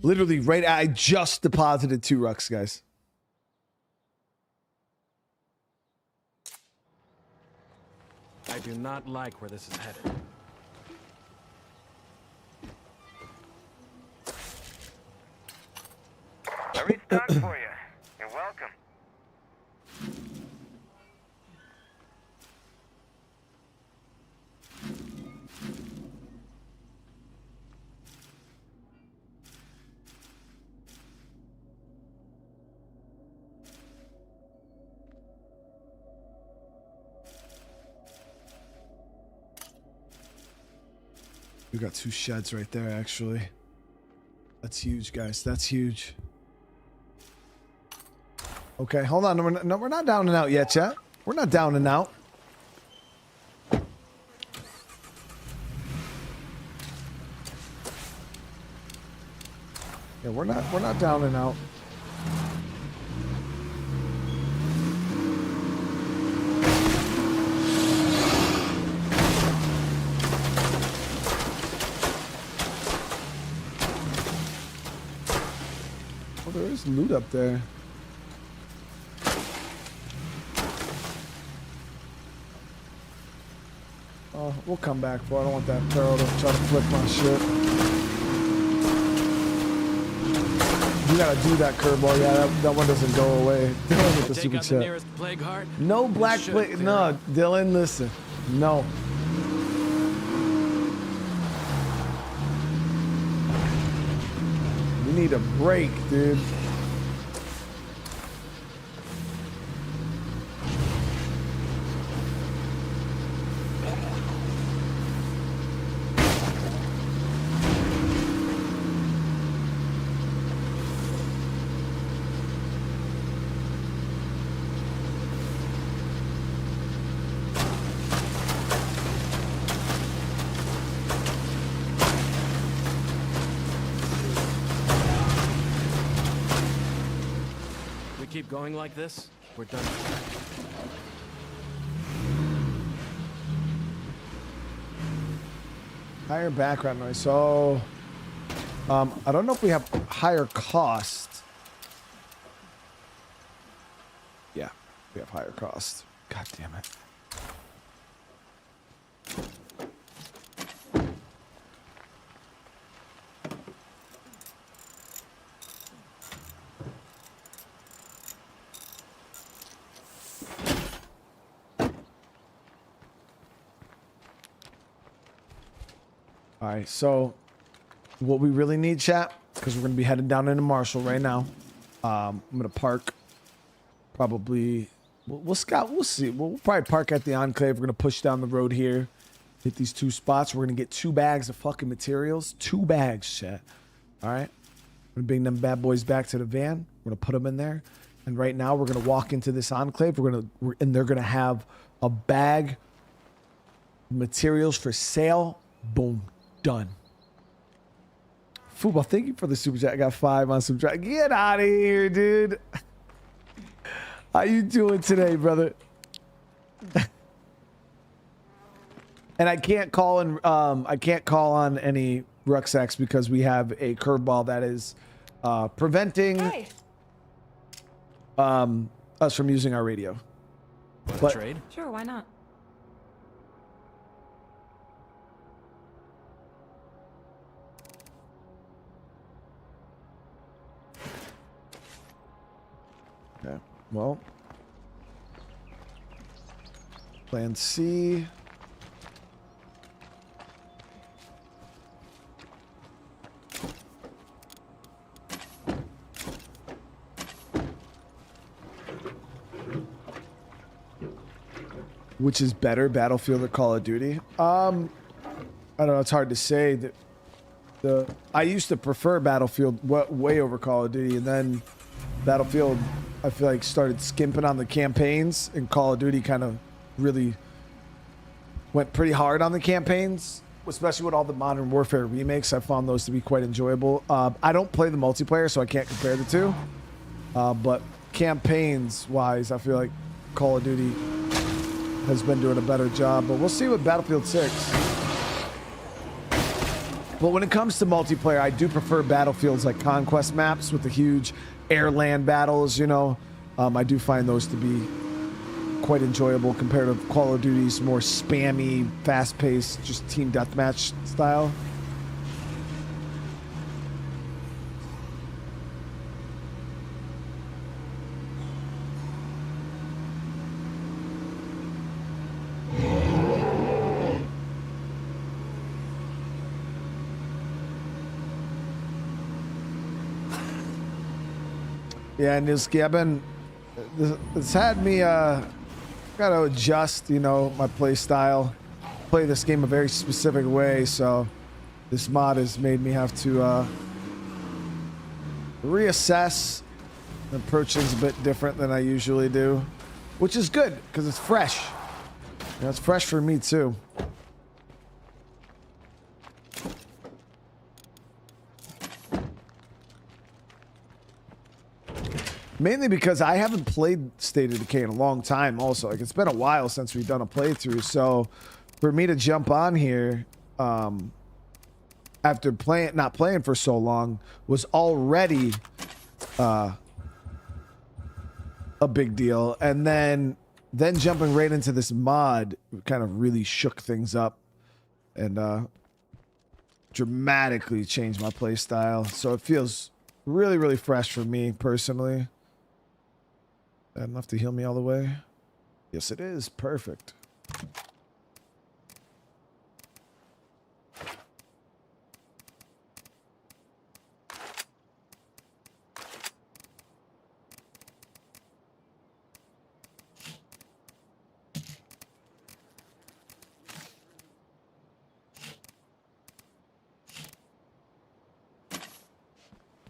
Speaker 1: Literally, right. I just deposited 2 rucks, guys.
Speaker 3: I do not like where this is headed.
Speaker 8: I restocked for you. You're welcome.
Speaker 1: We got 2 sheds right there, actually. That's huge, guys. That's huge. Okay, hold on. No, we're not down and out yet, chat. We're not down and out. Yeah, we're not down and out. Oh, there is loot up there. Oh, we'll come back for it. I don't want that Pharaoh to try to flip my shit. You gotta do that curveball. Yeah, that one doesn't go away. Dylan with the super chat. No black plague. No, Dylan, listen. No. We need a break, dude.
Speaker 3: Keep going like this, we're done.
Speaker 1: Higher background noise. So, I don't know if we have higher cost. Yeah, we have higher cost. God damn it. All right, so what we really need, chat, because we're going to be headed down into Marshall right now. I'm going to park probably, we'll scout, we'll see. We'll probably park at the Enclave. We're going to push down the road here, hit these 2 spots. We're going to get 2 bags of fucking materials. 2 bags, chat. All right? I'm going to bring them bad boys back to the van. We're going to put them in there. And right now we're going to walk into this Enclave. And they're going to have a bag of materials for sale. Boom. Done. Football, thank you for the super chat. I got 5 on super chat. Get out of here, dude. How you doing today, brother? And I can't call on any rucksacks because we have a curveball that is preventing us from using our radio.
Speaker 3: But trade?
Speaker 4: Sure, why not?
Speaker 1: Okay. Well. Plan C. Which is better, Battlefield or Call of Duty? I don't know. It's hard to say. I used to prefer Battlefield way over Call of Duty, and then Battlefield, I feel like, started skimping on the campaigns, and Call of Duty kind of really went pretty hard on the campaigns, especially with all the Modern Warfare remakes. I found those to be quite enjoyable. I don't play the multiplayer, so I can't compare the two. But campaigns-wise, I feel like Call of Duty has been doing a better job. But we'll see with Battlefield 6. But when it comes to multiplayer, I do prefer Battlefield's like conquest maps with the huge air-land battles, you know. I do find those to be quite enjoyable compared to Call of Duty's more spammy, fast-paced, just team deathmatch style. Yeah, Nilski, it's had me, gotta adjust, you know, my play style. Play this game a very specific way, so this mod has made me have to reassess. The approach is a bit different than I usually do, which is good, because it's fresh. You know, it's fresh for me, too. Mainly because I haven't played State of Decay in a long time also. Like, it's been a while since we've done a playthrough. So, for me to jump on here, after not playing for so long, was already a big deal. And then jumping right into this mod kind of really shook things up. And dramatically changed my play style. So, it feels really, really fresh for me, personally. Enough to heal me all the way? Yes, it is. Perfect.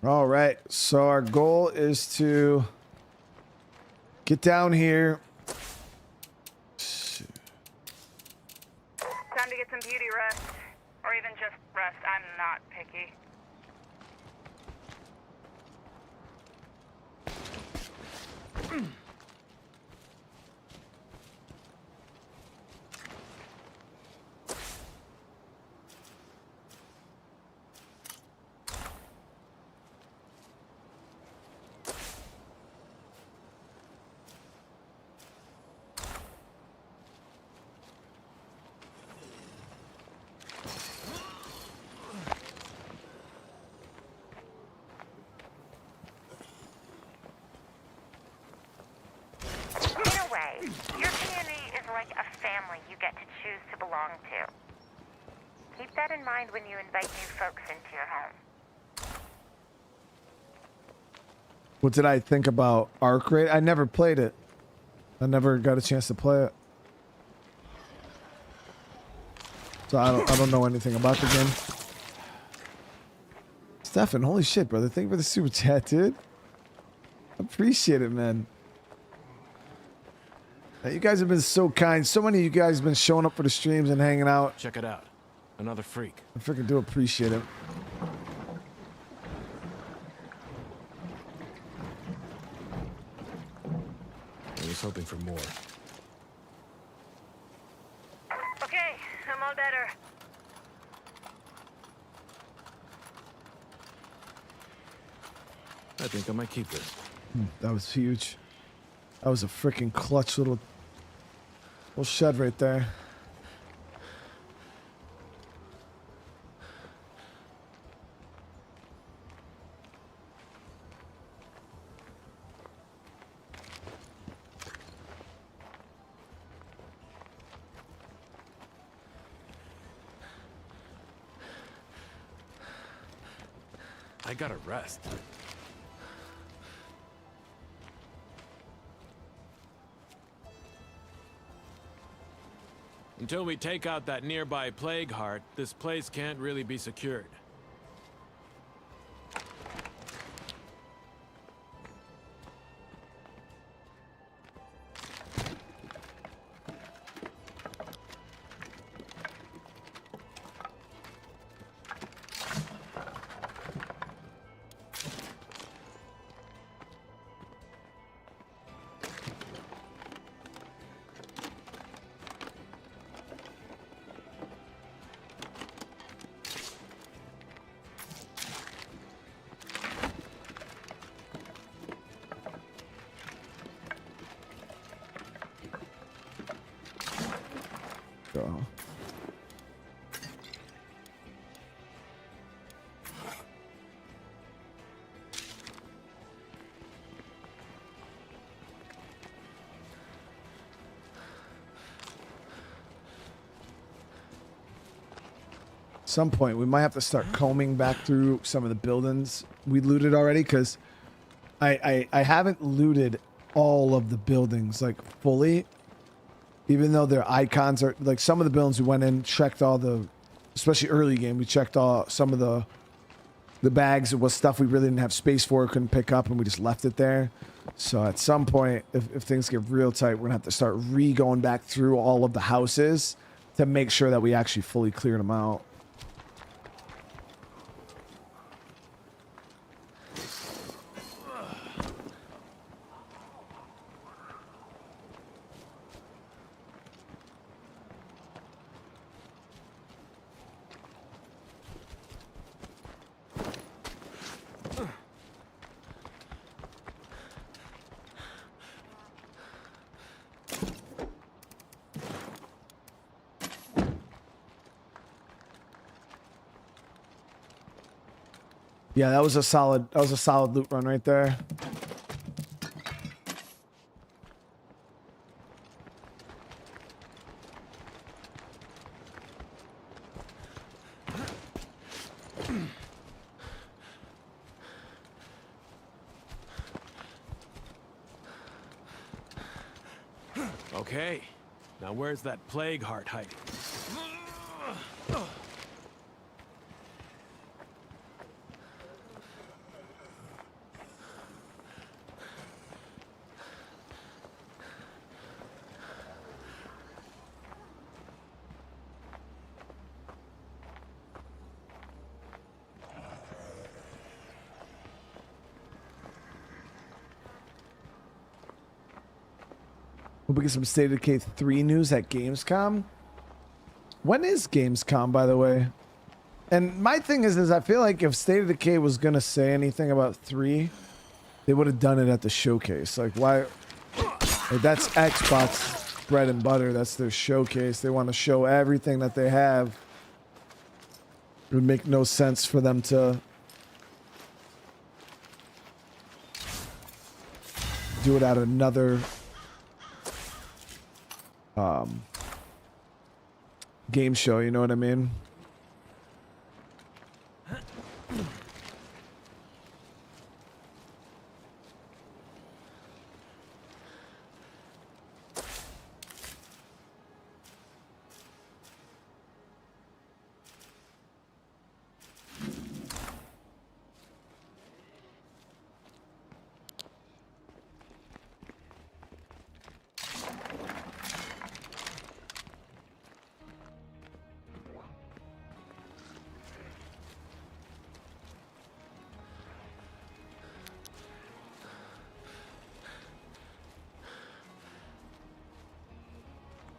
Speaker 1: All right. So our goal is to get down here.
Speaker 5: Time to get some beauty rest. Or even just rest. I'm not picky. Keep that in mind when you invite new folks into your home.
Speaker 1: What did I think about Arc Raid? I never played it. I never got a chance to play it. So I don't know anything about the game. Stefan, holy shit, brother. Thank you for the super chat, dude. Appreciate it, man. You guys have been so kind. So many of you guys have been showing up for the streams and hanging out.
Speaker 3: Check it out. Another freak.
Speaker 1: I freaking do appreciate it.
Speaker 3: I was hoping for more.
Speaker 5: Okay, I'm all better.
Speaker 3: I think I might keep this.
Speaker 1: That was huge. That was a freaking clutch little shed right there.
Speaker 3: I gotta rest. Until we take out that nearby plague heart, this place can't really be secured.
Speaker 1: Go. Some point we might have to start combing back through some of the buildings we looted already, because I haven't looted all of the buildings like fully, even though their icons are like some of the buildings we went in, checked all the, especially early game, we checked all some of the bags. It was stuff we really didn't have space for, couldn't pick up, and we just left it there. So at some point, if things get real tight, we're gonna have to start going back through all of the houses to make sure that we actually fully cleared them out. Yeah, that was a solid loot run right there.
Speaker 3: Okay, now where's that plague heart hiding?
Speaker 1: Hope we get some State of Decay 3 news at Gamescom. When is Gamescom, by the way? And my thing is I feel like if State of Decay was going to say anything about 3, they would have done it at the showcase. Like, why? Like, that's Xbox bread and butter. That's their showcase. They want to show everything that they have. It would make no sense for them to do it at another game show, you know what I mean?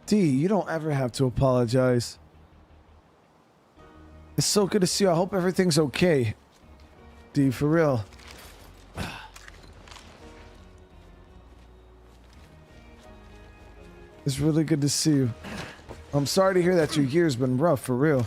Speaker 1: D, you don't ever have to apologize. It's so good to see you. I hope everything's okay. D, for real. It's really good to see you. I'm sorry to hear that your year's been rough, for real.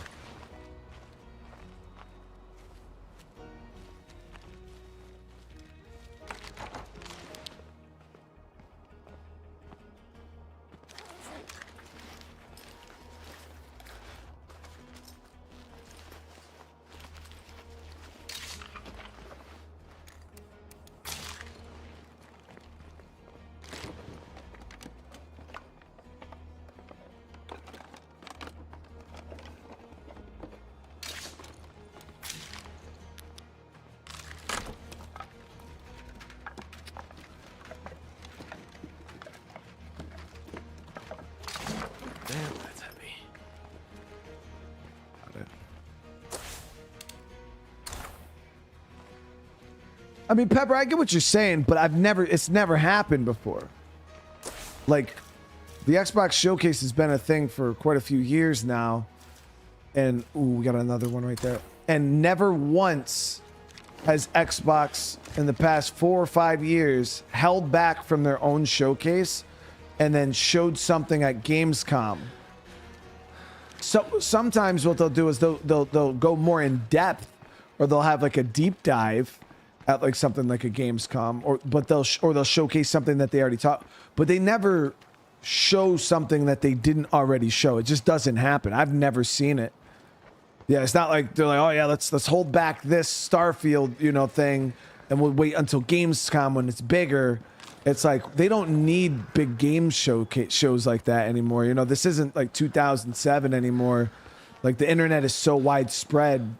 Speaker 1: I mean, Pepper, I get what you're saying, but it's never happened before. Like, the Xbox Showcase has been a thing for quite a few years now. And, ooh, we got another one right there. And never once has Xbox in the past 4 or 5 years held back from their own showcase and then showed something at Gamescom. So sometimes what they'll do is they'll go more in depth, or they'll have like a deep dive at like something like a Gamescom, but they'll showcase something that they already taught, but they never show something that they didn't already show. It just doesn't happen. I've never seen it. Yeah, it's not like they're like, oh yeah, let's hold back this Starfield, thing, and we'll wait until Gamescom when it's bigger. It's like they don't need big game shows like that anymore. This isn't like 2007 anymore. Like the internet is so widespread.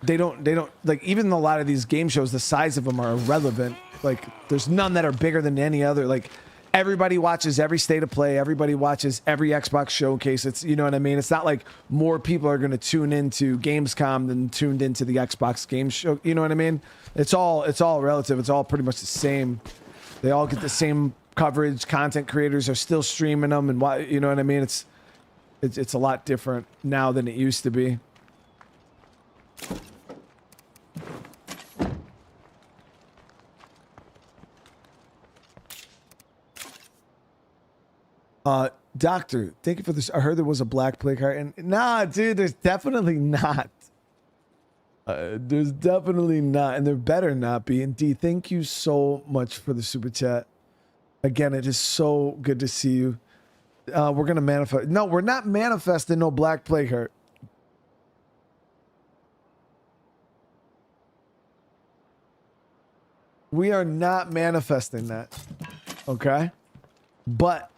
Speaker 1: They don't like, even a lot of these game shows, the size of them are irrelevant. Like there's none that are bigger than any other. Like everybody watches every state of play. Everybody watches every Xbox showcase. It's, you know what I mean? It's not like more people are going to tune into Gamescom than tuned into the Xbox game show. You know what I mean? It's all relative. It's all pretty much the same. They all get the same coverage. Content creators are still streaming them, and why, you know what I mean? It's a lot different now than it used to be. Doctor, thank you for this. I heard there was a Black Plague Heart, and nah, dude, there's definitely not. There's definitely not, and there better not be. And D, thank you so much for the super chat. Again, it is so good to see you. We're gonna manifest. No, we're not manifesting no Black Plague Heart. We are not manifesting that. Okay, but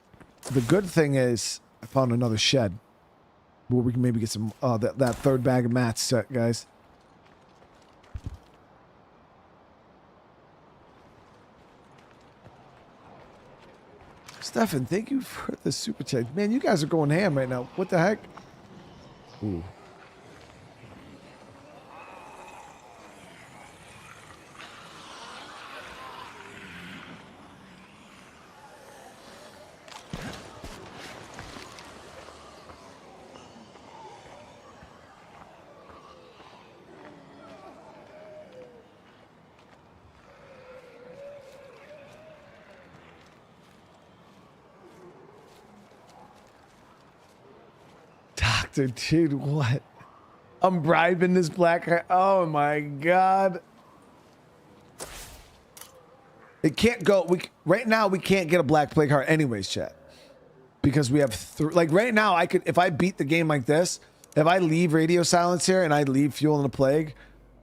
Speaker 1: the good thing is I found another shed where we can maybe get some that third bag of mats set, guys. Stefan, thank you for the super chat. Man, you guys are going ham right now. What the heck? Ooh. Dude, what? I'm bribing this black guy. Oh my god. It can't go. Right now we can't get a Black Plague Heart anyways, chat. Because we have like right now I could, if I beat the game like this, if I leave Radio Silence here and I leave Fuel and the Plague,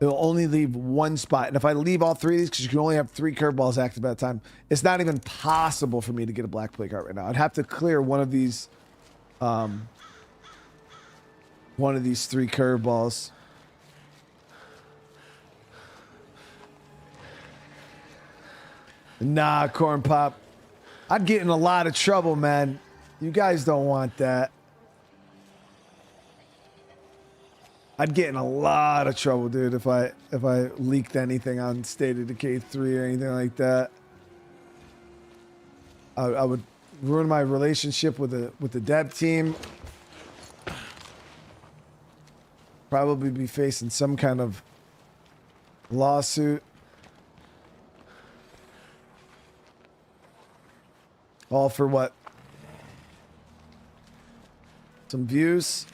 Speaker 1: it'll only leave one spot. And if I leave all three of these, because you can only have 3 curveballs active at a time, it's not even possible for me to get a Black Plague Heart right now. I'd have to clear one of these 3 curveballs. Nah, Corn Pop. I'd get in a lot of trouble, man. You guys don't want that. I'd get in a lot of trouble, dude, if I leaked anything on State of Decay 3 or anything like that. I would ruin my relationship with the dev team. Probably be facing some kind of lawsuit. All for what? Some views?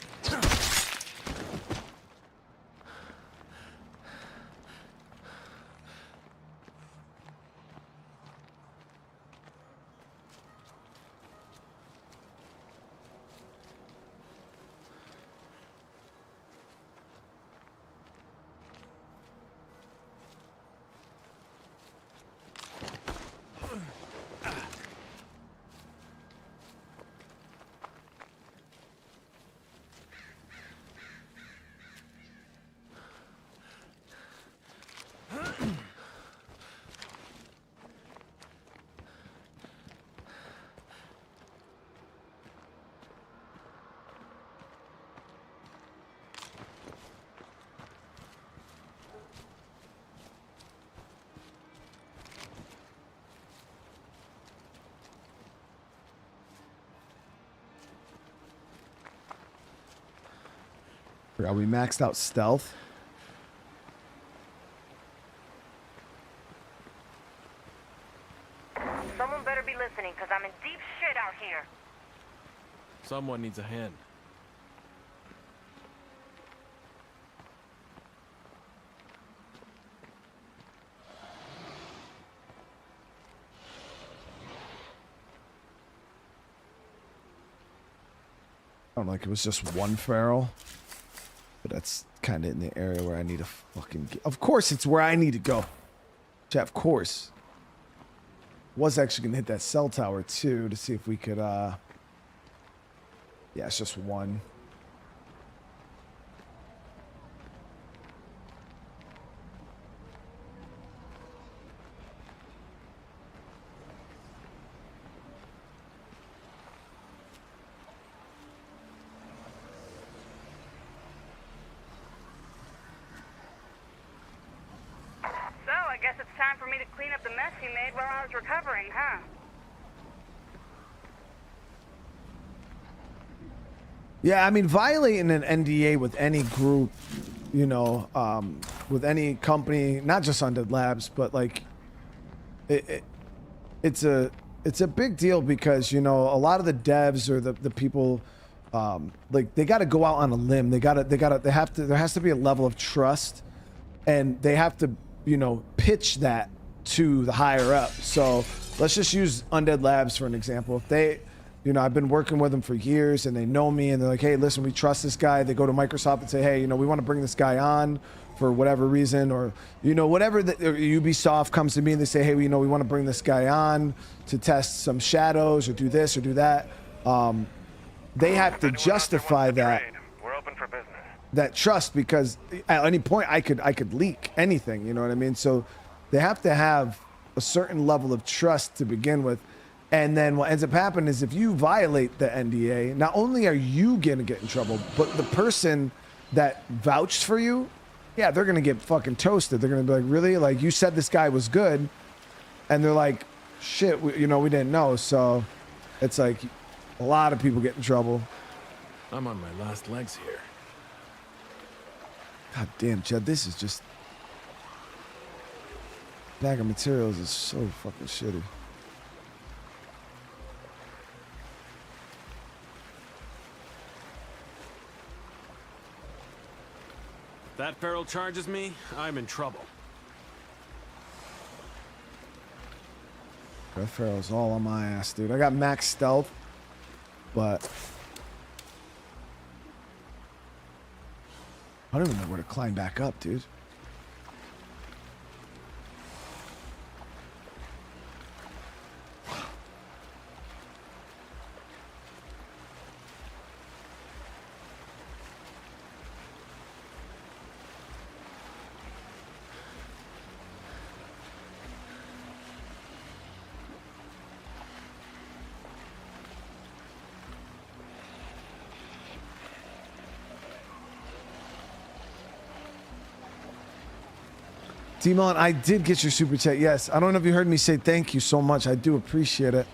Speaker 1: Are we maxed out stealth?
Speaker 5: Someone better be listening, because I'm in deep shit out here.
Speaker 3: Someone needs a hand.
Speaker 1: I don't know, like it was just one feral. But that's kind of in the area where I need to fucking get. Of course, it's where I need to go. Yeah, of course. Was actually going to hit that cell tower too to see if we could, yeah, it's just one.
Speaker 5: I guess it's time for me to clean up the mess you made while I was recovering, huh?
Speaker 1: Yeah, I mean, violating an NDA with any group, you know, with any company, not just Undead Labs, but like, it's a big deal because, you know, a lot of the devs or the people, like they got to go out on a limb. There has to be a level of trust, and they have to, you know, pitch that to the higher up. So let's just use Undead Labs for an example. If they, you know, I've been working with them for years and they know me and they're like, hey, listen, we trust this guy. They go to Microsoft and say, hey, you know, we want to bring this guy on for whatever reason, or, you know, whatever. Ubisoft comes to me and they say, hey, you know, we want to bring this guy on to test some shadows or do this or do that. They have to justify that.
Speaker 8: We're open for business.
Speaker 1: That trust, because at any point I could leak anything, you know what I mean? So they have to have a certain level of trust to begin with. And then what ends up happening is if you violate the NDA, not only are you gonna get in trouble, but the person that vouched for you, yeah, they're gonna get fucking toasted. They're gonna be like, really? Like, you said this guy was good, and they're like, shit, you know, we didn't know. So it's like a lot of people get in trouble.
Speaker 3: I'm on my last legs here.
Speaker 1: God damn, Chad, this is just... Bag of materials is so fucking shitty.
Speaker 3: If that feral charges me, I'm in trouble.
Speaker 1: That feral's all on my ass, dude. I got max stealth, but... I don't even know where to climb back up, dude. Demon, I did get your super chat. Yes. I don't know if you heard me say thank you so much. I do appreciate it.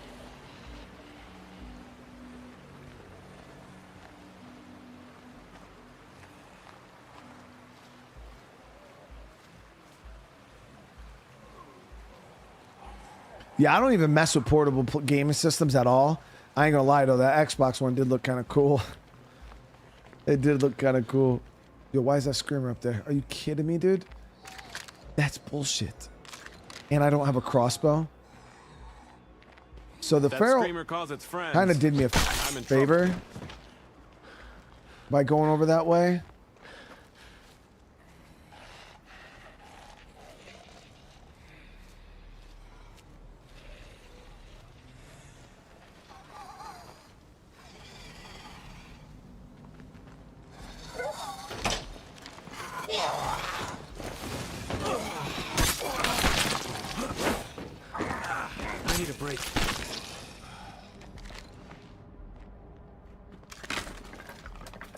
Speaker 1: Yeah, I don't even mess with portable gaming systems at all. I ain't gonna lie though, that Xbox one did look kind of cool. It did look kind of cool. Yo, why is that screamer up there? Are you kidding me, dude? That's bullshit. And I don't have a crossbow. So the feral kind of did me a favor by going over that way.
Speaker 3: I need a break.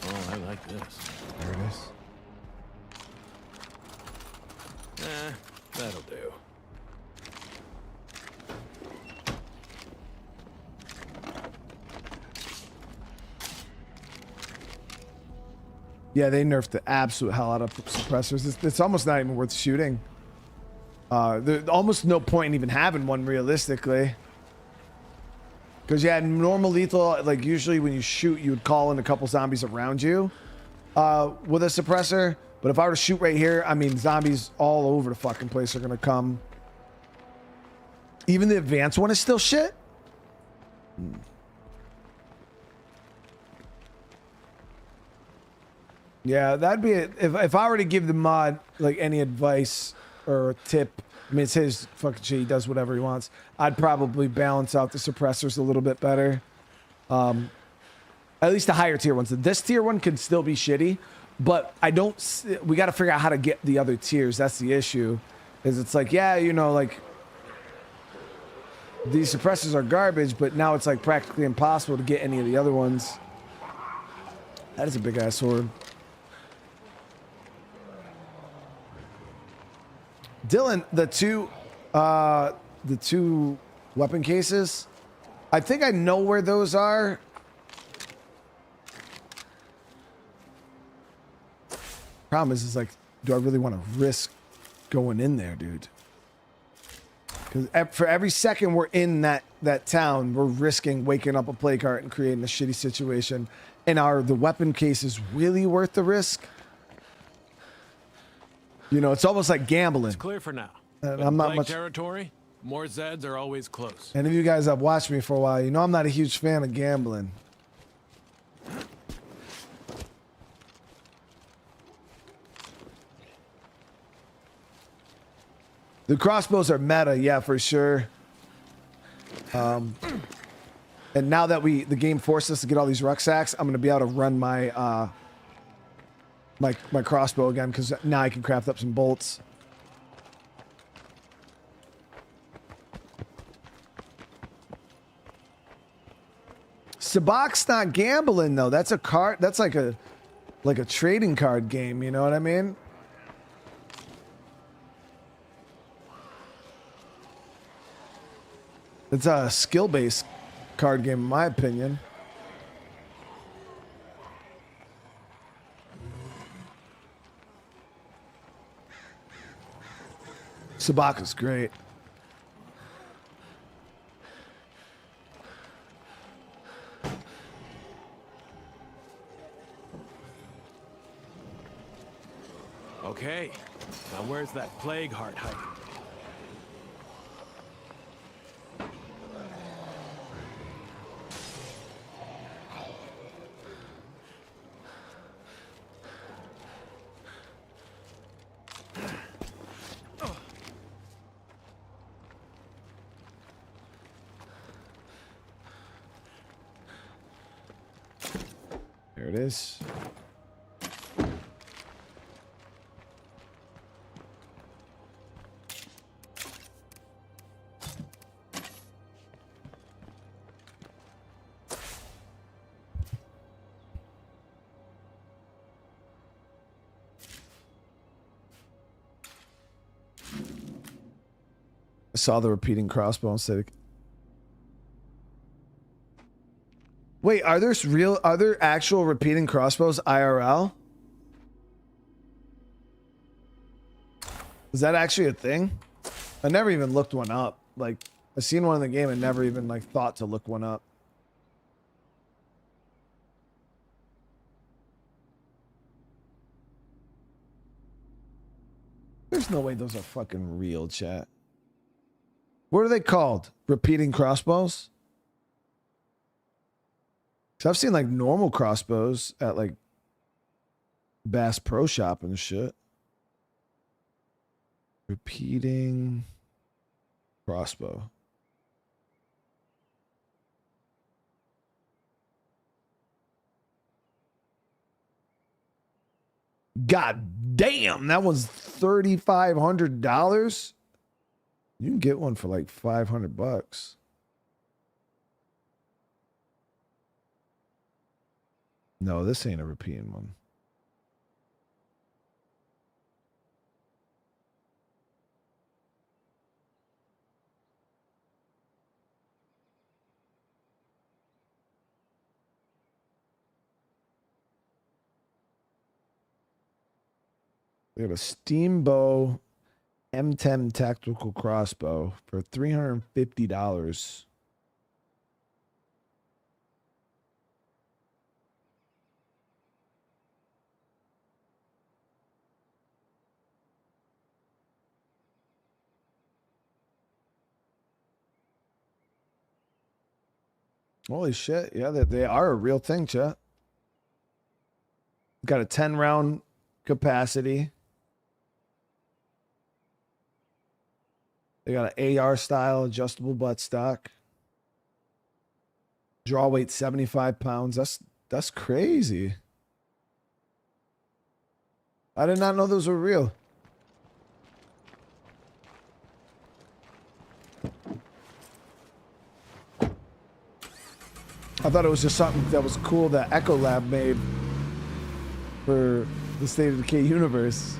Speaker 3: Oh, I like this.
Speaker 1: There it is.
Speaker 3: That'll do.
Speaker 1: Yeah, they nerfed the absolute hell out of suppressors. It's almost not even worth shooting. There's almost no point in even having one realistically. Because yeah, normal lethal, like usually when you shoot, you would call in a couple zombies around you with a suppressor. But if I were to shoot right here, I mean, zombies all over the fucking place are going to come. Even the advanced one is still shit. Yeah, that'd be it. If I were to give the mod like any advice or a tip, I mean, it's his fucking shit. He does whatever he wants. I'd probably balance out the suppressors a little bit better. At least the higher tier ones. This tier one can still be shitty, but I don't. We got to figure out how to get the other tiers. That's the issue. Is it's like, yeah, you know, like these suppressors are garbage, but now it's like practically impossible to get any of the other ones. That is a big ass sword. Dylan, the two weapon cases, I think I know where those are. Problem is like, do I really want to risk going in there, dude? Because for every second we're in that town, we're risking waking up a plague cart and creating a shitty situation. And are the weapon cases really worth the risk? You know, it's almost like gambling.
Speaker 3: It's clear for now.
Speaker 1: And
Speaker 3: But
Speaker 1: I'm not
Speaker 3: plague
Speaker 1: much.
Speaker 3: territory. More Zeds are always close.
Speaker 1: Any of you guys have watched me for a while, you know I'm not a huge fan of gambling. The crossbows are meta, yeah, for sure. And now that the game forced us to get all these rucksacks, I'm gonna be able to run my my crossbow again because now I can craft up some bolts. Sabac's not gambling though. That's a card. That's like a trading card game. You know what I mean? It's a skill-based card game, in my opinion. Sabac's great.
Speaker 3: Okay, now where's that plague heart hiding?
Speaker 1: There it is. I saw the repeating crossbow instead of... Wait, are there actual repeating crossbows IRL? Is that actually a thing? I never even looked one up. Like, I seen one in the game and never even like thought to look one up. There's no way those are fucking real, chat. What are they called? Repeating crossbows? So I've seen like normal crossbows at like Bass Pro Shop and shit. Repeating crossbow. God damn, that was $3,500. You can get one for like $500. No, this ain't a repeating one. We have a Steambow M10 tactical crossbow for $350. Holy shit. Yeah, they are a real thing, chat. Got a 10 round capacity. They got an AR style adjustable buttstock. Draw weight 75 pounds. That's crazy. I did not know those were real. I thought it was just something that was cool that Echo Lab made for the State of Decay universe.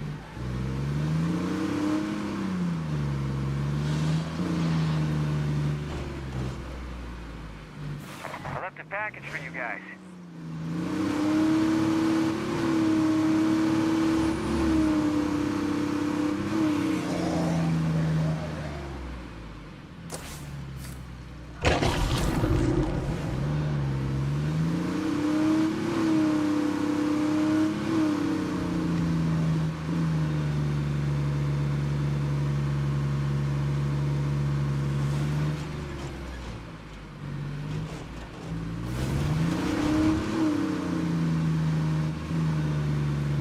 Speaker 8: I left a package for you guys.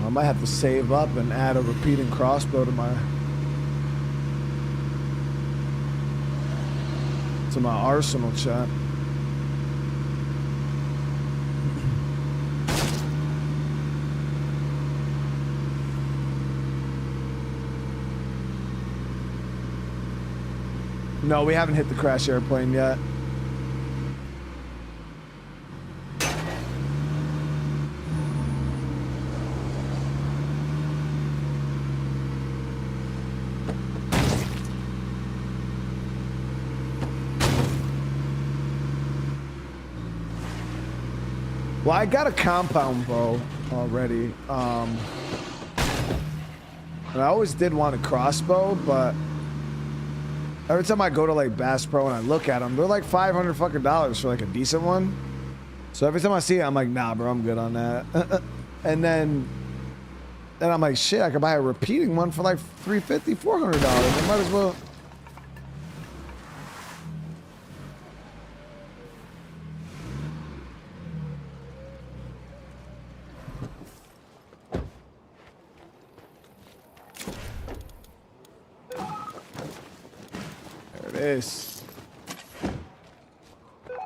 Speaker 1: I might have to save up and add a repeating crossbow to my arsenal, chat. No, we haven't hit the crash airplane yet. Well, I got a compound bow already. And I always did want a crossbow, but every time I go to like Bass Pro and I look at them, they're like $500 fucking for like a decent one. So every time I see it, I'm like, nah, bro, I'm good on that. And then I'm like, shit, I could buy a repeating one for like $350, $400. I might as well. Is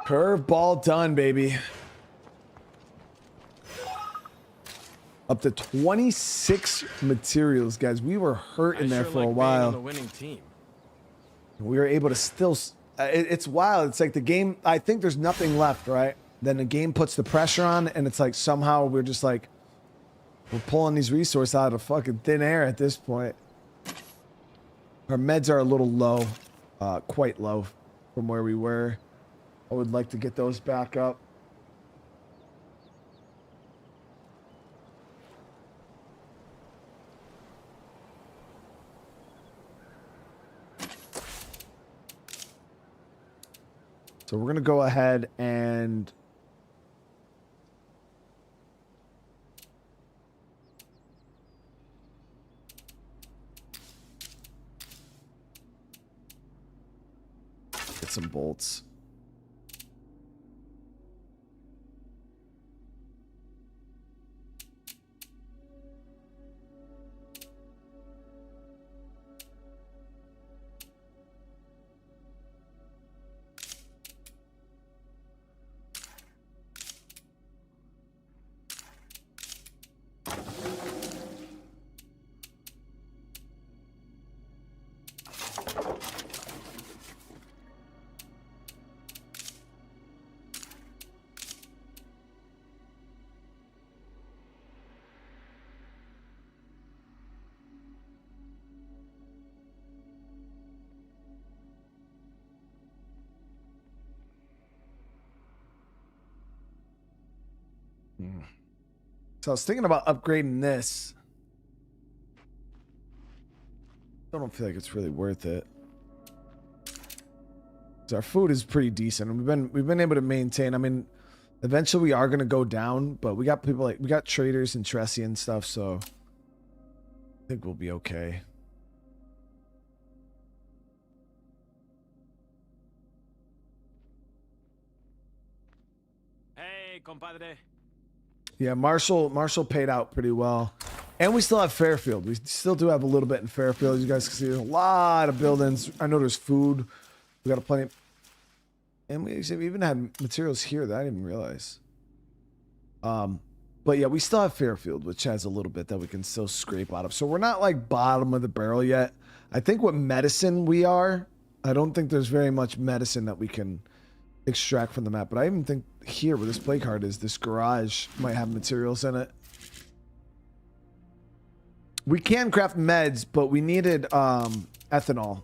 Speaker 1: curveball done, baby. Up to 26 materials, guys. We were hurting there for a while.
Speaker 3: The winning team.
Speaker 1: We were able to still. It's wild. It's like the game. I think there's nothing left, right? Then the game puts the pressure on, and it's like somehow we're just like we're pulling these resources out of fucking thin air at this point. Our meds are a little low. Quite low from where we were. I would like to get those back up. So we're going to go ahead and get some bolts. So I was thinking about upgrading this. I don't feel like it's really worth it. 'Cause our food is pretty decent, and we've been able to maintain. I mean, eventually we are gonna go down, but we got people like we got traders and Tressie and stuff, so I think we'll be okay.
Speaker 3: Hey, compadre.
Speaker 1: Yeah, Marshall paid out pretty well. And we still have Fairfield. We still do have a little bit in Fairfield. You guys can see there's a lot of buildings. I know there's food. We got plenty. And we even had materials here that I didn't even realize. But yeah, we still have Fairfield, which has a little bit that we can still scrape out of. So we're not like bottom of the barrel yet. I think what medicine we are, I don't think there's very much medicine that we can extract from the map. But I even think here where this play card is, this garage might have materials in it. We can craft meds, but we needed ethanol.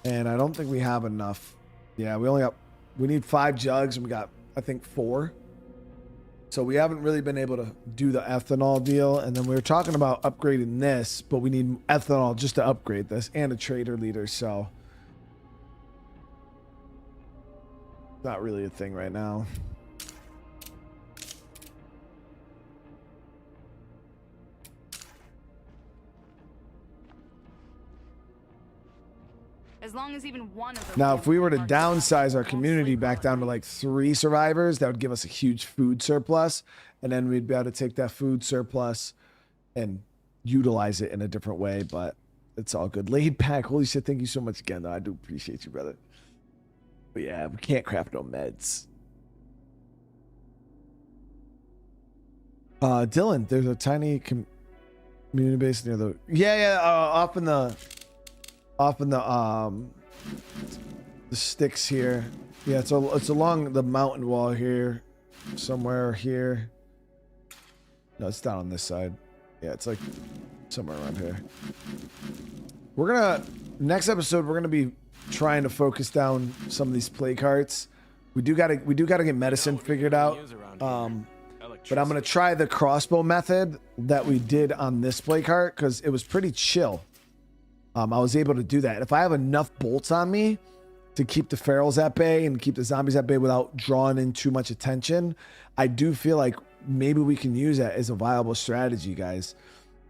Speaker 1: And I don't think we have enough. Yeah, we need 5 jugs and we got, I think, 4. So we haven't really been able to do the ethanol deal. And then we were talking about upgrading this, but we need ethanol just to upgrade this and a trader leader. So not really a thing right now.
Speaker 4: As long as even one of them.
Speaker 1: Now, if we were to downsize our community back down to like 3 survivors, that would give us a huge food surplus. And then we'd be able to take that food surplus and utilize it in a different way. But it's all good. Laid back. Holy shit. Thank you so much again, though. I do appreciate you, brother. But yeah, we can't craft no meds. Dylan, there's a tiny community base near the... off in the sticks here. Yeah, it's along the mountain wall here, somewhere here. No, it's down on this side. Yeah, it's like somewhere around here. We're gonna next episode. We're gonna be trying to focus down some of these play carts. We do gotta get medicine figured out. But I'm gonna try the crossbow method that we did on this play cart because it was pretty chill. I was able to do that. If I have enough bolts on me to keep the ferals at bay and keep the zombies at bay without drawing in too much attention, I do feel like maybe we can use that as a viable strategy, guys.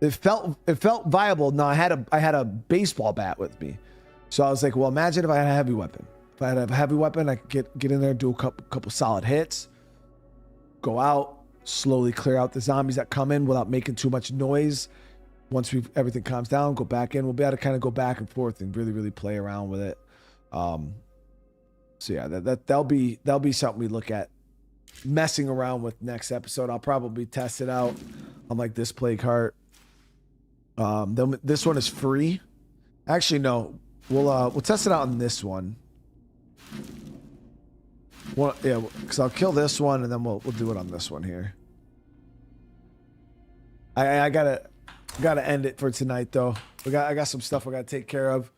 Speaker 1: It felt viable. No, I had a baseball bat with me, so I was like, well, imagine if I had a heavy weapon. If I had a heavy weapon, I could get in there, do a couple solid hits, go out, slowly clear out the zombies that come in without making too much noise. Once everything calms down, go back in. We'll be able to kind of go back and forth and really play around with it. So yeah, that'll be something we look at messing around with next episode. I'll probably test it out on like this play cart. Then this one is free. Actually, no, we'll test it out on this one. Well, yeah, because I'll kill this one and then we'll do it on this one here. I gotta end it for tonight though. I got some stuff I gotta take care of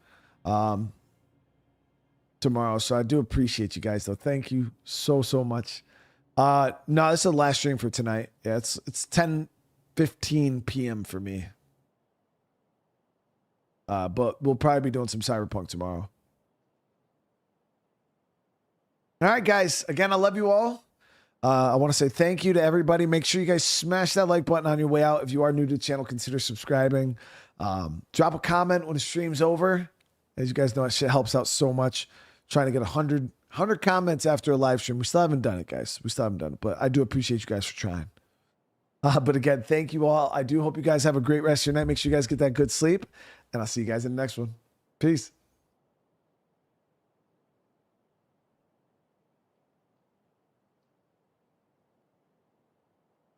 Speaker 1: tomorrow. So I do appreciate you guys though. Thank you so much. No, this is the last stream for tonight. Yeah, it's 10:15 p.m. for me. But we'll probably be doing some Cyberpunk tomorrow. All right, guys. Again, I love you all. I want to say thank you to everybody. Make sure you guys smash that like button on your way out. If you are new to the channel, consider subscribing. Drop a comment when the stream's over. As you guys know, that shit helps out so much. Trying to get 100 comments after a live stream. We still haven't done it, guys. We still haven't done it. But I do appreciate you guys for trying. But again, thank you all. I do hope you guys have a great rest of your night. Make sure you guys get that good sleep. And I'll see you guys in the next one. Peace.